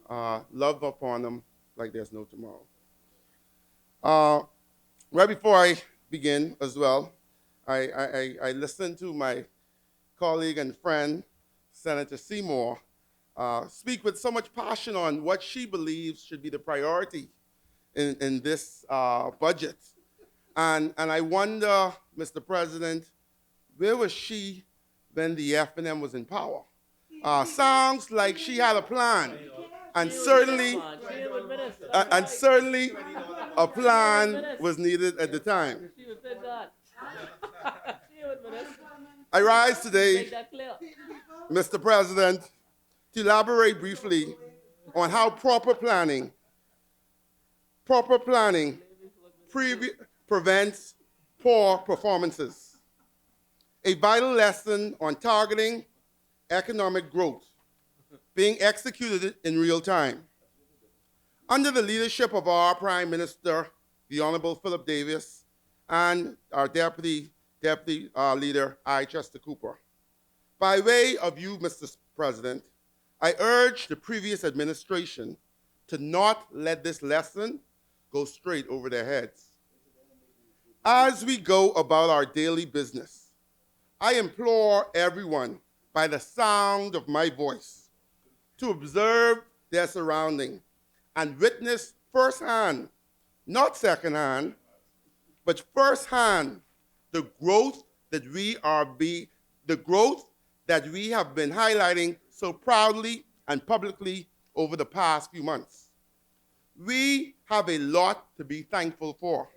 love upon them like there's no tomorrow. Right before I begin as well, I listened to my colleague and friend, Senator Seymour, speak with so much passion on what she believes should be the priority in this budget. And I wonder, Mr. President, where was she when the F&M was in power? Sounds like she had a plan, and certainly a plan was needed at the time. I rise today, Mr. President, to elaborate briefly on how proper planning prevents poor performances. A vital lesson on targeting economic growth being executed in real time. Under the leadership of our Prime Minister, the Honorable Philip Davis, and our Deputy Leader, I, Chester Cooper. By way of you, Mr. President, I urge the previous administration to not let this lesson go straight over their heads. As we go about our daily business, I implore everyone by the sound of my voice to observe their surrounding and witness firsthand, not secondhand, but firsthand, the growth that we have been highlighting so proudly and publicly over the past few months. We have a lot to be thankful for.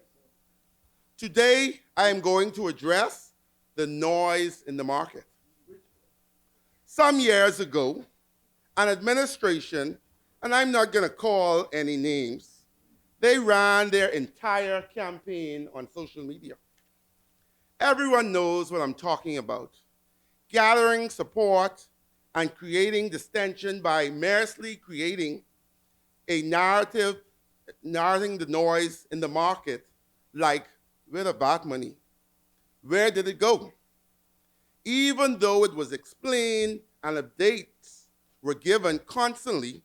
Today, I am going to address the noise in the market. Some years ago, an administration, and I'm not going to call any names, they ran their entire campaign on social media. Everyone knows what I'm talking about. Gathering support and creating distension by mercilessly creating a narrative, narrating the noise in the market, like, where the VAT money? Where did it go? Even though it was explained and updates were given constantly,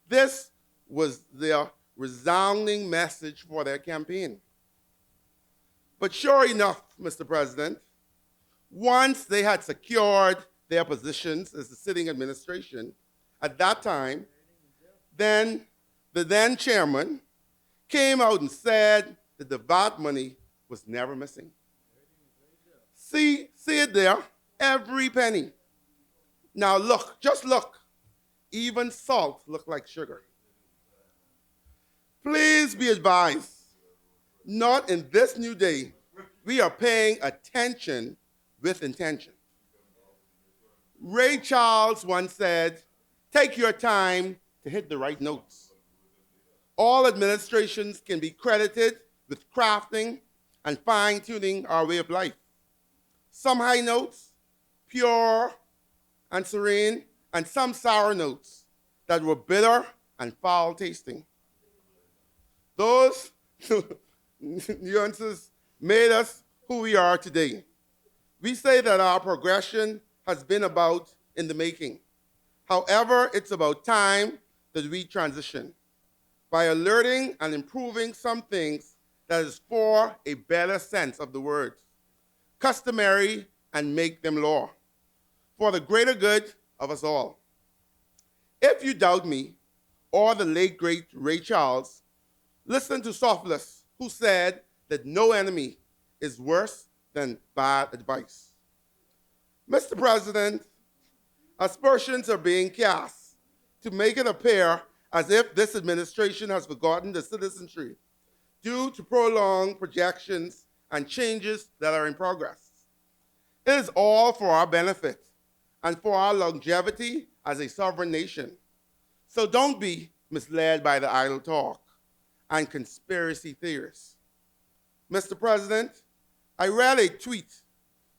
this was their resounding message for their campaign. But sure enough, Mr. President, once they had secured their positions as the sitting administration, at that time, then the then chairman came out and said that the VAT money was never missing. See it there, every penny. Now look, just look. Even salt looked like sugar. Please be advised, not in this new day, we are paying attention with intention. Ray Charles once said, take your time to hit the right notes. All administrations can be credited with crafting and fine-tuning our way of life. Some high notes, pure and serene, and some sour notes that were bitter and foul-tasting. Those nuances made us who we are today. We say that our progression has been about in the making. However, it's about time that we transition by alerting and improving some things that is for a better sense of the words. customary, and make them law for the greater good of us all. If you doubt me or the late great Ray Charles, listen to Sophocles, who said that no enemy is worse than bad advice. Mr. President, aspersions are being cast to make it appear as if this administration has forgotten the citizenry due to prolonged projections and changes that are in progress. It is all for our benefit and for our longevity as a sovereign nation. So don't be misled by the idle talk and conspiracy theorists. Mr. President, I read a tweet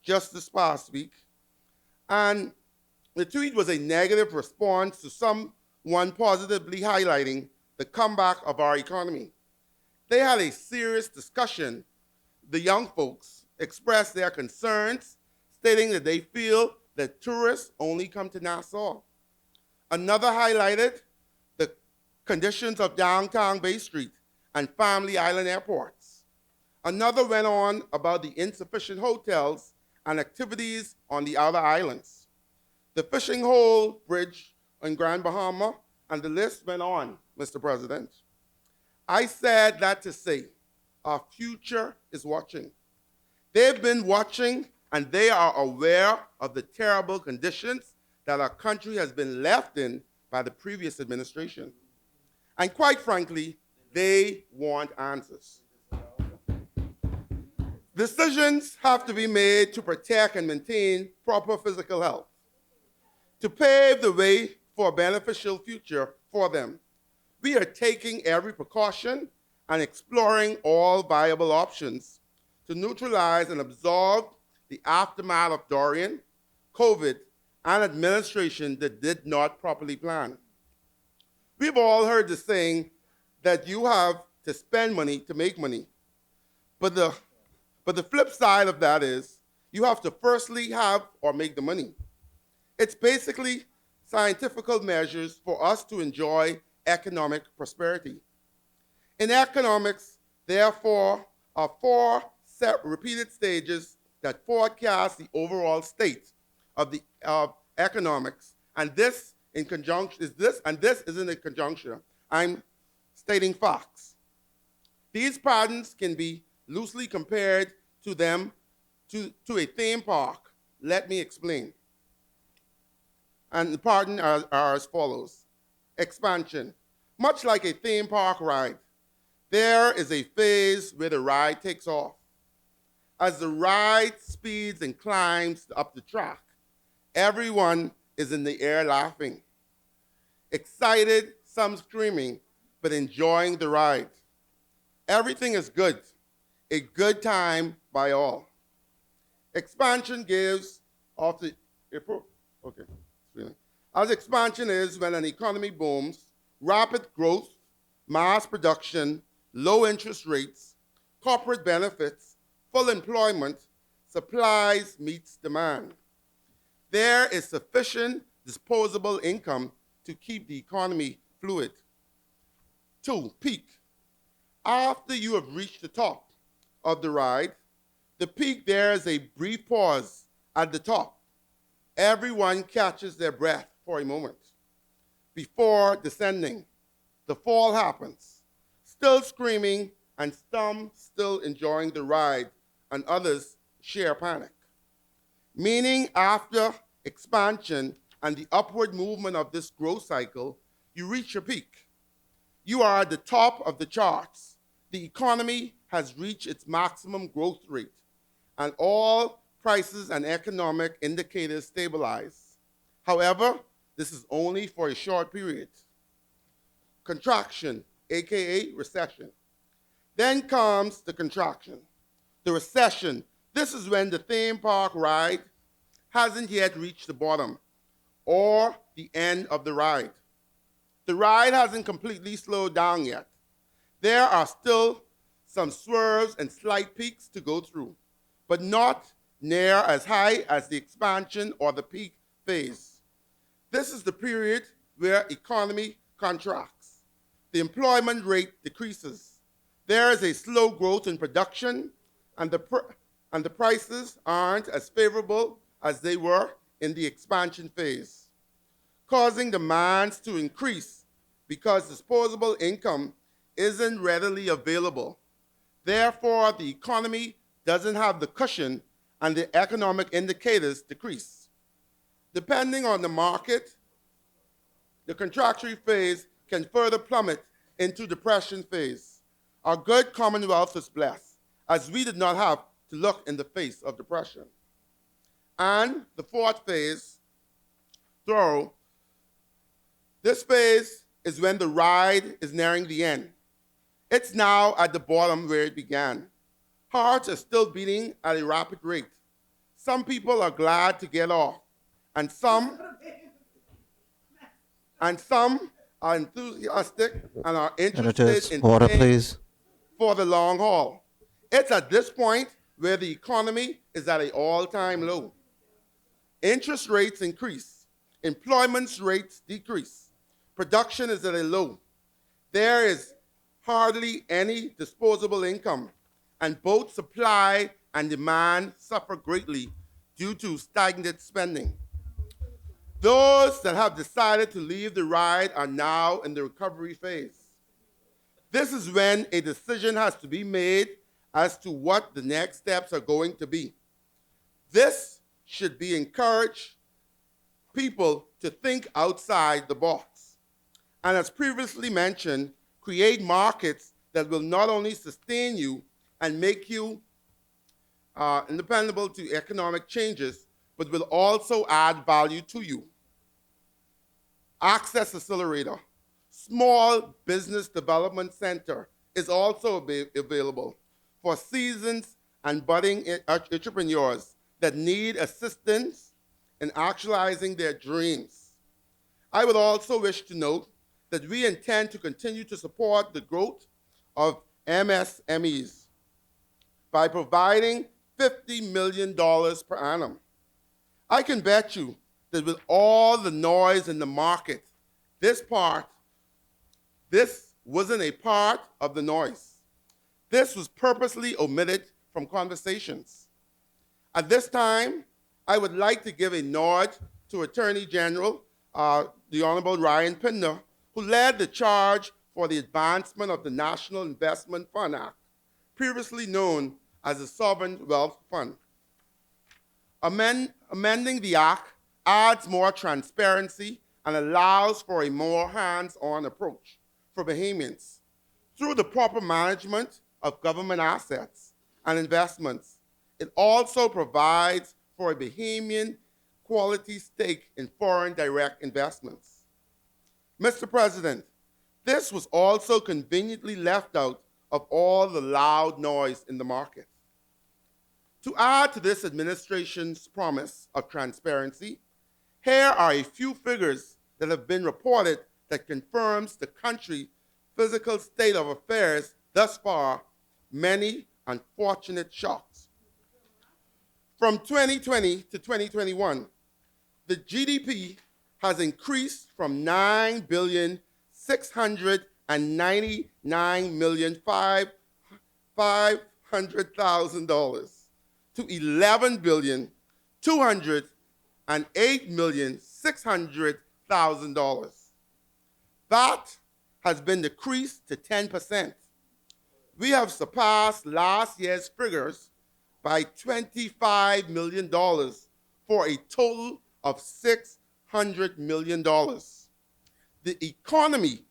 just this past week, and the tweet was a negative response to someone positively highlighting the comeback of our economy. They had a serious discussion. The young folks expressed their concerns, stating that they feel that tourists only come to Nassau. Another highlighted the conditions of downtown Bay Street and Family Island airports. Another went on about the insufficient hotels and activities on the outer islands, the fishing hole bridge in Grand Bahama, and the list went on, Mr. President. I said that to say our future is watching. They've been watching, and they are aware of the terrible conditions that our country has been left in by the previous administration. And quite frankly, they want answers. Decisions have to be made to protect and maintain proper physical health, to pave the way for a beneficial future for them. We are taking every precaution and exploring all viable options to neutralize and absorb the aftermath of Dorian, COVID, and administration that did not properly plan. We've all heard the saying that you have to spend money to make money. But the flip side of that is you have to firstly have or make the money. It's basically scientific measures for us to enjoy economic prosperity. In economics, therefore, are four repeated stages that forecast the overall state of the economics, and this in conjunction is this, and this is in a conjunction. I'm stating facts. These patterns can be loosely compared to to a theme park. Let me explain. And the pattern are as follows. Expansion. Much like a theme park ride, there is a phase where the ride takes off. As the ride speeds and climbs up the track, everyone is in the air laughing, excited, some screaming, but enjoying the ride. Everything is good, a good time by all. Expansion gives off the, okay. As expansion is when an economy booms, rapid growth, mass production, low interest rates, corporate benefits, full employment, supplies meets demand. There is sufficient disposable income to keep the economy fluid. 2, peak. After you have reached the top of the ride, the peak, there is a brief pause at the top. Everyone catches their breath for a moment before descending. The fall happens, still screaming and some still enjoying the ride, and others share panic. Meaning after expansion and the upward movement of this growth cycle, you reach your peak. You are at the top of the charts. The economy has reached its maximum growth rate, and all prices and economic indicators stabilize. However, this is only for a short period. Contraction, AKA recession. Then comes the contraction. The recession, this is when the theme park ride hasn't yet reached the bottom or the end of the ride. The ride hasn't completely slowed down yet. There are still some swerves and slight peaks to go through, but not near as high as the expansion or the peak phase. This is the period where economy contracts. The employment rate decreases. There is a slow growth in production, and and the prices aren't as favorable as they were in the expansion phase, causing demands to increase because disposable income isn't readily available. Therefore, the economy doesn't have the cushion and the economic indicators decrease. Depending on the market, the contractionary phase can further plummet into depression phase. Our good Commonwealth is blessed, as we did not have to look in the face of depression. And the fourth phase, thorough, this phase is when the ride is nearing the end. It's now at the bottom where it began. Hearts are still beating at a rapid rate. Some people are glad to get off, and some are enthusiastic and are interested Senators, in order, staying please. for the long haul. It's at this point where the economy is at an all-time low. Interest rates increase, employment rates decrease, production is at a low. There is hardly any disposable income, and both supply and demand suffer greatly due to stagnant spending. Those that have decided to leave the ride are now in the recovery phase. This is when a decision has to be made as to what the next steps are going to be. This should be encourage people to think outside the box. And as previously mentioned, create markets that will not only sustain you and make you independent to economic changes, but will also add value to you. Access Accelerator, Small Business Development Center is also available for seasoned and budding entrepreneurs that need assistance in actualizing their dreams. I would also wish to note that we intend to continue to support the growth of MSMEs by providing $50 million per annum. I can bet you that with all the noise in the market, this wasn't a part of the noise. This was purposely omitted from conversations. At this time, I would like to give a nod to Attorney General, the Honorable Ryan Pinder, who led the charge for the advancement of the National Investment Fund Act, previously known as the Sovereign Wealth Fund. Amending the act adds more transparency and allows for a more hands-on approach for Bahamians. Through the proper management of government assets and investments, it also provides for a Bahamian quality stake in foreign direct investments. Mr. President, this was also conveniently left out of all the loud noise in the market. To add to this administration's promise of transparency, here are a few figures that have been reported that confirms the country's physical state of affairs thus far, many unfortunate shocks. From 2020 to 2021, the GDP has increased from $9,699,500,000 to $11,208,600,000. That has been decreased to 10%. We have surpassed last year's figures by $25 million for a total of $600 million. The economy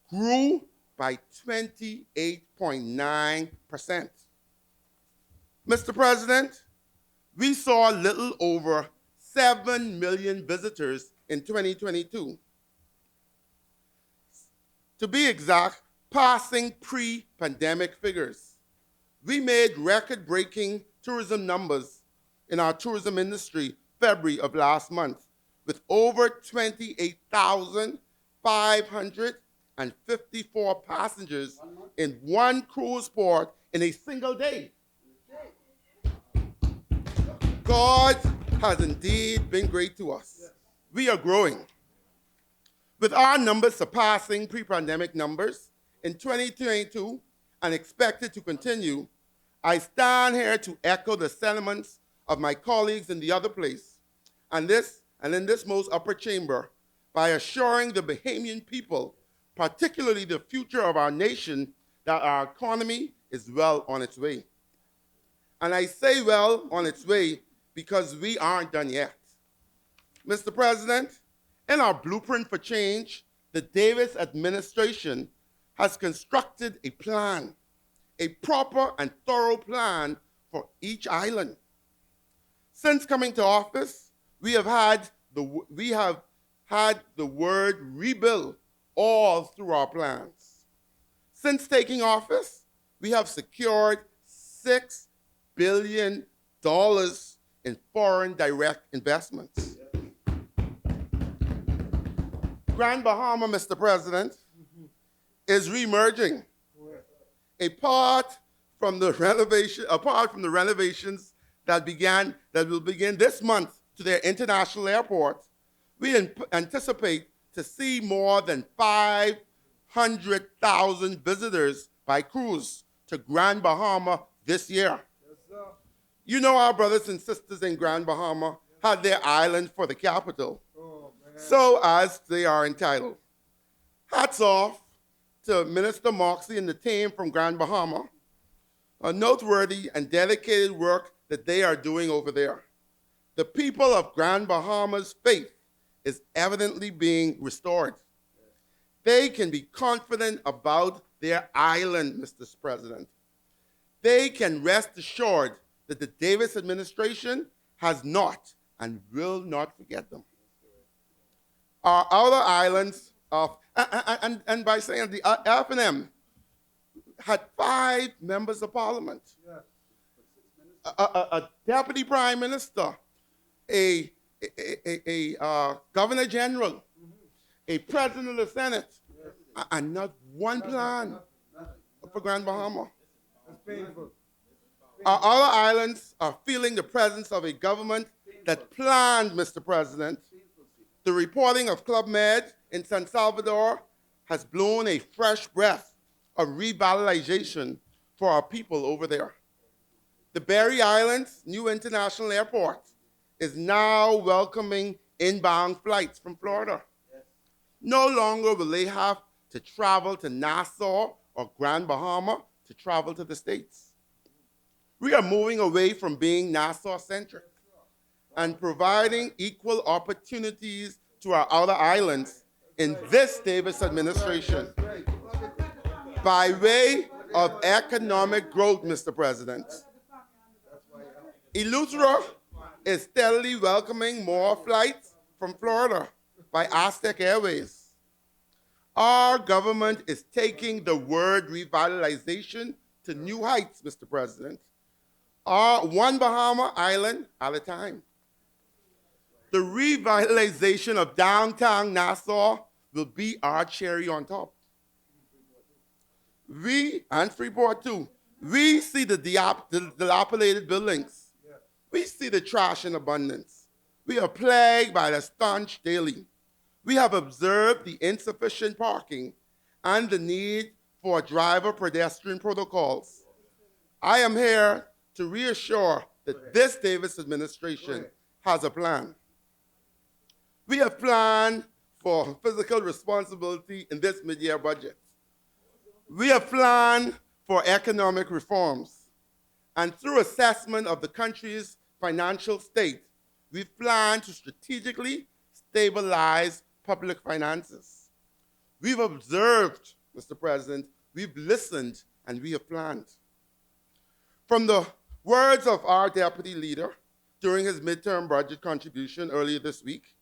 grew by 28.9%. Mr. President, we saw a little over 7 million visitors in 2022. To be exact, passing pre-pandemic figures. We made record-breaking tourism numbers in our tourism industry February of last month, with over 28,554 passengers in one cruise port in a single day. God has indeed been great to us. We are growing. With our numbers surpassing pre-pandemic numbers in 2022 and expected to continue, I stand here to echo the sentiments of my colleagues in the other place, and in this most upper chamber, by assuring the Bahamian people, particularly the future of our nation, that our economy is well on its way. And I say well on its way because we aren't done yet. Mr. President, in our blueprint for change, the Davis administration has constructed a plan, a proper and thorough plan for each island. Since coming to office, we have had the word rebuild all through our plans. Since taking office, we have secured $6 billion in foreign direct investments. Grand Bahama, Mr. President, is reemerging. Apart from the renovations that will begin this month to their international airport, we anticipate to see more than 500,000 visitors by cruise to Grand Bahama this year. You know our brothers and sisters in Grand Bahama had their island for the capital, so as they are entitled. Hats off to Minister Moxley and the team from Grand Bahama, a noteworthy and dedicated work that they are doing over there. The people of Grand Bahama's faith is evidently being restored. They can be confident about their island, Mr. President. They can rest assured that the Davis administration has not and will not forget them. Our other islands of, and by saying the F&M had 5 members of parliament, a deputy prime minister, a governor general, a president of the Senate, and not one plan for Grand Bahama. That's painful. Our other islands are feeling the presence of a government that planned, Mr. President. The reporting of Club Med in San Salvador has blown a fresh breath of revitalization for our people over there. The Berry Islands new international airport is now welcoming inbound flights from Florida. No longer will they have to travel to Nassau or Grand Bahama to travel to the States. We are moving away from being Nassau-centric and providing equal opportunities to our outer islands in this Davis administration by way of economic growth, Mr. President. Eleuthera is steadily welcoming more flights from Florida by Aztec Airways. Our government is taking the word revitalization to new heights, Mr. President. One Bahama island at a time. The revitalization of downtown Nassau will be our cherry on top. We, and Freeport too, we see the dilapidated buildings. We see the trash in abundance. We are plagued by the stench daily. We have observed the insufficient parking and the need for driver-pedestrian protocols. I am here to reassure that this Davis administration has a plan. We have planned for fiscal responsibility in this mid-year budget. We have planned for economic reforms. And through assessment of the country's financial state, we've planned to strategically stabilize public finances. We've observed, Mr. President, we've listened, and we have planned. From the words of our deputy leader during his midterm budget contribution earlier this week,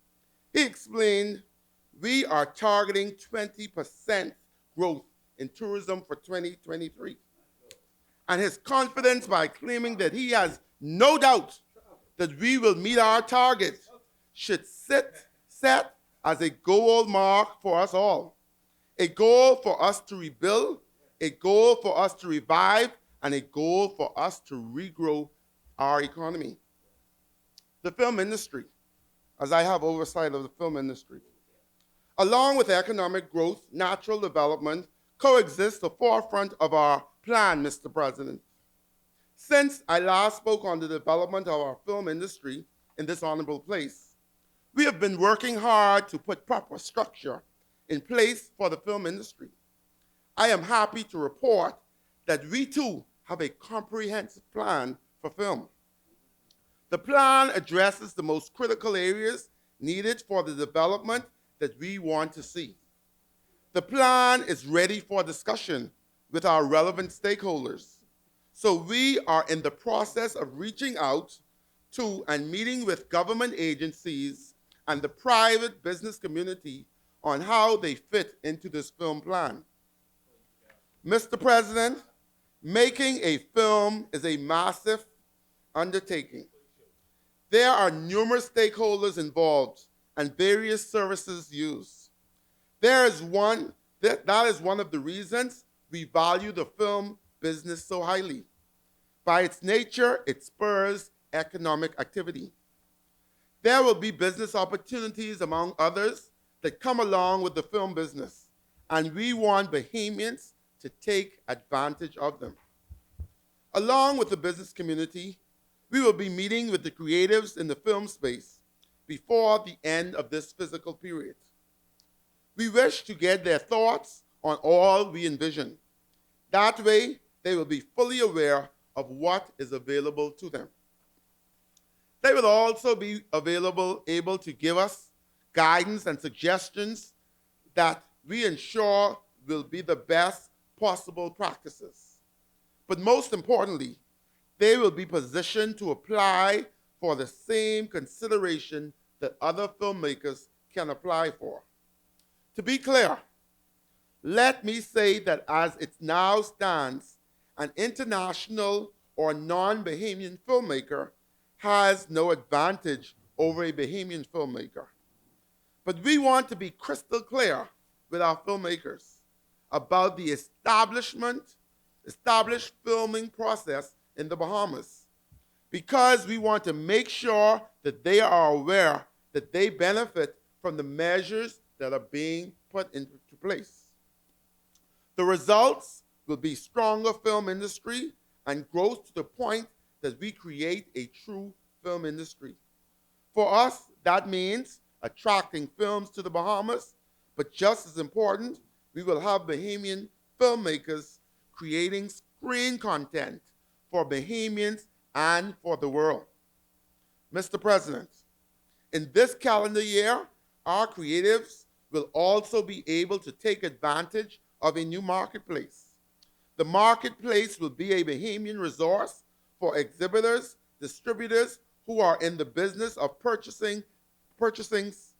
he explained we are targeting 20% growth in tourism for 2023. And his confidence by claiming that he has no doubt that we will meet our target should set as a goal mark for us all. A goal for us to rebuild, a goal for us to revive, and a goal for us to regrow our economy. The film industry, as I have oversight of the film industry, along with economic growth, natural development, coexist the forefront of our plan, Mr. President. Since I last spoke on the development of our film industry in this honorable place, we have been working hard to put proper structure in place for the film industry. I am happy to report that we too have a comprehensive plan for film. The plan addresses the most critical areas needed for the development that we want to see. The plan is ready for discussion with our relevant stakeholders. So we are in the process of reaching out to and meeting with government agencies and the private business community on how they fit into this film plan. Mr. President, making a film is a massive undertaking. There are numerous stakeholders involved and various services used. That is one of the reasons we value the film business so highly. By its nature, it spurs economic activity. There will be business opportunities, among others, that come along with the film business, and we want Bahamians to take advantage of them. Along with the business community, we will be meeting with the creatives in the film space before the end of this fiscal period. We wish to get their thoughts on all we envision. That way, they will be fully aware of what is available to them. They will also be able to give us guidance and suggestions that we ensure will be the best possible practices. But most importantly, they will be positioned to apply for the same consideration that other filmmakers can apply for. To be clear, let me say that as it now stands, an international or non-Bahamian filmmaker has no advantage over a Bahamian filmmaker. But we want to be crystal clear with our filmmakers about the established filming process in the Bahamas, because we want to make sure that they are aware that they benefit from the measures that are being put into place. The results will be stronger film industry and growth to the point that we create a true film industry. For us, that means attracting films to the Bahamas, but just as important, we will have Bahamian filmmakers creating screen content for Bahamians and for the world. Mr. President, in this calendar year, our creatives will also be able to take advantage of a new marketplace. The marketplace will be a Bahamian resource for exhibitors, distributors who are in the business of purchasing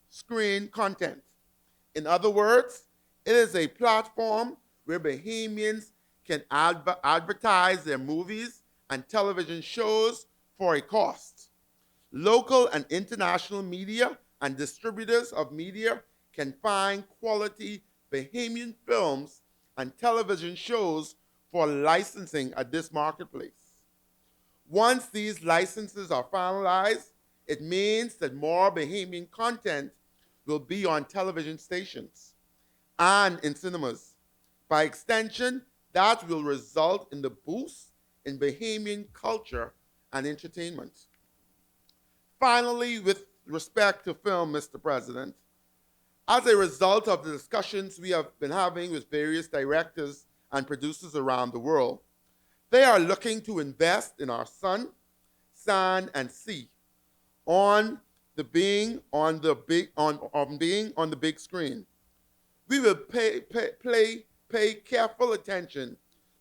screen content. In other words, it is a platform where Bahamians can advertise their movies and television shows for a cost. Local and international media and distributors of media can find quality Bahamian films and television shows for licensing at this marketplace. Once these licenses are finalized, it means that more Bahamian content will be on television stations and in cinemas. By extension, that will result in the boost in Bahamian culture and entertainment. Finally, with respect to film, Mr. President, as a result of the discussions we have been having with various directors and producers around the world, they are looking to invest in our sun, sand, and sea on being on the big screen. We will pay careful attention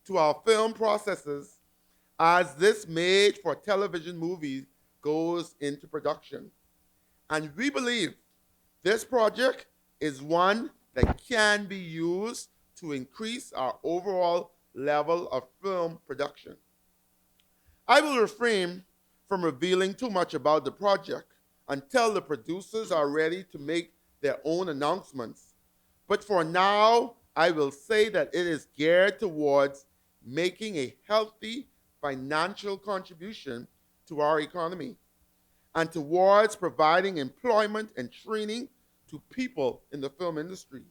to our film processes as this made-for-television movie goes into production. And we believe this project is one that can be used to increase our overall level of film production. I will refrain from revealing too much about the project until the producers are ready to make their own announcements. But for now, I will say that it is geared towards making a healthy financial contribution to our economy and towards providing employment and training to people in the film industry.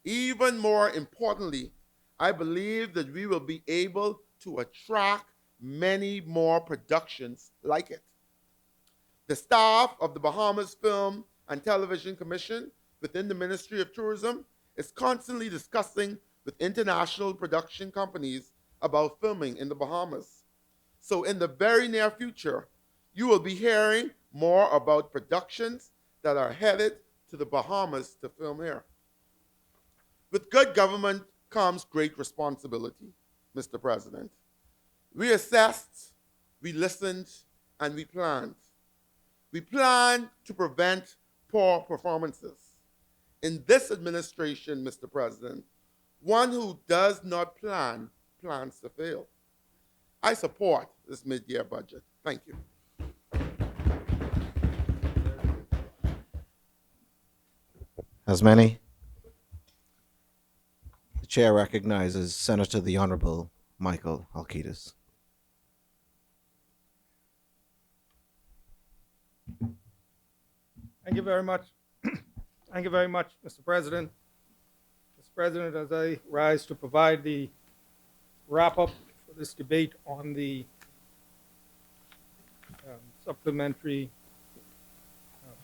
Even more importantly, I believe that we will be able to attract many more productions like it. The staff of the Bahamas Film and Television Commission within the Ministry of Tourism is constantly discussing with international production companies about filming in the Bahamas. So in the very near future, you will be hearing more about productions that are headed to the Bahamas to film here. With good government comes great responsibility, Mr. President. We assessed, we listened, and we planned. We planned to prevent poor performances. In this administration, Mr. President, one who does not plan plans to fail. I support this mid-year budget. Thank you. As many, the chair recognizes Senator the Honorable Michael Alcides. Thank you very much. Thank you very much, Mr. President. Mr. President, as I rise to provide the wrap-up for this debate on the supplementary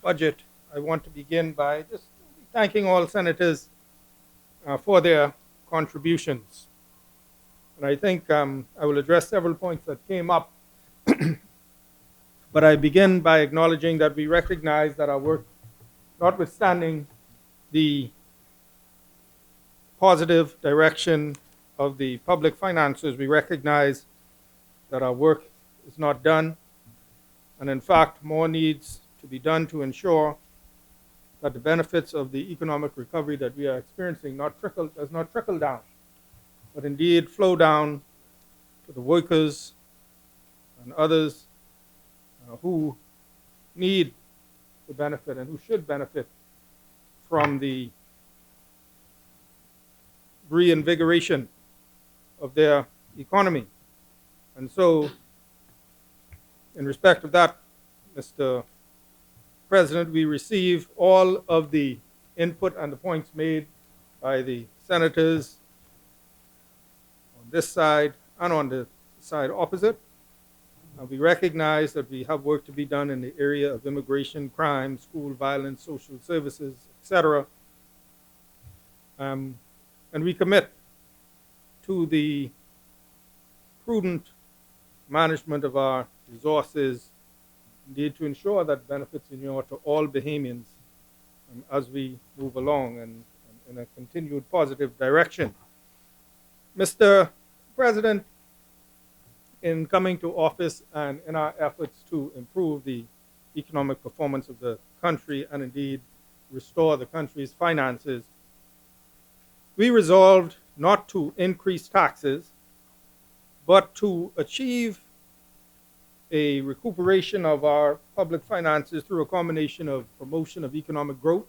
budget, I want to begin by just thanking all senators for their contributions. And I think I will address several points that came up. But I begin by acknowledging that we recognize that our work, notwithstanding the positive direction of the public finances, we recognize that our work is not done. And in fact, more needs to be done to ensure that the benefits of the economic recovery that we are experiencing does not trickle down, but indeed flow down to the workers and others who need to benefit and who should benefit from the reinvigoration of their economy. And so, in respect of that, Mr. President, we receive all of the input and the points made by the senators on this side and on the side opposite. We recognize that we have work to be done in the area of immigration, crime, school violence, social services, etc. And we commit to the prudent management of our resources, indeed to ensure that benefits inure to all Bahamians as we move along and in a continued positive direction. Mr. President, in coming to office and in our efforts to improve the economic performance of the country and indeed restore the country's finances, we resolved not to increase taxes, but to achieve a recuperation of our public finances through a combination of promotion of economic growth,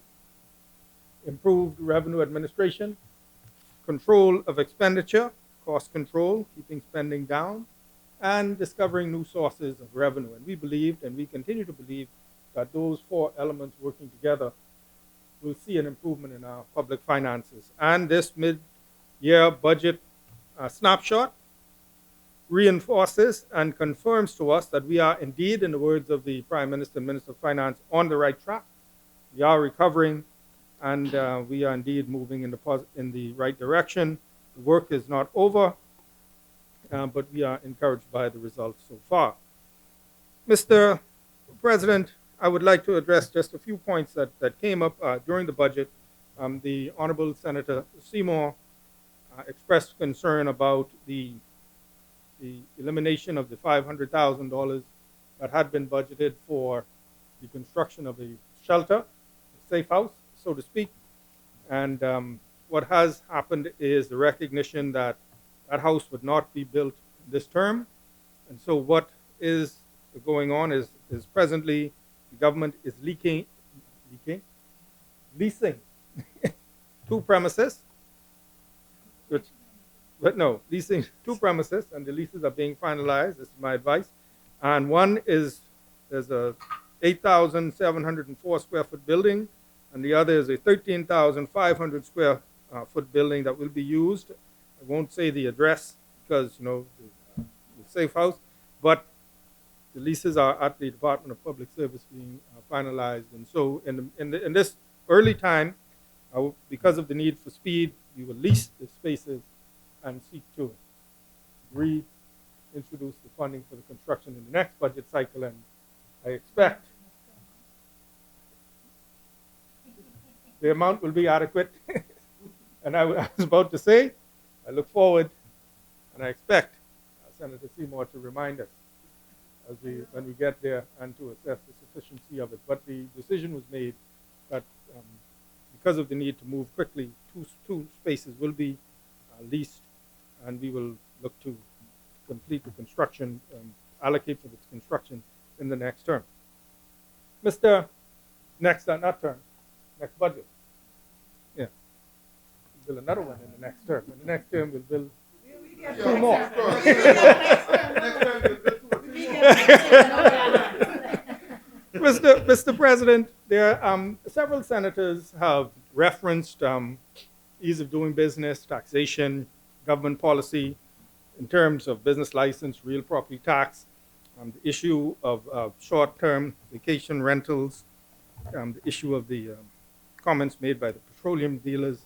improved revenue administration, control of expenditure, cost control, keeping spending down, and discovering new sources of revenue. And we believed, and we continue to believe, that those four elements working together will see an improvement in our public finances. And this mid-year budget snapshot reinforces and confirms to us that we are indeed, in the words of the Prime Minister and Minister of Finance, on the right track. We are recovering, and we are indeed moving in the right direction. The work is not over, but we are encouraged by the results so far. Mr. President, I would like to address just a few points that came up during the budget. The Honorable Senator Seymour expressed concern about the elimination of the $500,000 that had been budgeted for the construction of a shelter, a safe house, so to speak. And what has happened is the recognition that that house would not be built this term. And so what is going on is presently the government is leasing two premises, leasing two premises, and the leases are being finalized. This is my advice. And one is, there's a 8,704 square foot building, and the other is a 13,500 square foot building that will be used. I won't say the address because, the safe house, but the leases are at the Department of Public Service being finalized. And so in this early time, because of the need for speed, we will lease the spaces and seek to reintroduce the funding for the construction in the next budget cycle. And I expect the amount will be adequate. And I was about to say, I look forward and I expect Senator Seymour to remind us when we get there and to assess the sufficiency of it. But the decision was made that because of the need to move quickly, two spaces will be leased, and we will look to complete the construction, allocate for its construction in the next term. Next budget. Yeah. We'll build another one in the next term. In the next term, we'll build two more. Mr. President, several senators have referenced ease of doing business, taxation, government policy in terms of business license, real property tax, the issue of short-term vacation rentals, the issue of the comments made by the petroleum dealers,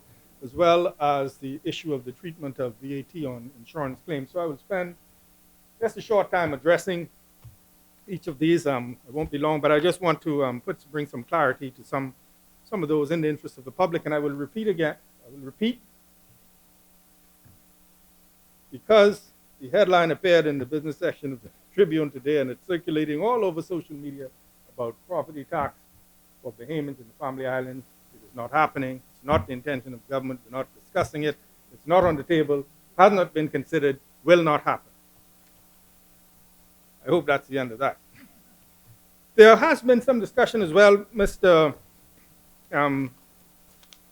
as well as the issue of the treatment of VAT on insurance claims. So I will spend just a short time addressing each of these. It won't be long, but I just want to bring some clarity to some of those in the interest of the public. And I will repeat again, because the headline appeared in the business section of the Tribune today, and it's circulating all over social media about property tax for Bahamians in the Family Islands. It is not happening. It's not the intention of government. We're not discussing it. It's not on the table. Has not been considered. Will not happen. I hope that's the end of that. There has been some discussion as well, Mr.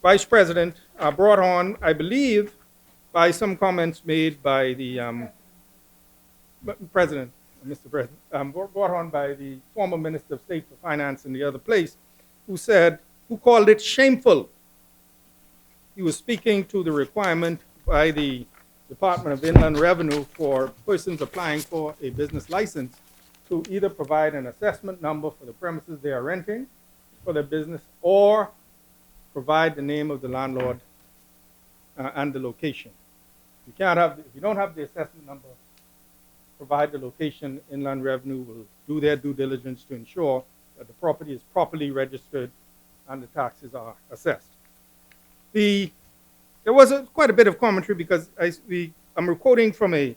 Vice President, brought on, I believe, by some comments made by the President, Mr. President, brought on by the former Minister of State for Finance in the other place, who called it shameful. He was speaking to the requirement by the Department of Inland Revenue for persons applying for a business license to either provide an assessment number for the premises they are renting for their business, or provide the name of the landlord and the location. If you don't have the assessment number, provide the location. Inland Revenue will do their due diligence to ensure that the property is properly registered and the taxes are assessed. There was quite a bit of commentary because I'm quoting from a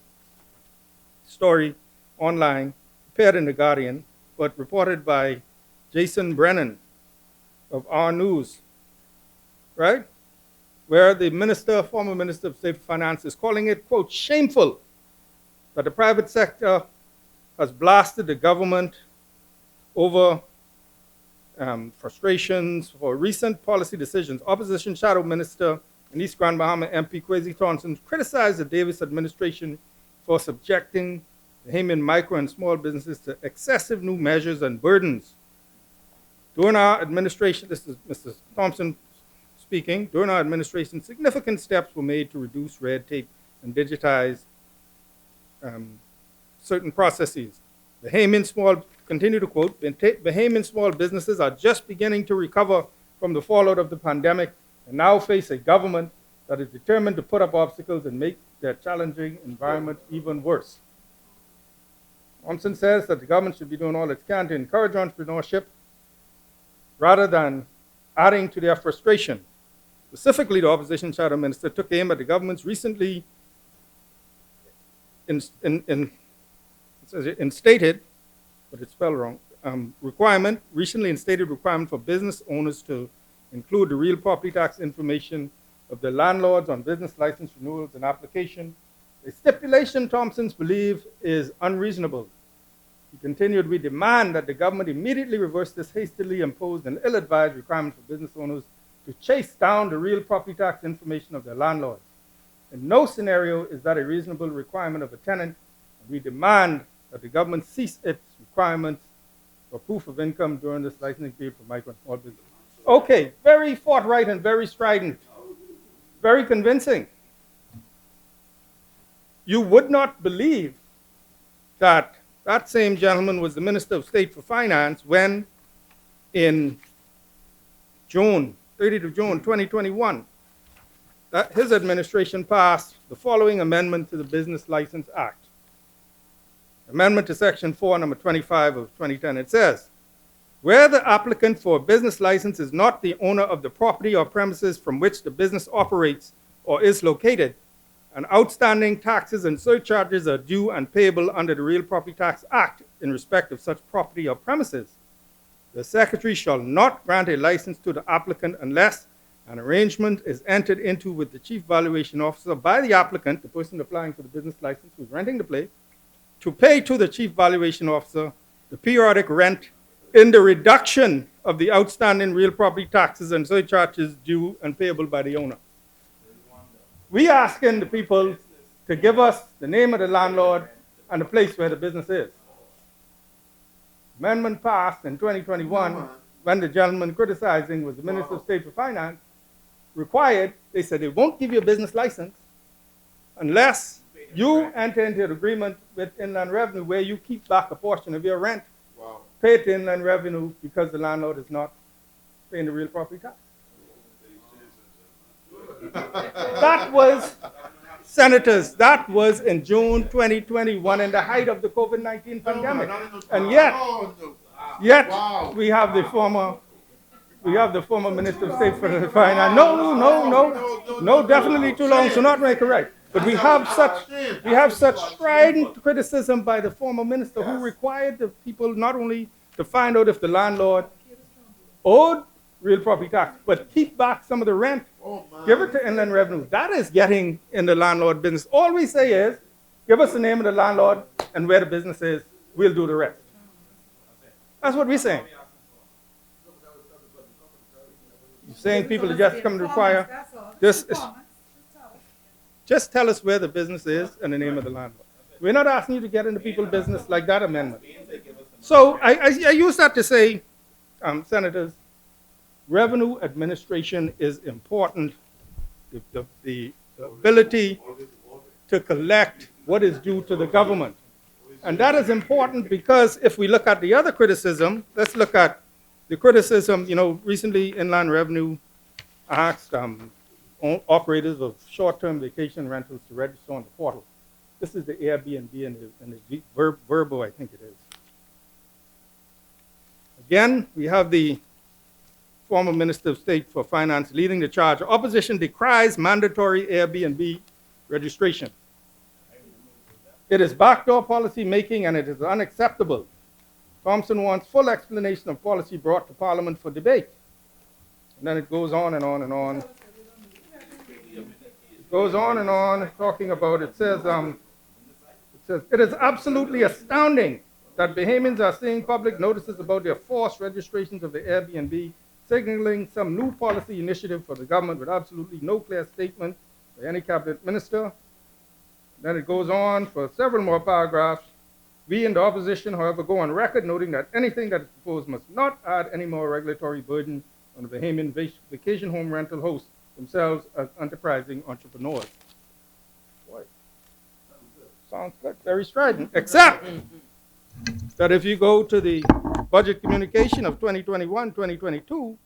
story online, appeared in The Guardian, but reported by Jason Brennan of Our News, right? Where the former Minister of State for Finance is calling it, quote, shameful that the private sector has blasted the government over frustrations for recent policy decisions. Opposition Shadow Minister and East Grand Bahama MP Kwesi Thompson criticized the Davis administration for subjecting the Bahamian micro and small businesses to excessive new measures and burdens. During our administration, this is Mr. Thompson speaking, during our administration, significant steps were made to reduce red tape and digitize certain processes. Continue to quote, Bahamian small businesses are just beginning to recover from the fallout of the pandemic and now face a government that is determined to put up obstacles and make their challenging environment even worse. Thompson says that the government should be doing all it can to encourage entrepreneurship rather than adding to their frustration. Specifically, the opposition shadow minister took aim at the government's recently instated, but it's spelled wrong, recently instated requirement for business owners to include the real property tax information of the landlords on business license renewals and application. A stipulation Thompson's believe is unreasonable. He continued, we demand that the government immediately reverse this hastily imposed and ill-advised requirement for business owners to chase down the real property tax information of their landlords. In no scenario is that a reasonable requirement of a tenant. We demand that the government cease its requirements for proof of income during this licensing period for micro and small business. Okay, very forthright and very strident, very convincing. You would not believe that that same gentleman was the Minister of State for Finance when in June, 30th of June 2021, that his administration passed the following amendment to the Business License Act. Amendment to Section 4, number 25 of 2010. It says, where the applicant for a business license is not the owner of the property or premises from which the business operates or is located, and outstanding taxes and surcharges are due and payable under the Real Property Tax Act in respect of such property or premises, the Secretary shall not grant a license to the applicant unless an arrangement is entered into with the Chief Valuation Officer by the applicant, the person applying for the business license who's renting the place, to pay to the Chief Valuation Officer the periodic rent in the reduction of the outstanding real property taxes and surcharges due and payable by the owner. We asking the people to give us the name of the landlord and the place where the business is. Amendment passed in 2021 when the gentleman criticizing was the Minister of State for Finance required, they said they won't give you a business license unless you enter into an agreement with Inland Revenue where you keep back a portion of your rent, pay to Inland Revenue because the landlord is not paying the real property tax. That was, senators, that was in June 2021 in the height of the COVID-19 pandemic. And yet we have the former Minister of State for Finance. No, definitely too long, so not very correct. But we have such strident criticism by the former minister who required the people not only to find out if the landlord owed real property tax, but keep back some of the rent, give it to Inland Revenue. That is getting in the landlord business. All we say is, give us the name of the landlord and where the business is, we'll do the rest. That's what we're saying. You're saying people are just coming to require, just tell us where the business is and the name of the landlord. We're not asking you to get into people's business like that amendment. So I use that to say, senators, revenue administration is important. The ability to collect what is due to the government. And that is important because if we look at the other criticism, let's look at the criticism, recently Inland Revenue asked operators of short-term vacation rentals to register on the portal. This is the Airbnb and the Verbo, I think it is. Again, we have the former Minister of State for Finance leading the charge. Opposition decries mandatory Airbnb registration. It is backdoor policy making and it is unacceptable. Thompson wants full explanation of policy brought to Parliament for debate. And then it goes on and on and on. It goes on and on talking about, it says, it is absolutely astounding that Bahamians are seeing public notices about their forced registrations of the Airbnb, signaling some new policy initiative for the government with absolutely no clear statement by any cabinet minister. Then it goes on for several more paragraphs. We in the opposition, however, go on record noting that anything that is proposed must not add any more regulatory burden on the Bahamian vacation home rental hosts themselves as enterprising entrepreneurs. Boy, sounds good, very strident, except that if you go to the budget communication of 2021-2022,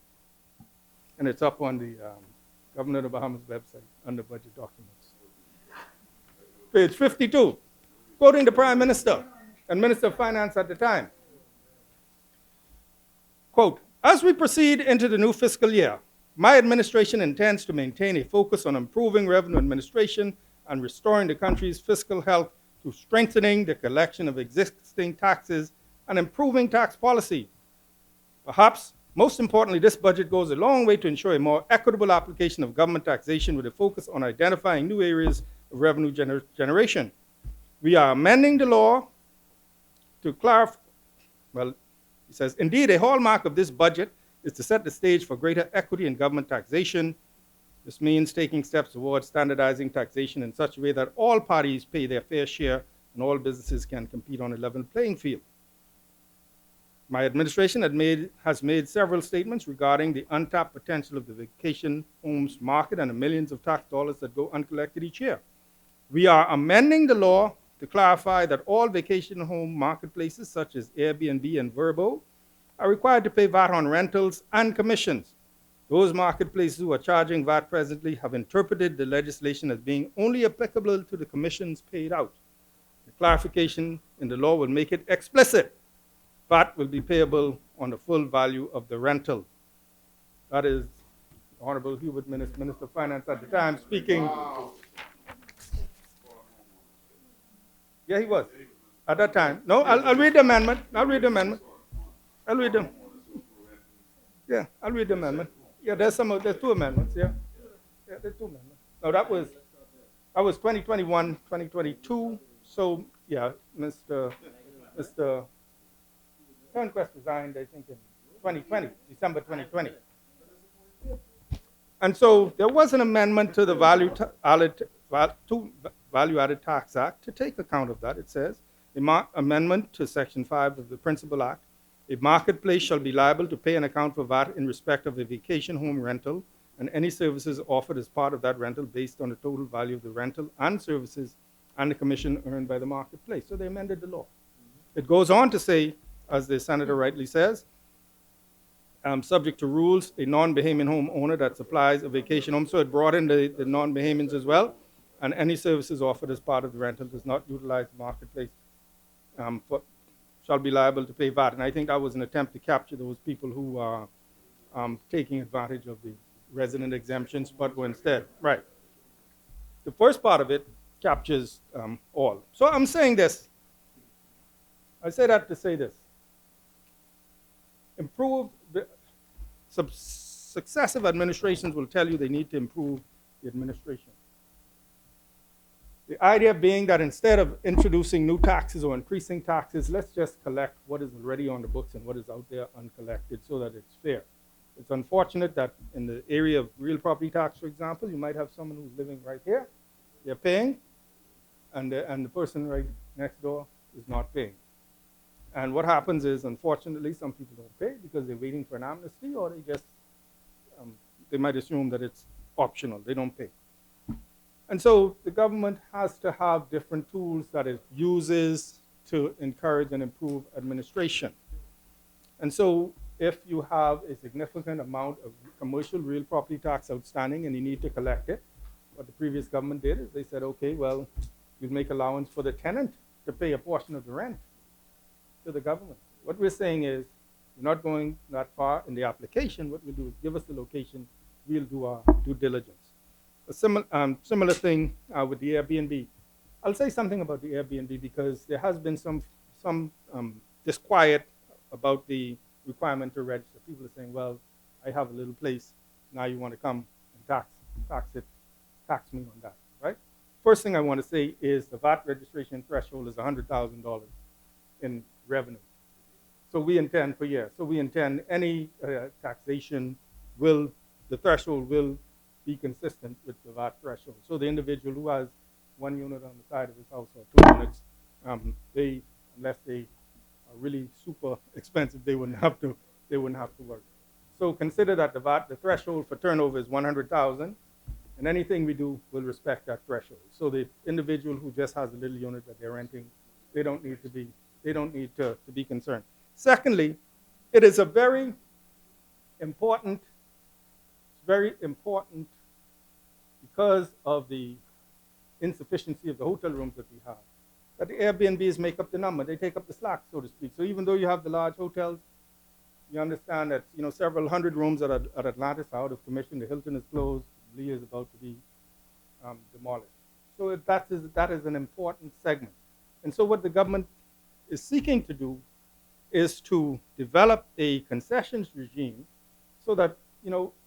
and it's up on the Governor of the Bahamas website under budget documents. Page 52, quoting the Prime Minister and Minister of Finance at the time. Quote, as we proceed into the new fiscal year, my administration intends to maintain a focus on improving revenue administration and restoring the country's fiscal health through strengthening the collection of existing taxes and improving tax policy. Perhaps most importantly, this budget goes a long way to ensure a more equitable application of government taxation with a focus on identifying new areas of revenue generation. We are amending the law to clarify, well, he says, indeed, a hallmark of this budget is to set the stage for greater equity in government taxation. This means taking steps towards standardizing taxation in such a way that all parties pay their fair share and all businesses can compete on a level playing field. My administration has made several statements regarding the untapped potential of the vacation homes market and the millions of tax dollars that go uncollected each year. We are amending the law to clarify that all vacation home marketplaces such as Airbnb and Vrbo are required to pay VAT on rentals and commissions. Those marketplaces who are charging VAT presently have interpreted the legislation as being only applicable to the commissions paid out. The clarification in the law will make it explicit. VAT will be payable on the full value of the rental. That is Honorable Hubert, Minister of Finance at the time, speaking. Wow. Yeah, he was at that time. No, I'll read the amendment. I'll read the amendment. I'll read them. Yeah, I'll read the amendment. Yeah, there's two amendments. Yeah, there's two amendments. No, that was 2021, 2022. So yeah, Mr. Turnquest resigned, I think, in 2020, December 2020. And so there was an amendment to the Value Added Tax Act to take account of that. It says, amendment to Section 5 of the Principal Act, a marketplace shall be liable to pay an account for VAT in respect of a vacation home rental and any services offered as part of that rental based on the total value of the rental and services and the commission earned by the marketplace. So they amended the law. It goes on to say, as the senator rightly says, subject to rules, a non-Bahamian home owner that supplies a vacation home, so it brought in the non-Bahamians as well, and any services offered as part of the rental does not utilize the marketplace shall be liable to pay VAT. And I think that was an attempt to capture those people who are taking advantage of the resident exemptions, but were instead, right. The first part of it captures all. So I'm saying this. I say that to say this. Successive administrations will tell you they need to improve the administration. The idea being that instead of introducing new taxes or increasing taxes, let's just collect what is already on the books and what is out there uncollected so that it's fair. It's unfortunate that in the area of real property tax, for example, you might have someone who's living right here, they're paying, and the person right next door is not paying. And what happens is, unfortunately, some people don't pay because they're waiting for an amnesty, or they just, they might assume that it's optional, they don't pay. And so the government has to have different tools that it uses to encourage and improve administration. And so if you have a significant amount of commercial real property tax outstanding and you need to collect it, what the previous government did is they said, okay, well, you'll make allowance for the tenant to pay a portion of the rent to the government. What we're saying is, we're not going that far in the application. What we'll do is give us the location, we'll do our due diligence. A similar thing with the Airbnb. I'll say something about the Airbnb because there has been some disquiet about the requirement to register. People are saying, well, I have a little place, now you want to come and tax me on that, right? First thing I want to say is the VAT registration threshold is $100,000 in revenue. So we intend per year. So we intend any taxation the threshold will be consistent with the VAT threshold. So the individual who has 1 unit on the side of his house or 2 units, unless they are really super expensive, they wouldn't have to work. So consider that the threshold for turnover is 100,000, and anything we do will respect that threshold. So the individual who just has a little unit that they're renting, they don't need to be concerned. Secondly, it is a very important because of the insufficiency of the hotel rooms that we have, that the Airbnbs make up the number. They take up the slack, so to speak. So even though you have the large hotels, you understand that several hundred rooms at Atlantis are out of commission. The Hilton is closed. Lee is about to be demolished. So that is an important segment. And so what the government is seeking to do is to develop a concessions regime so that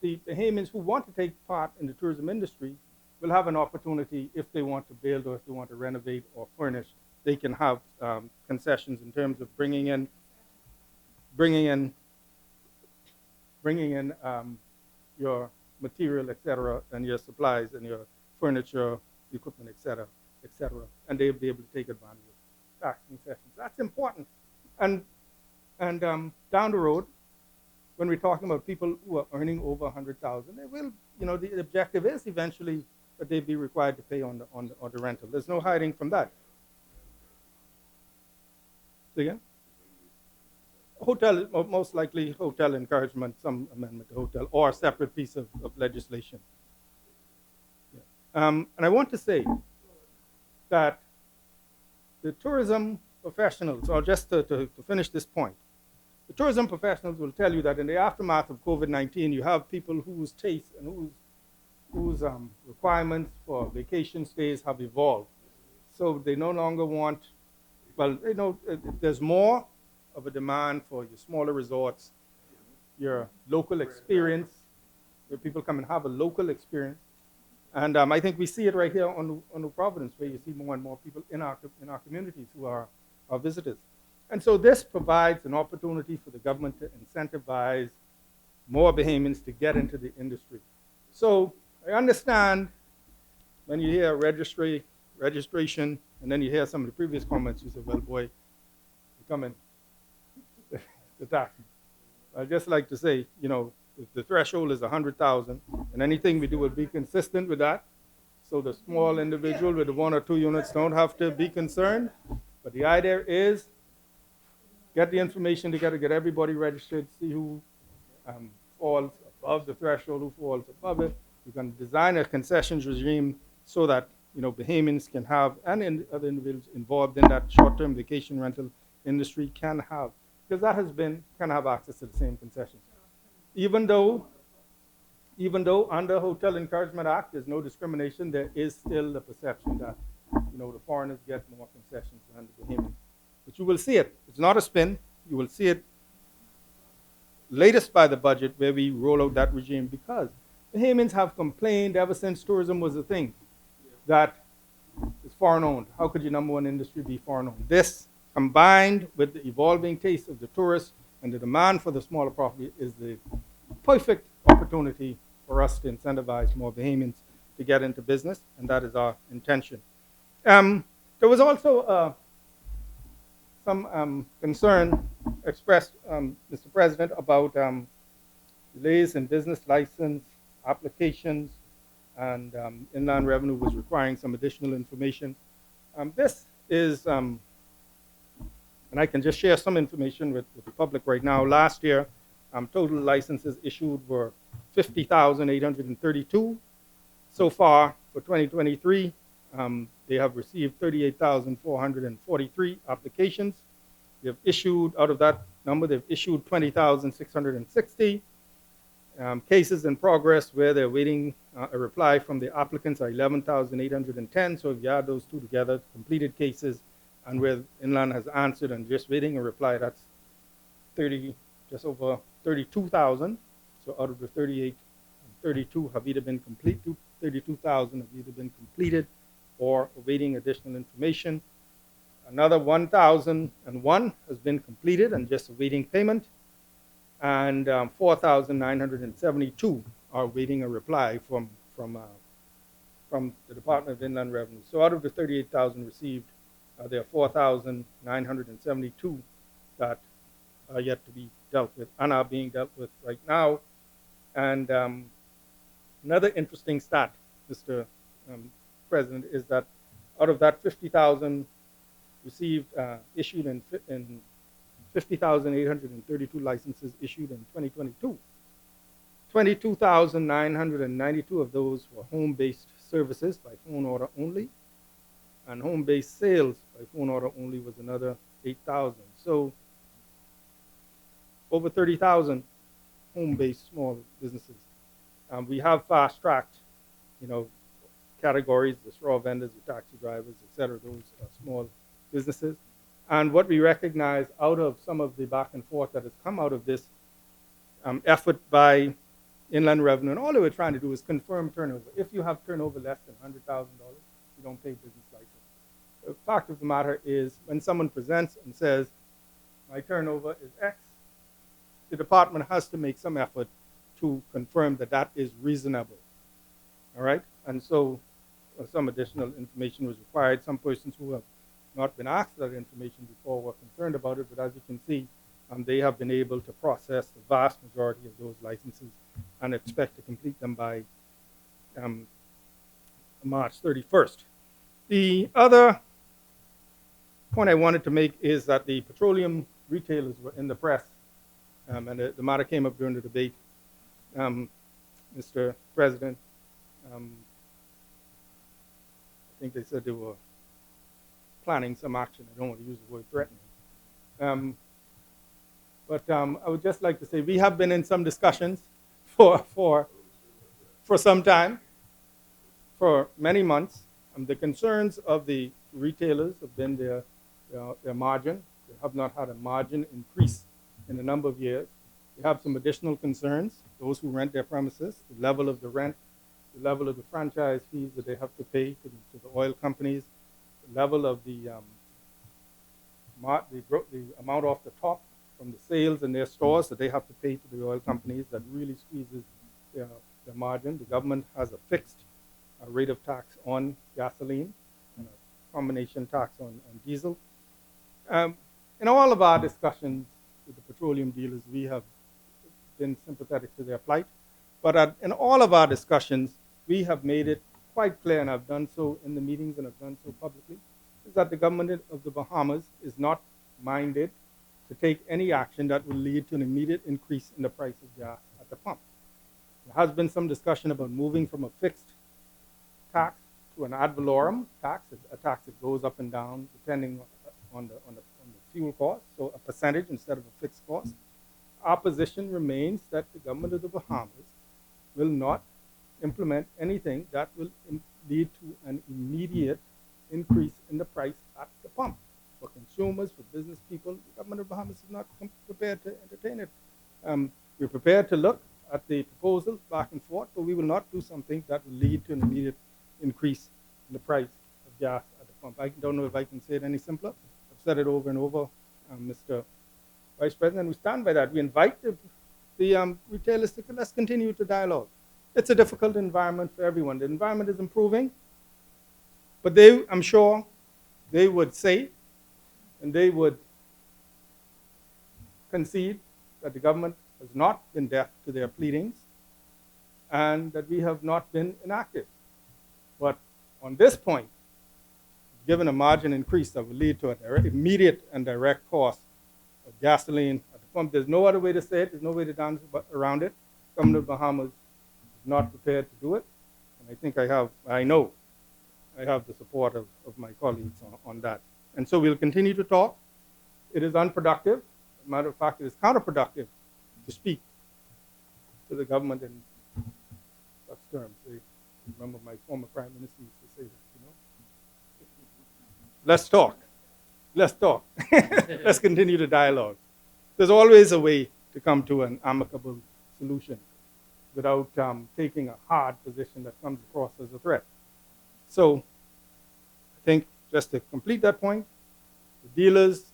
the Bahamians who want to take part in the tourism industry will have an opportunity if they want to build or if they want to renovate or furnish. They can have concessions in terms of bringing in your material, etc., and your supplies and your furniture, equipment, etc., and they'll be able to take advantage of tax concessions. That's important. And down the road, when we're talking about people who are earning over 100,000, they will, the objective is eventually that they be required to pay on the rental. There's no hiding from that. Say again? Hotel, most likely hotel encouragement, some amendment to hotel, or a separate piece of legislation. Yeah. And I want to say that the tourism professionals, or just to finish this point, the tourism professionals will tell you that in the aftermath of COVID-19, you have people whose tastes and whose requirements for vacation stays have evolved. So they no longer want, well, they know there's more of a demand for your smaller resorts, your local experience, where people come and have a local experience. And I think we see it right here on New Providence, where you see more and more people in our communities who are visitors. And so this provides an opportunity for the government to incentivize more Bahamians to get into the industry. So I understand when you hear registration, and then you hear some of the previous comments, you say, well, boy, you come in to tax me. I'd just like to say, you know, if the threshold is 100,000, and anything we do will be consistent with that, so the small individual with the 1 or 2 units don't have to be concerned. But the idea is get the information together, get everybody registered, see who falls above the threshold, who falls above it. We're going to design a concessions regime so that, you know, Bahamians can have, and other individuals involved in that short-term vacation rental industry can have, because that has been, can have access to the same concessions. Even though under Hotel Encouragement Act, there's no discrimination, there is still the perception that, you know, the foreigners get more concessions than the Bahamians. But you will see it. It's not a spin. You will see it latest by the budget where we roll out that regime, because Bahamians have complained ever since tourism was a thing that it's foreign owned. How could your number one industry be foreign owned? This, combined with the evolving taste of the tourists and the demand for the smaller property, is the perfect opportunity for us to incentivize more Bahamians to get into business, and that is our intention. There was also some concern expressed, Mr. President, about delays in business license applications, and Inland Revenue was requiring some additional information. This is, and I can just share some information with the public right now. Last year, total licenses issued were 50,832. So far, for 2023, they have received 38,443 applications. They have issued, out of that number, they've issued 20,660. Cases in progress where they're waiting a reply from the applicants are 11,810. So if you add those two together, completed cases, and where Inland has answered and just waiting a reply, that's just over 32,000. So out of the 38, 32 have either been completed, 32,000 have either been completed or awaiting additional information. Another 1,001 has been completed and just awaiting payment. And 4,972 are waiting a reply from the Department of Inland Revenue. So out of the 38,000 received, there are 4,972 that are yet to be dealt with and are being dealt with right now. And another interesting stat, Mr. President, is that out of that 50,000 received, issued in 50,832 licenses issued in 2022, 22,992 of those were home-based services by phone order only, and home-based sales by phone order only was another 8,000. So over 30,000 home-based small businesses. We have fast-tracked, you know, categories, the straw vendors, the taxi drivers, et cetera, those small businesses. And what we recognize out of some of the back and forth that has come out of this effort by Inland Revenue, and all they were trying to do is confirm turnover. If you have turnover less than $100,000, you don't pay business license. The fact of the matter is, when someone presents and says, my turnover is X, the department has to make some effort to confirm that that is reasonable. All right? And so some additional information was required. Some persons who have not been asked that information before were concerned about it, but as you can see, they have been able to process the vast majority of those licenses and expect to complete them by March 31st. The other point I wanted to make is that the petroleum retailers were in the press, and the matter came up during the debate. Mr. President, I think they said they were planning some action. I don't want to use the word threatening. But I would just like to say we have been in some discussions for some time, for many months. The concerns of the retailers have been their margin. They have not had a margin increase in a number of years. They have some additional concerns, those who rent their premises, the level of the rent, the level of the franchise fees that they have to pay to the oil companies, the level of the amount off the top from the sales in their stores that they have to pay to the oil companies that really squeezes their margin. The government has a fixed rate of tax on gasoline and a combination tax on diesel. In all of our discussions with the petroleum dealers, we have been sympathetic to their plight. But in all of our discussions, we have made it quite clear, and I've done so in the meetings and I've done so publicly, is that the government of the Bahamas is not minded to take any action that will lead to an immediate increase in the price of gas at the pump. There has been some discussion about moving from a fixed tax to an ad valorem tax, a tax that goes up and down depending on the fuel cost, so a percentage instead of a fixed cost. Our position remains that the government of the Bahamas will not implement anything that will lead to an immediate increase in the price at the pump. For consumers, for business people, the government of the Bahamas is not prepared to entertain it. We're prepared to look at the proposals back and forth, but we will not do something that will lead to an immediate increase in the price of gas at the pump. I don't know if I can say it any simpler. I've said it over and over, Mr. Vice President. We stand by that. We invite the retailers to let's continue to dialogue. It's a difficult environment for everyone. The environment is improving, but I'm sure they would say and they would concede that the government has not been deaf to their pleadings and that we have not been inactive. But on this point, given a margin increase that will lead to an immediate and direct cost of gasoline at the pump, there's no other way to say it, there's no way to dance around it. The government of Bahamas is not prepared to do it. And I think I know I have the support of my colleagues on that. And so we'll continue to talk. It is unproductive. As a matter of fact, it is counterproductive to speak to the government in such terms. I remember my former prime minister used to say that, you know. Let's talk. Let's talk. Let's continue the dialogue. There's always a way to come to an amicable solution without taking a hard position that comes across as a threat. So I think just to complete that point, the dealers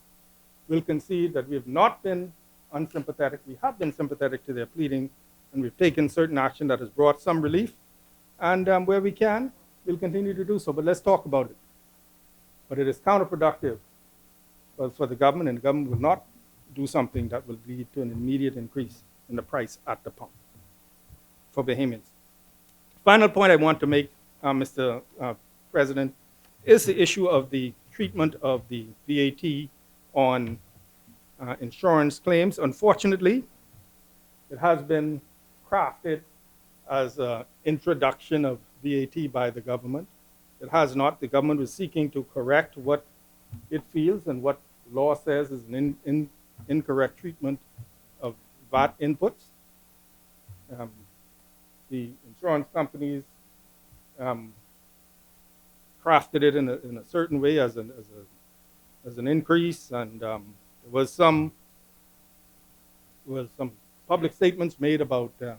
will concede that we have not been unsympathetic. We have been sympathetic to their pleading, and we've taken certain action that has brought some relief. And where we can, we'll continue to do so. But let's talk about it. But it is counterproductive for the government, and the government will not do something that will lead to an immediate increase in the price at the pump for Bahamians. Final point I want to make, Mr. President, is the issue of the treatment of the VAT on insurance claims. Unfortunately, it has been crafted as an introduction of VAT by the government. It has not. The government was seeking to correct what it feels and what the law says is an incorrect treatment of VAT inputs. The insurance companies crafted it in a certain way as an increase, and there was some public statements made about the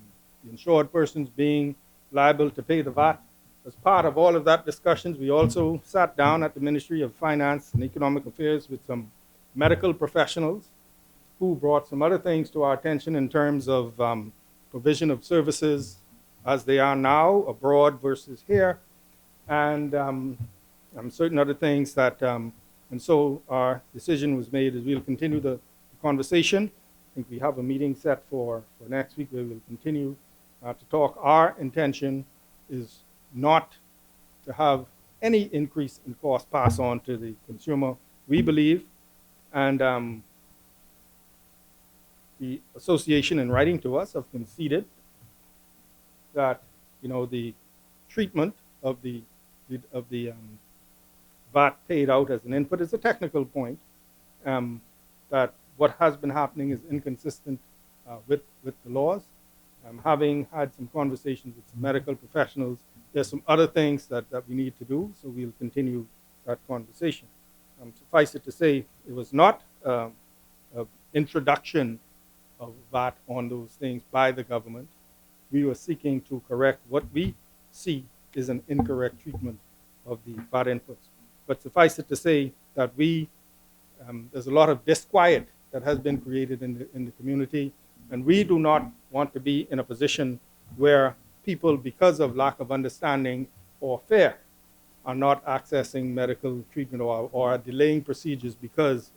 insured persons being liable to pay the VAT. As part of all of that discussions, we also sat down at the Ministry of Finance and Economic Affairs with some medical professionals who brought some other things to our attention in terms of provision of services as they are now, abroad versus here, and certain other things that, and so our decision was made is we'll continue the conversation. I think we have a meeting set for next week where we'll continue to talk. Our intention is not to have any increase in cost pass on to the consumer. we believe, and the association in writing to us have conceded that the treatment of the VAT paid out as an input is a technical point. That what has been happening is inconsistent with the laws. Having had some conversations with some medical professionals, there's some other things that we need to do, so we'll continue that conversation. Suffice it to say, it was not an introduction of VAT on those things by the government. We were seeking to correct what we see is an incorrect treatment of the VAT inputs. But suffice it to say that there's a lot of disquiet that has been created in the community, and we do not want to be in a position where people, because of lack of understanding or fear, are not accessing medical treatment or are delaying procedures because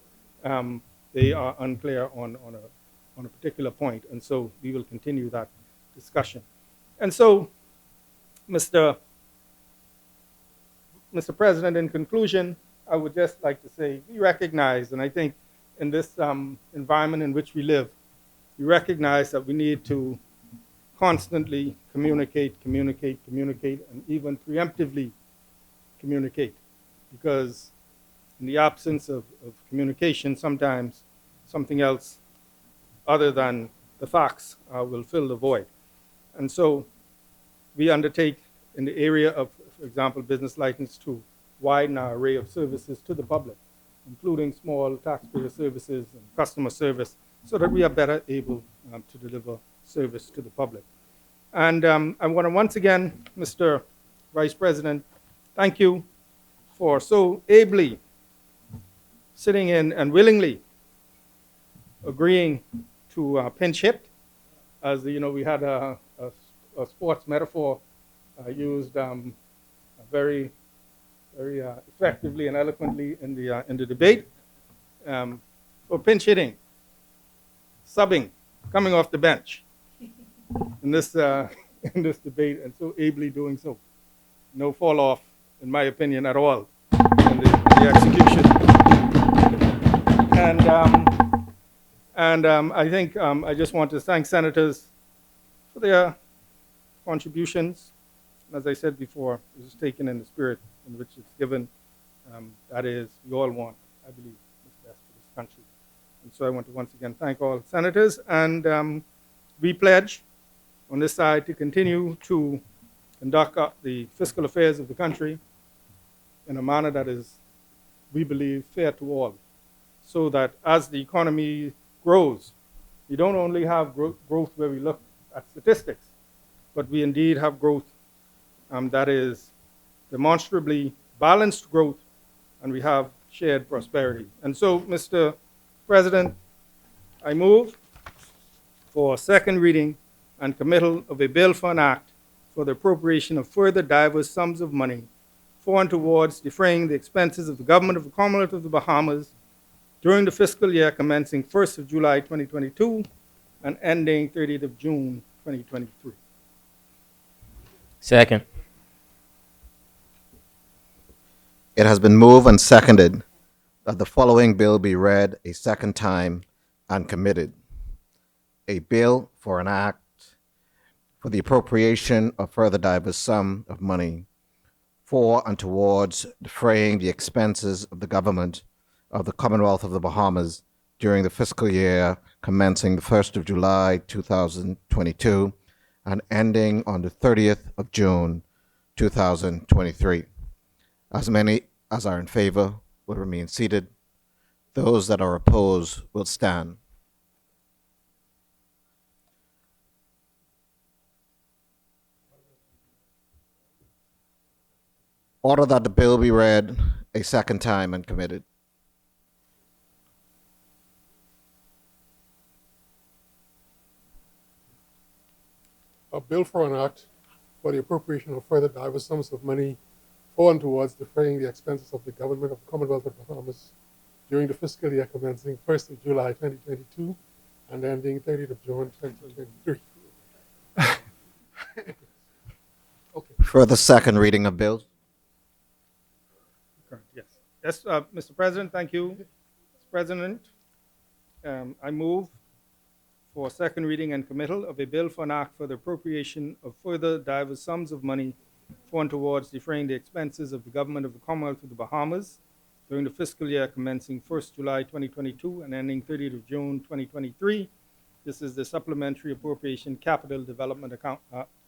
they are unclear on a particular point. And so we will continue that discussion. And so, Mr. President, in conclusion, I would just like to say we recognize, and I think in this environment in which we live, we recognize that we need to constantly communicate, and even preemptively communicate, because in the absence of communication, sometimes something else other than the facts will fill the void. And so we undertake in the area of, for example, business license to widen our array of services to the public, including small taxpayer services and customer service, so that we are better able to deliver service to the public. And I want to once again, Mr. Vice President, thank you for so ably sitting in and willingly agreeing to pinch hit. As we had a sports metaphor used very effectively and eloquently in the debate for pinch hitting, subbing, coming off the bench in this debate, and so ably doing so. No fall off, in my opinion, at all in the execution. And I think I just want to thank senators for their contributions. As I said before, it was taken in the spirit in which it's given. That is, we all want, I believe, what's best for this country. And so I want to once again thank all senators, and we pledge on this side to continue to conduct the fiscal affairs of the country in a manner that is, we believe, fair to all, so that as the economy grows, we don't only have growth where we look at statistics, but we indeed have growth that is demonstrably balanced growth, and we have shared prosperity. And so, Mr. President, I move for second reading and committal of a bill for an act for the appropriation of further diverse sums of money for and towards defraying the expenses of the government of the Commonwealth of the Bahamas during the fiscal year commencing 1st of July 2022 and ending 30th of June 2023. Second. It has been moved and seconded that the following bill be read a second time and committed. A bill for an act for the appropriation of further diverse sum of money for and towards defraying the expenses of the government of the Commonwealth of the Bahamas during the fiscal year commencing the 1st of July 2022 and ending on the 30th of June 2023. As many as are in favor will remain seated. Those that are opposed will stand. Order that the bill be read a second time and committed. A bill for an act for the appropriation of further diverse sums of money for and towards defraying the expenses of the government of the Commonwealth of the Bahamas during the fiscal year commencing 1st of July 2022 and ending 30th of June 2023. Okay. Further second reading of bills. Yes. Yes, Mr. President, thank you. Mr. President, I move for second reading and committal of a bill for an act for the appropriation of further divers sums of money for and towards defraying the expenses of the government of the Commonwealth of the Bahamas during the fiscal year commencing 1st July 2022 and ending 30th of June 2023. This is the supplementary appropriation capital development account,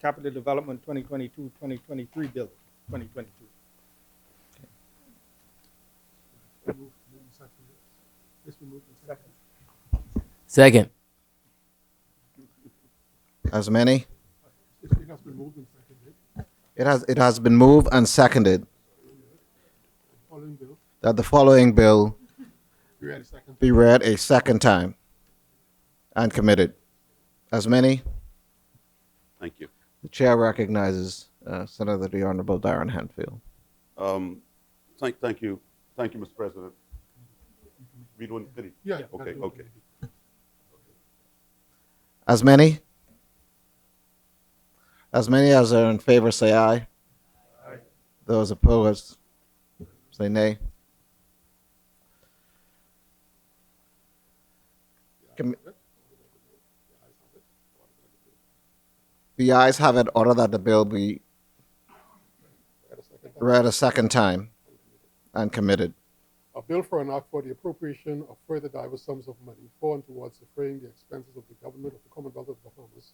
capital development 2022-2023 bill 2022. Second. As many? It has been moved and seconded. It has been moved and seconded Following bill, that the following bill we read a second. be read a second time and committed. As many? Thank you. The chair recognizes Senator the Honorable Darren Hanfield. Thank you, Mr. President. We doing committee? Yeah. Okay, that's okay. As many? As many as are in favor say aye. Aye. Those opposed say nay. Com- The ayes have it. Order that the bill be read a second time and committed. A bill for an act for the appropriation of further diverse sums of money for and towards defraying the expenses of the government of the Commonwealth of the Bahamas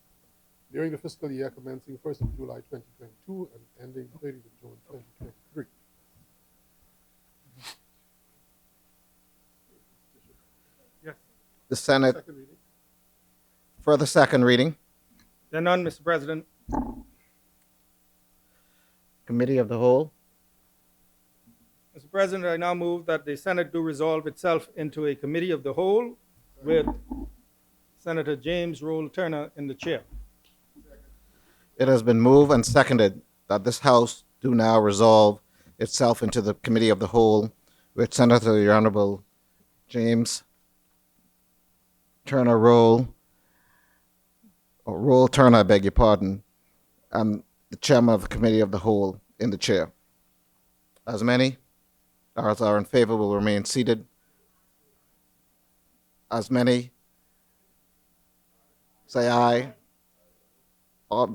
during the fiscal year commencing 1st of July 2022 and ending 30th of June 2023. Yes. The Senate, Second reading. for the second reading, There none, Mr. President. Committee of the Whole. Mr. President, I now move that the Senate do resolve itself into a committee of the whole with Senator James Roll Turner in the chair. It has been moved and seconded that this House do now resolve itself into the Committee of the Whole with Senator the Honorable James Turner Roll Turner, I beg your pardon, and the chairman of the Committee of the Whole in the chair. As many as are in favor will remain seated. As many say aye. All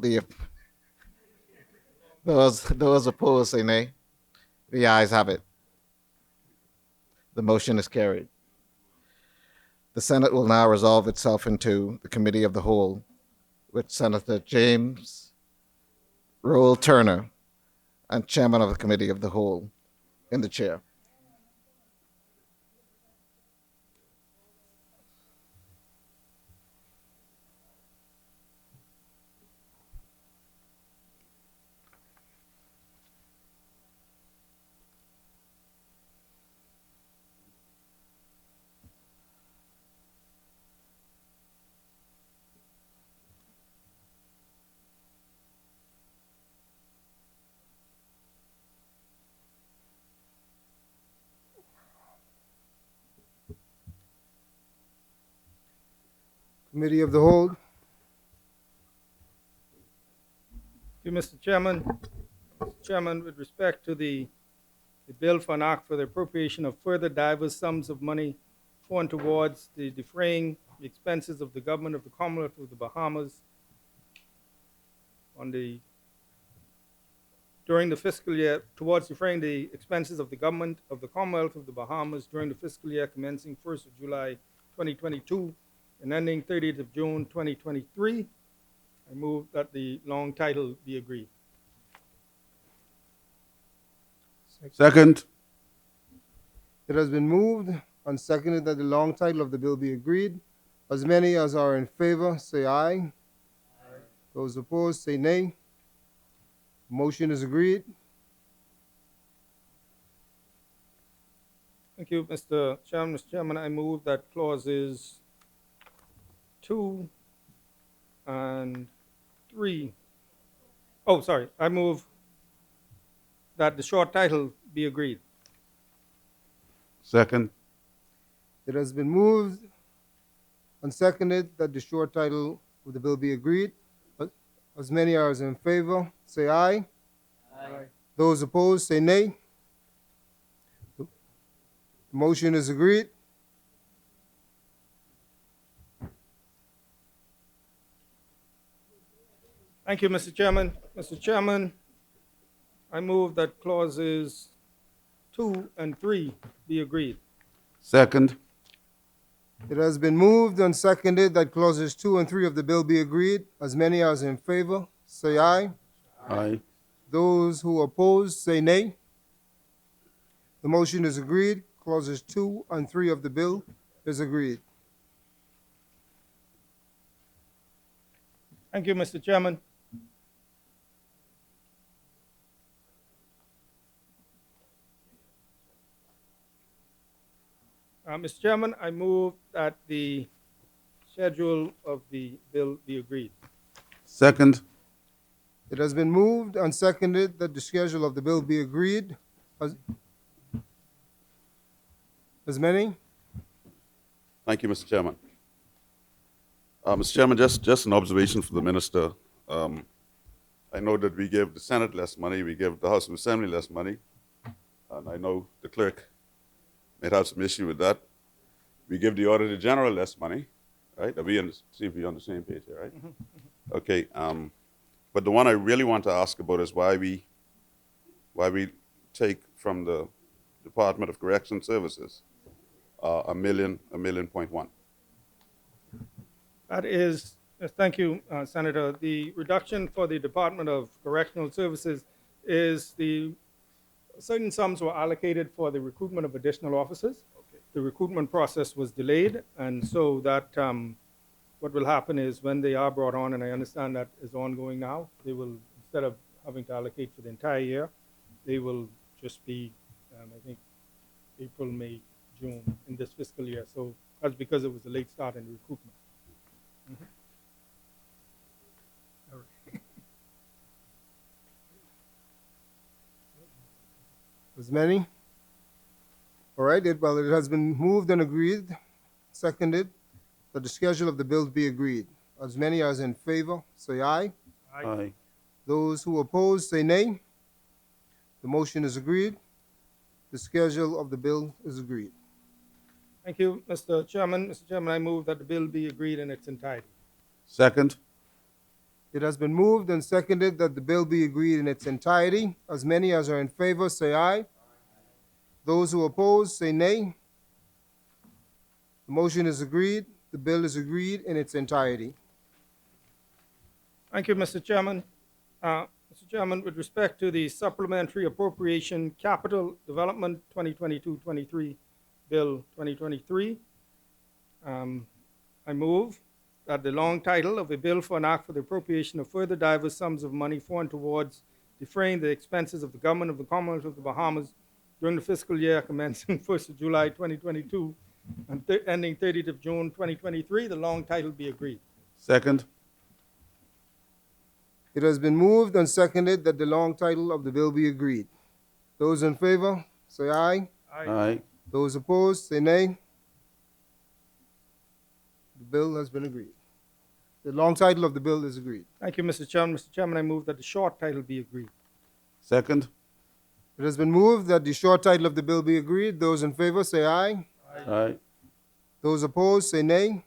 those opposed say nay. The ayes have it. The motion is carried. The Senate will now resolve itself into the Committee of the Whole with Senator James Roll Turner and Chairman of the Committee of the Whole in the chair. Committee of the Whole. To Mr. Chairman. Mr. Chairman, with respect to the bill for an act for the appropriation of further diverse sums of money for and towards the defraying the expenses of the government of the Commonwealth of the Bahamas during the fiscal year, towards defraying the expenses of the government of the Commonwealth of the Bahamas during the fiscal year commencing 1st of July 2022 and ending 30th of June 2023. I move that the long title be agreed. Second. It has been moved and seconded that the long title of the bill be agreed. As many as are in favor say aye. Those opposed say nay. Motion is agreed. Thank you, Mr. Chairman. Mr. Chairman, I move that clauses 2 and 3. Oh, sorry. I move that the short title be agreed. Second. It has been moved and seconded that the short title of the bill be agreed. As many as in favor say aye. Aye. Those opposed say nay. The motion is agreed. Thank you, Mr. Chairman. Mr. Chairman, I move that clauses 2 and 3 be agreed. Second. It has been moved and seconded that clauses 2 and 3 of the bill be agreed. As many as in favor, say aye. Aye. Those who oppose, say nay. The motion is agreed. Clauses 2 and 3 of the bill is agreed. Thank you, Mr. Chairman. Mr. Chairman, I move that the schedule of the bill be agreed. Second. It has been moved and seconded that the schedule of the bill be agreed. As many? Thank you, Mr. Chairman. Mr. Chairman, just an observation for the minister. I know that we give the Senate less money, we give the House of Assembly less money, and I know the clerk may have some issue with that. We give the Auditor General less money, right? See if we're on the same page here, right? Okay. But the one I really want to ask about is why we take from the Department of Correction Services $1 million point one. That is, thank you, Senator. The reduction for the Department of Correctional Services is certain sums were allocated for the recruitment of additional officers. Okay. The recruitment process was delayed, and so that what will happen is when they are brought on, and I understand that is ongoing now, they will, instead of having to allocate for the entire year, they will just be, I think, April, May, June in this fiscal year. So that's because it was a late start in recruitment. Mm-hmm. All right. As many? All right, it has been moved and agreed, seconded, that the schedule of the bill be agreed. As many as in favor, say aye. Aye. Those who oppose, say nay. The motion is agreed. The schedule of the bill is agreed. Thank you, Mr. Chairman. Mr. Chairman, I move that the bill be agreed in its entirety. Second. It has been moved and seconded that the bill be agreed in its entirety. As many as are in favor, say aye. Those who oppose, say nay. The motion is agreed. The bill is agreed in its entirety. Thank you, Mr. Chairman. Mr. Chairman, with respect to the Supplementary Appropriation Capital Development 2022-23 Bill 2023, I move that the long title of a bill for an act for the appropriation of further diverse sums of money for and towards defraying the expenses of the government of the Commonwealth of the Bahamas during the fiscal year commencing 1st of July 2022 and ending 30th of June 2023, the long title be agreed. Second. It has been moved and seconded that the long title of the bill be agreed. Those in favor, say aye. Aye. Those opposed, say nay. The bill has been agreed. The long title of the bill is agreed. Thank you, Mr. Chairman. Mr. Chairman, I move that the short title be agreed. Second. It has been moved that the short title of the bill be agreed. Those in favor, say aye. Aye. Those opposed, say nay.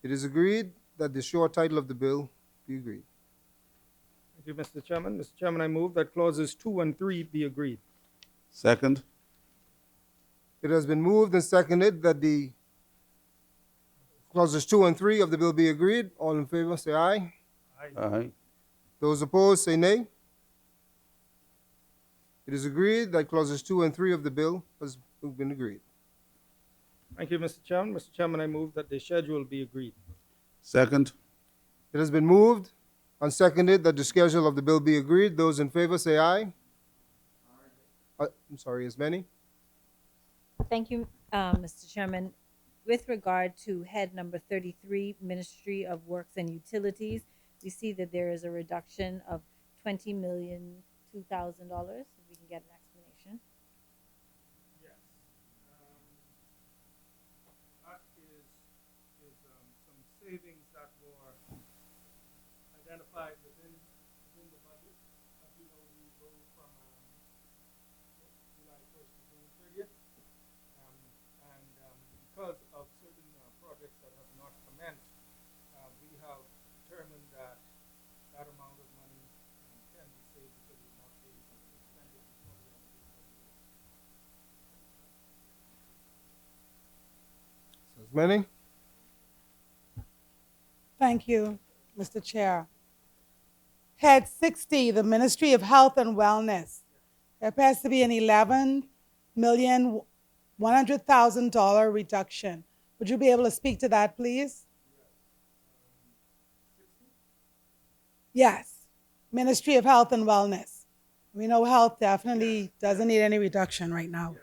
It is agreed that the short title of the bill be agreed. Thank you, Mr. Chairman. Mr. Chairman, I move that clauses 2 and 3 be agreed. Second. It has been moved and seconded that the clauses 2 and 3 of the bill be agreed. All in favor, say aye. Aye. Those opposed, say nay. It is agreed that clauses 2 and 3 of the bill has been agreed. Thank you, Mr. Chairman. Mr. Chairman, I move that the schedule be agreed. Second. It has been moved and seconded that the schedule of the bill be agreed. Those in favor, say aye. I'm sorry, as many? Thank you, Mr. Chairman. With regard to head number 33, Ministry of Works and Utilities, we see that there is a reduction of $20,002,000. If we can get an explanation. Yes. That is some savings that were identified within the budget. As you know, we go from July 1st to June 30th. As many? Thank you, Mr. Chair. Head 60, the Ministry of Health and Wellness. There appears to be an $11,100,000 reduction. Would you be able to speak to that, please? Yes, Ministry of Health and Wellness. We know health definitely doesn't need any reduction right now.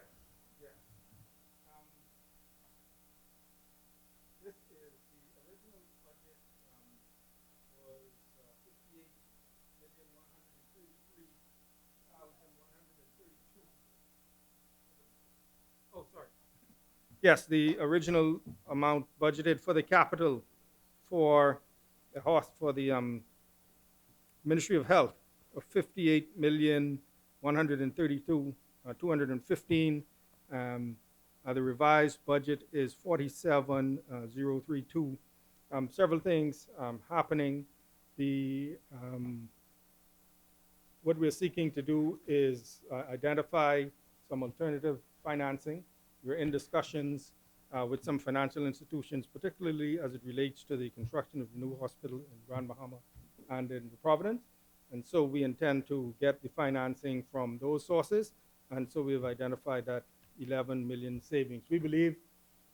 This is the original budget was 58,133,132. Oh, sorry. Yes, the original amount budgeted for the capital for the Ministry of Health of 58,132,215. The revised budget is 47,032. Several things happening. What we're seeking to do is identify some alternative financing. We're in discussions with some financial institutions, particularly as it relates to the construction of the new hospital in Grand Bahama and in Providence. And so we intend to get the financing from those sources. And so we've identified that 11 million savings. We believe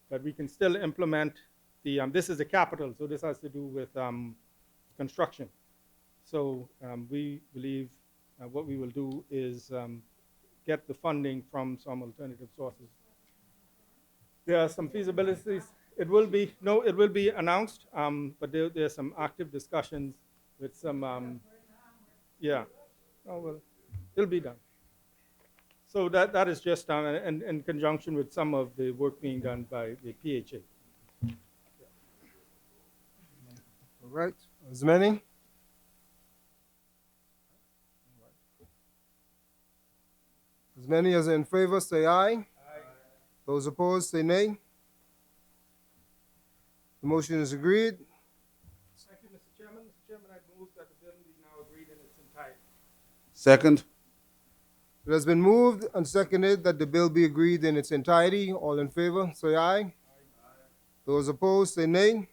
that we can still implement this is a capital, so this has to do with construction. So we believe what we will do is get the funding from some alternative sources. There are some feasibilities. It will be announced, but there are some active discussions with some, yeah. Oh, well, it'll be done. So that is just in conjunction with some of the work being done by the PHA. All right. As many? As many as are in favor, say aye. Aye. Those opposed, say nay. The motion is agreed. Thank you, Mr. Chairman. Mr. Chairman, I move that the bill be now agreed in its entirety. Second. It has been moved and seconded that the bill be agreed in its entirety. All in favor, say aye. Aye. Those opposed, say nay.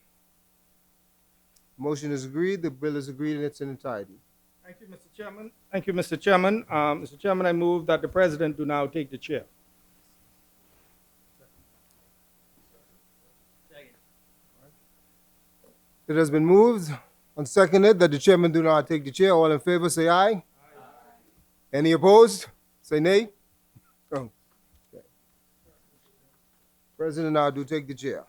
Motion is agreed. The bill is agreed in its entirety. Thank you, Mr. Chairman. Thank you, Mr. Chairman. Mr. Chairman, I move that the President do now take the chair. It has been moved and seconded that the chairman do not take the chair. All in favor, say aye. Aye. Any opposed? Say nay. Oh. Okay. President now do take the chair.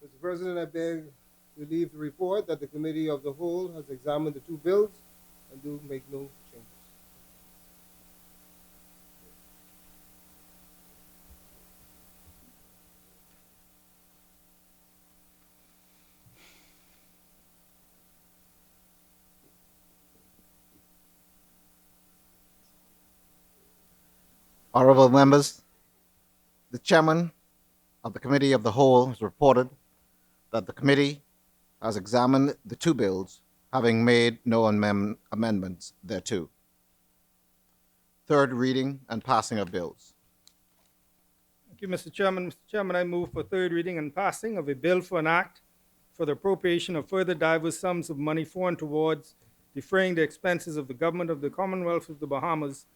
Mr. President, I beg to leave the report that the Committee of the Whole has examined the two bills and do make no changes. Honorable members, the chairman of the Committee of the Whole has reported that the committee has examined the two bills, having made no amendments thereto. Third reading and passing of bills. Thank you, Mr. Chairman. Mr. Chairman, I move for third reading and passing of a bill for an act for the appropriation of further diverse sums of money for and towards defraying the expenses of the government of the Commonwealth of the Bahamas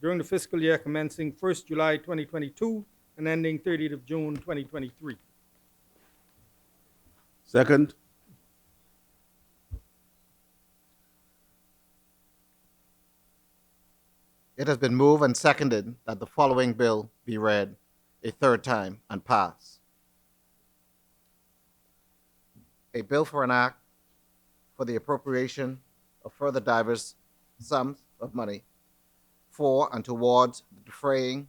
during the fiscal year commencing 1st July 2022 and ending 30th of June 2023. Second. It has been moved and seconded that the following bill be read a third time and pass. A bill for an act for the appropriation of further diverse sums of money for and towards the defraying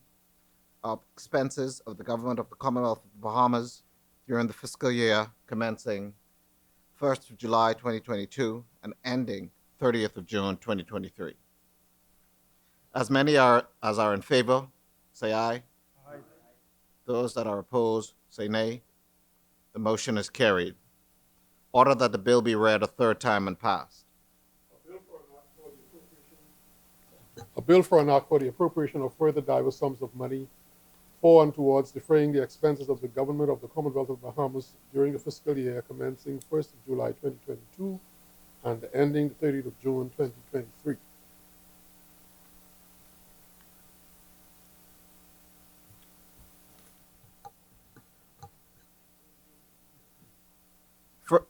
of expenses of the government of the Commonwealth of the Bahamas during the fiscal year commencing 1st of July 2022 and ending 30th of June 2023. As many as are in favor, say aye. Aye. Those that are opposed, say nay. The motion is carried. Order that the bill be read a third time and passed. A bill for an act for the appropriation of further diverse sums of money for and towards defraying the expenses of the government of the Commonwealth of Bahamas during the fiscal year commencing 1st of July 2022 and ending the 30th of June 2023.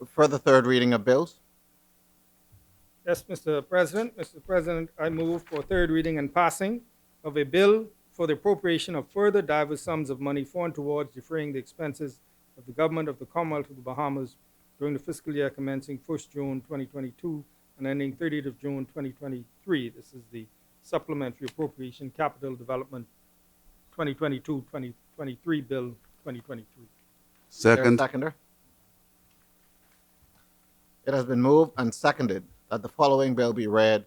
For the third reading of bills, Yes, Mr. President. Mr. President, I move for third reading and passing of a bill for the appropriation of further diverse sums of money for and towards defraying the expenses of the government of the Commonwealth of the Bahamas during the fiscal year commencing 1st June 2022 and ending 30th of June 2023. This is the Supplementary Appropriation Capital Development 2022-2023 Bill 2023. is there a Second. seconder? It has been moved and seconded that the following bill be read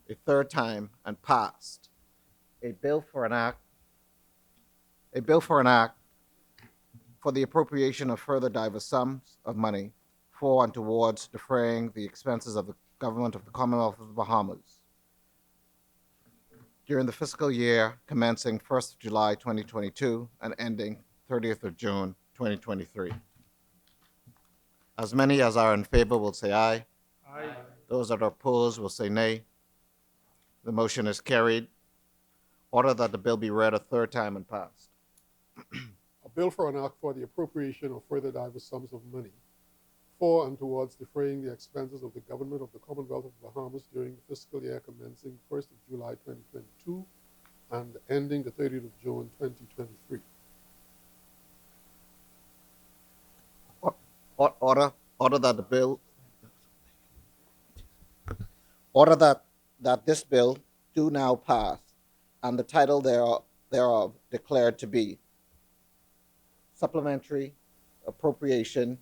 a third time and passed. A bill for an act for the appropriation of further diverse sums of money for and towards defraying the expenses of the government of the Commonwealth of the Bahamas during the fiscal year commencing 1st of July 2022 and ending 30th of June 2023. As many as are in favor will say aye. Aye. Those that are opposed will say nay. The motion is carried. Order that the bill be read a third time and passed. A bill for an act for the appropriation of further diverse sums of money for and towards defraying the expenses of the government of the Commonwealth of the Bahamas during the fiscal year commencing 1st of July 2022 and ending the 30th of June 2023. Order that the bill, order that this bill do now pass and the title thereof declared to be Supplementary Appropriation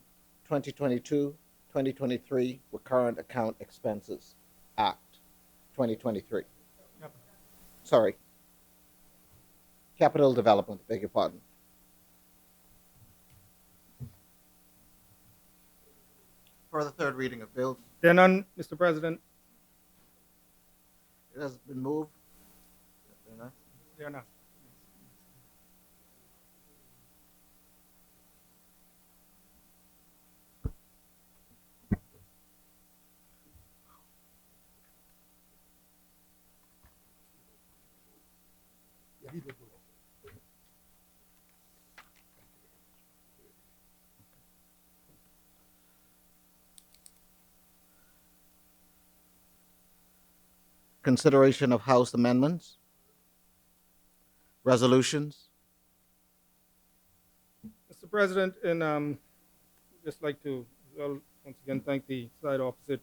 2022-2023 Recurrent Account Expenses Act 2023. Yep. Sorry. Capital Development, beg your pardon. For the third reading of bills, There none, Mr. President. it has been moved. There none. Consideration of House amendments, resolutions. Mr. President, and just like to once again thank the side opposite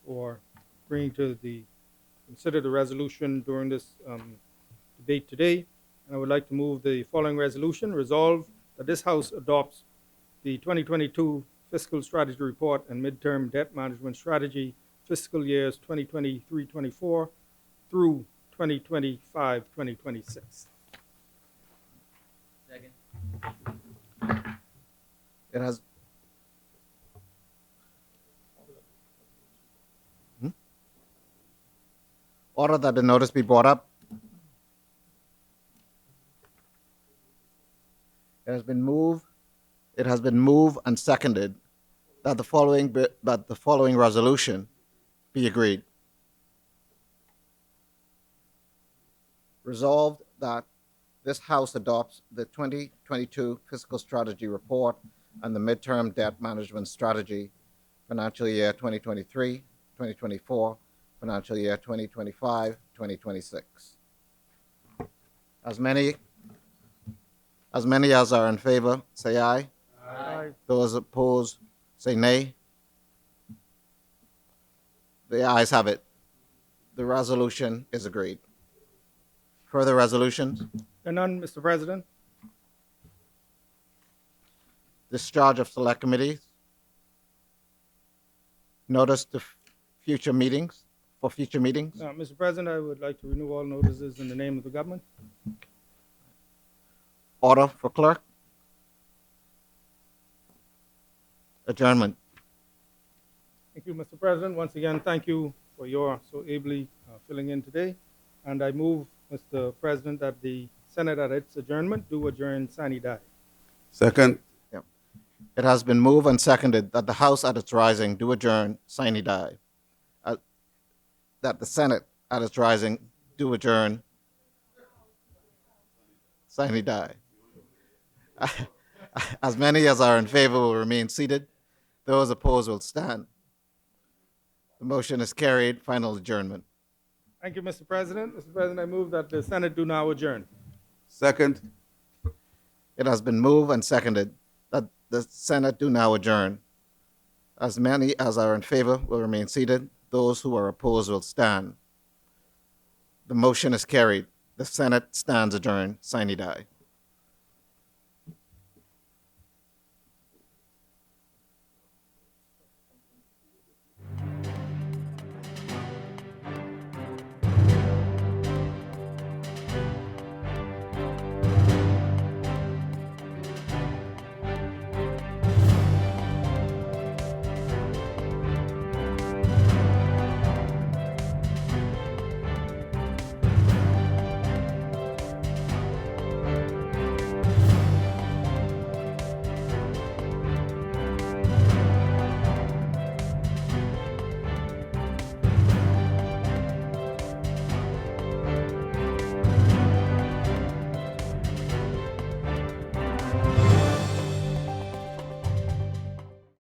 for agreeing to consider the resolution during this debate today. And I would like to move the following resolution: resolve that this House adopts the 2022 Fiscal Strategy Report and Midterm Debt Management Strategy fiscal years 2023-24 through 2025-2026. Second. It has. Order that the notice be brought up. It has been moved and seconded that the following resolution be agreed. Resolved that this House adopts the 2022 Fiscal Strategy Report and the Midterm Debt Management Strategy, financial year 2023, 2024, financial year 2025, 2026. As many as are in favor, say aye. Aye. Those opposed, say nay. The ayes have it. The resolution is agreed. Further resolutions? There none, Mr. President. Discharge of select committees. Notice to future meetings, for future meetings. Mr. President, I would like to renew all notices in the name of the government. Order for clerk. Adjournment. Thank you, Mr. President. Once again, thank you for your so ably filling in today. And I move, Mr. President, that the Senate at its adjournment do adjourn sine die. Second. It has been moved and seconded that the House at its rising do adjourn sine die. That the Senate at its rising do adjourn sine die. As many as are in favor will remain seated. Those opposed will stand. The motion is carried. Final adjournment. Thank you, Mr. President. Mr. President, I move that the Senate do now adjourn. Second. It has been moved and seconded that the Senate do now adjourn. As many as are in favor will remain seated. Those who are opposed will stand. The motion is carried. The Senate stands adjourned sine die.